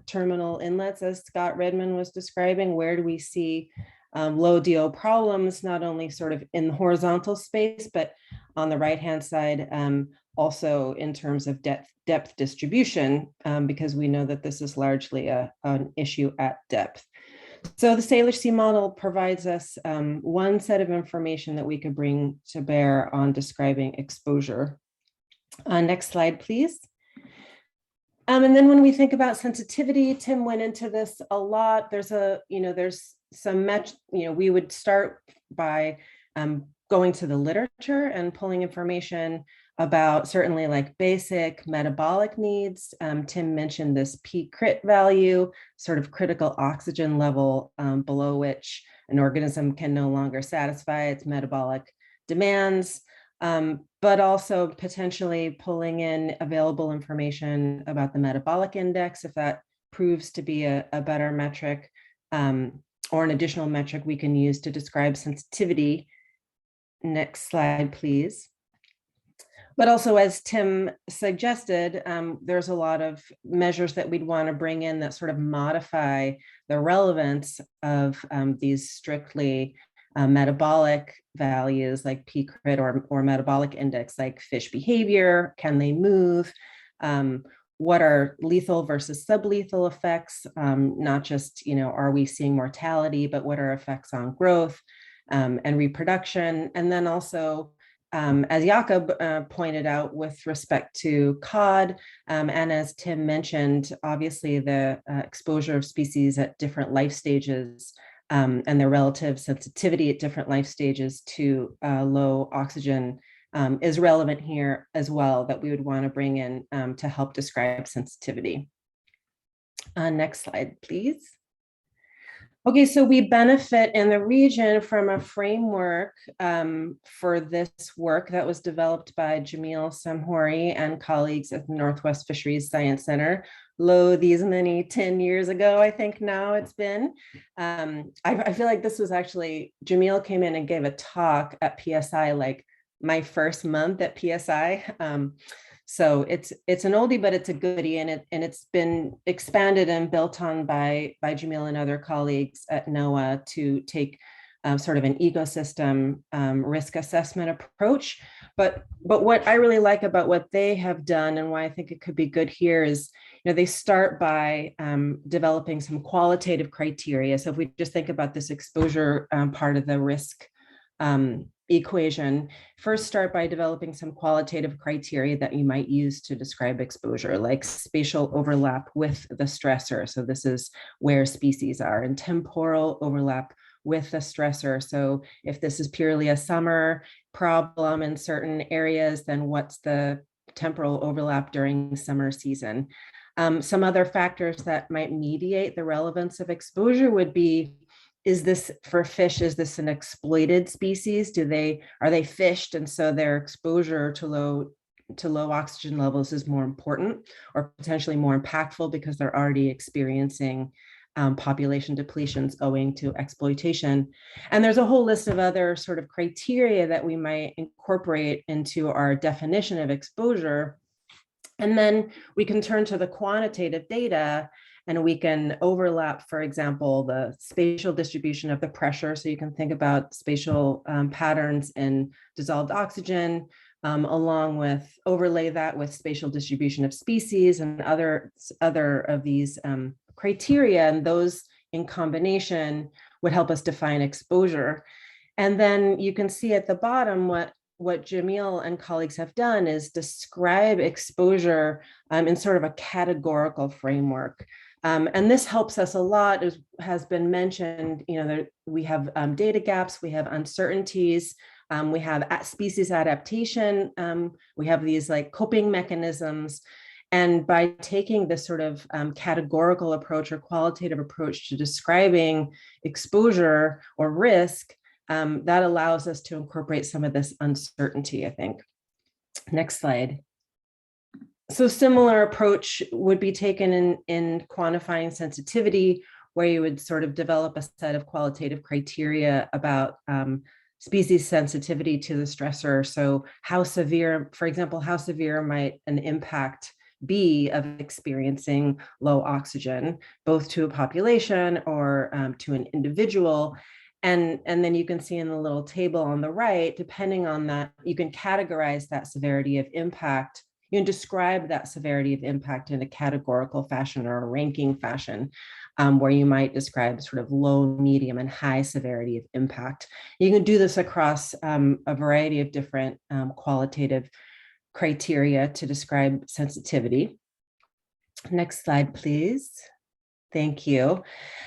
terminal inlets, as Scott Redmond was describing, where do we see low DO problems, not only sort of in the horizontal space, but on the right-hand side, also in terms of depth distribution, because we know that this is largely an issue at depth. So the Salish Sea model provides us one set of information that we could bring to bear on describing exposure. Next slide, please. And then when we think about sensitivity, Tim went into this a lot. There's some we would start by going to the literature and pulling information about certainly like basic metabolic needs. Tim mentioned this peak crit value, sort of critical oxygen level below which an organism can no longer satisfy its metabolic demands, but also potentially pulling in available information about the metabolic index, if that proves to be a better metric, or an additional metric we can use to describe sensitivity. Next slide, please. But also, as Tim suggested, there's a lot of measures that we'd want to bring in that sort of modify the relevance of these strictly metabolic values like peak crit or metabolic index, like fish behavior, can they move? What are lethal versus sublethal effects? Not just, are we seeing mortality, but what are effects on growth and reproduction? And then also, as Jakob pointed out with respect to cod, and as Tim mentioned, obviously the exposure of species at different life stages and their relative sensitivity at different life stages to low oxygen is relevant here as well, that we would want to bring in to help describe sensitivity. Next slide, please. Okay, so we benefit in the region from a framework for this work that was developed by Jamil Samhori and colleagues at the Northwest Fisheries Science Center. These many 10 years ago, I think now it's been. I feel like this was actually, Jamil came in and gave a talk at PSI like my first month at PSI. So it's an oldie, but it's a goodie, and it's been expanded and built on by Jamil and other colleagues at NOAA to take sort of an ecosystem risk assessment approach. But what I really like about what they have done and why I think it could be good here is, they start by developing some qualitative criteria. So if we just think about this exposure part of the risk equation, first start by developing some qualitative criteria that you might use to describe exposure, like spatial overlap with the stressor. So this is where species are, and temporal overlap with the stressor. So if this is purely a summer problem in certain areas, then what's the temporal overlap during summer season? Some other factors that might mediate the relevance of exposure would be, is this for fish, is this an exploited species? Are they fished, and so their exposure to low oxygen levels is more important or potentially more impactful because they're already experiencing population depletions owing to exploitation? And there's a whole list of other sort of criteria that we might incorporate into our definition of exposure. And then we can turn to the quantitative data, and we can overlap, for example, the spatial distribution of the pressure. So you can think about spatial patterns in dissolved oxygen, along with overlay that with spatial distribution of species and other of these criteria. And those in combination would help us define exposure. And then you can see at the bottom what Jamil and colleagues have done is describe exposure in sort of a categorical framework. And this helps us a lot, as has been mentioned. We have data gaps, we have uncertainties, we have species adaptation, we have these like coping mechanisms. And by taking this sort of categorical approach or qualitative approach to describing exposure or risk, that allows us to incorporate some of this uncertainty, I think. Next slide. So similar approach would be taken in quantifying sensitivity, where you would sort of develop a set of qualitative criteria about species sensitivity to the stressor. So how severe, for example, how severe might an impact be of experiencing low oxygen, both to a population or to an individual. And then you can see in the little table on the right, depending on that, you can categorize that severity of impact. You can describe that severity of impact in a categorical fashion or a ranking fashion, where you might describe sort of low, medium, and high severity of impact. You can do this across a variety of different qualitative criteria to describe sensitivity. Next slide, please. Thank you.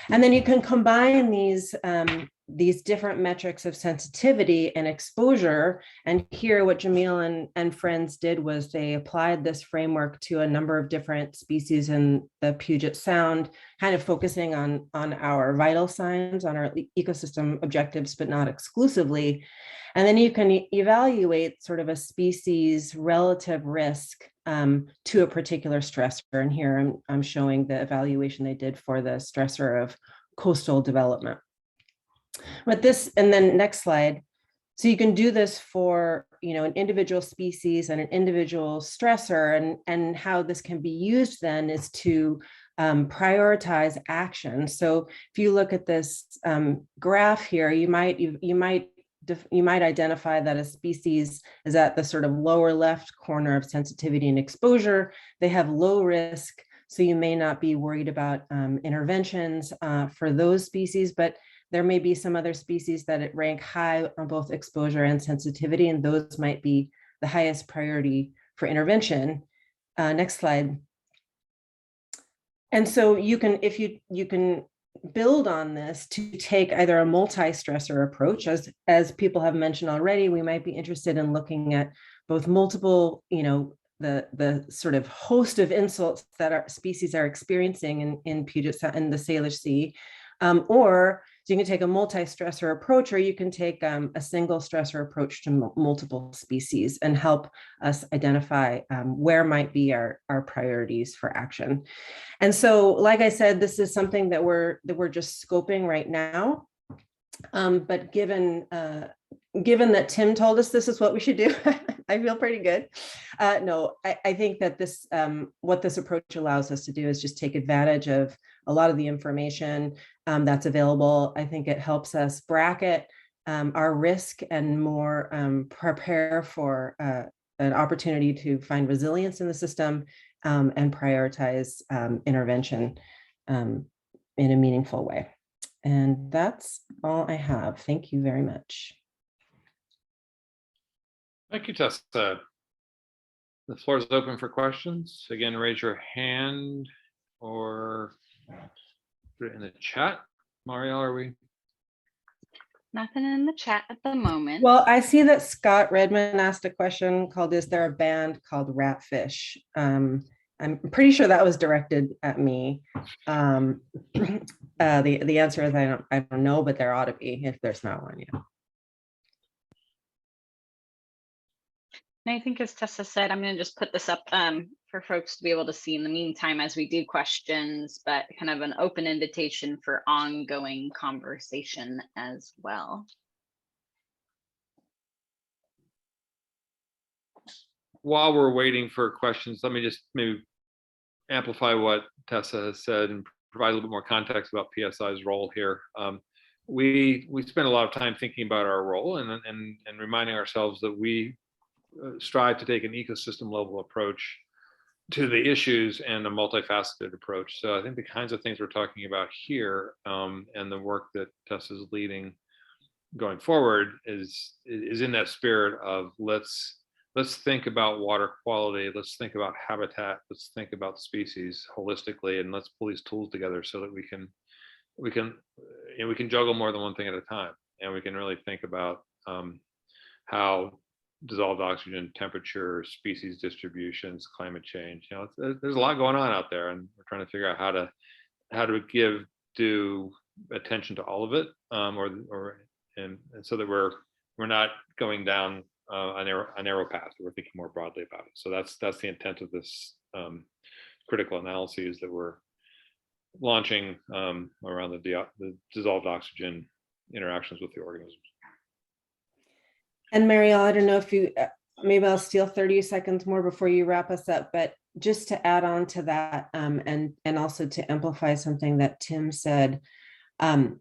And then you can combine these different metrics of sensitivity and exposure. And here what Jamil and friends did was they applied this framework to a number of different species in the Puget Sound, kind of focusing on our vital signs, on our ecosystem objectives, but not exclusively. And then you can evaluate sort of a species relative risk to a particular stressor. And here I'm showing the evaluation they did for the stressor of coastal development. But this, and then next slide. So you can do this for, an individual species and an individual stressor, and how this can be used then is to prioritize action. So if you look at this graph here, you might identify that a species is at the sort of lower left corner of sensitivity and exposure. They have low risk, so you may not be worried about interventions for those species, but there may be some other species that rank high on both exposure and sensitivity, and those might be the highest priority for intervention. Next slide. And so you can build on this to take either a multi-stressor approach, as people have mentioned already. We might be interested in looking at both multiple, the sort of host of insults that our species are experiencing in Puget Sound and the Salish Sea, or so you can take a multi-stressor approach, or you can take a single stressor approach to multiple species and help us identify where might be our priorities for action. And so, like I said, this is something that we're just scoping right now. But given that Tim told us this is what we should do, I feel pretty good. No, I think that this, what this approach allows us to do is just take advantage of a lot of the information that's available. I think it helps us bracket our risk and more prepare for an opportunity to find resilience in the system and prioritize intervention in a meaningful way. And that's all I have. Thank you very much. Thank you, Tessa. The floor is open for questions. Again, raise your hand or put it in the chat. Marielle, are we? Nothing in the chat at the moment. Well, I see that Scott Redmond asked a question called, is there a band called Ratfish? I'm pretty sure that was directed at me. The answer is I don't know, but there ought to be if there's not one yet. And I think, as Tessa said, I'm going to just put this up for folks to be able to see in the meantime as we do questions, but kind of an open invitation for ongoing conversation as well. While we're waiting for questions, let me just maybe amplify what Tessa has said and provide a little bit more context about PSI's role here. We spend a lot of time thinking about our role and reminding ourselves that we strive to take an ecosystem level approach to the issues and a multifaceted approach. So I think the kinds of things we're talking about here and the work that Tessa is leading going forward is in that spirit of let's think about water quality, let's think about habitat, let's think about species holistically, and let's pull these tools together so that we can juggle more than one thing at a time, and we can really think about how dissolved oxygen, temperature, species distributions, climate change. There's a lot going on out there, and we're trying to figure out how to give due attention to all of it, and so that we're not going down a narrow path. We're thinking more broadly about it. So that's the intent of this critical analysis that we're launching around the dissolved oxygen interactions with the organisms. And Marielle, I don't know if you, maybe I'll steal 30 seconds more before you wrap us up, but just to add on to that, and also to amplify something that Tim said, I'm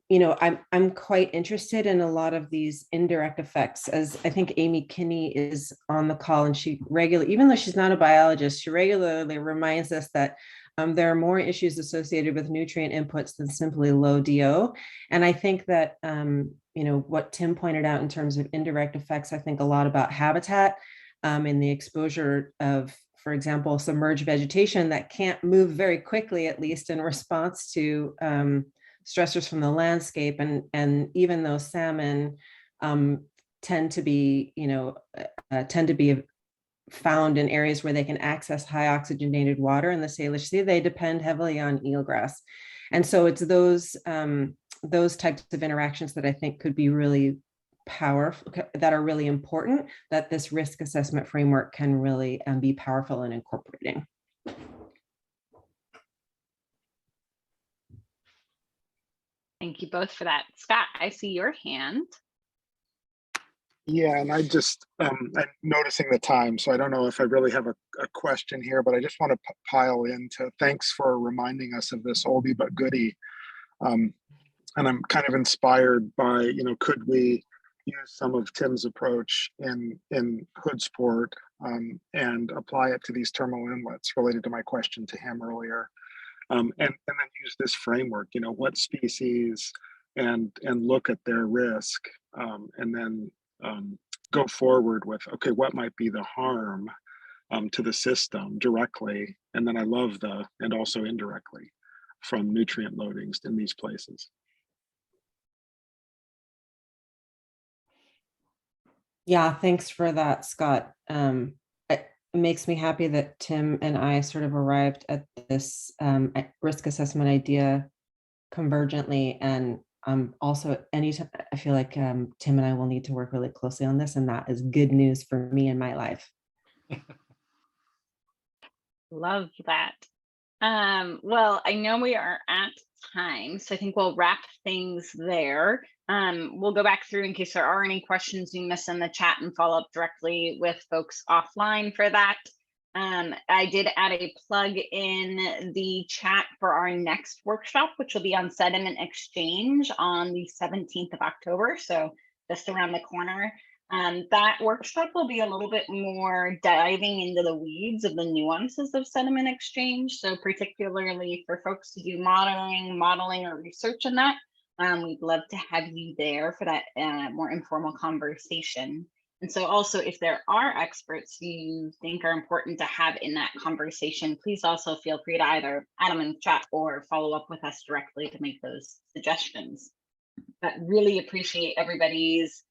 quite interested in a lot of these indirect effects, as I think Amy Kinney is on the call, and she regularly, even though she's not a biologist, she regularly reminds us that there are more issues associated with nutrient inputs than simply low DO. And I think that, what Tim pointed out in terms of indirect effects, I think a lot about habitat and the exposure of, for example, submerged vegetation that can't move very quickly, at least in response to stressors from the landscape. And even though salmon tend to be found in areas where they can access high oxygenated water in the Salish Sea, they depend heavily on eelgrass. And so it's those types of interactions that I think could be really powerful, that are really important, that this risk assessment framework can really be powerful in incorporating. Thank you both for that. Scott, I see your hand. Yeah, and I'm noticing the time, so I don't know if I really have a question here, but I just want to pile into thanks for reminding us of this oldie but goodie. And I'm kind of inspired by, could we use some of Tim's approach in Hoodsport and apply it to these terminal inlets related to my question to him earlier, and then use this framework, what species, and look at their risk, and then go forward with, okay, what might be the harm to the system directly, and then I love and also indirectly from nutrient loadings in these places. Yeah, thanks for that, Scott. It makes me happy that Tim and I sort of arrived at this risk assessment idea convergently. And also, anytime I feel like Tim and I will need to work really closely on this, and that is good news for me in my life. Love that. Well, I know we are at time, so I think we'll wrap things there. We'll go back through in case there are any questions you miss in the chat and follow up directly with folks offline for that. I did add a plug in the chat for our next workshop, which will be on sediment exchange on the 17th of October, so just around the corner. That workshop will be a little bit more diving into the weeds of the nuances of sediment exchange. So particularly for folks to do modeling or research on that, we'd love to have you there for that more informal conversation. And so also, if there are experts you think are important to have in that conversation, please also feel free to either add them in the chat or follow up with us directly to make those suggestions. But really appreciate everybody's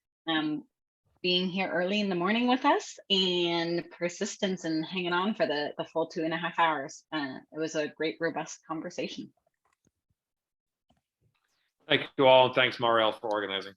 being here early in the morning with us and persistence and hanging on for the full 2.5 hours. It was a great, robust conversation. Thank you all, and thanks, Marielle, for organizing.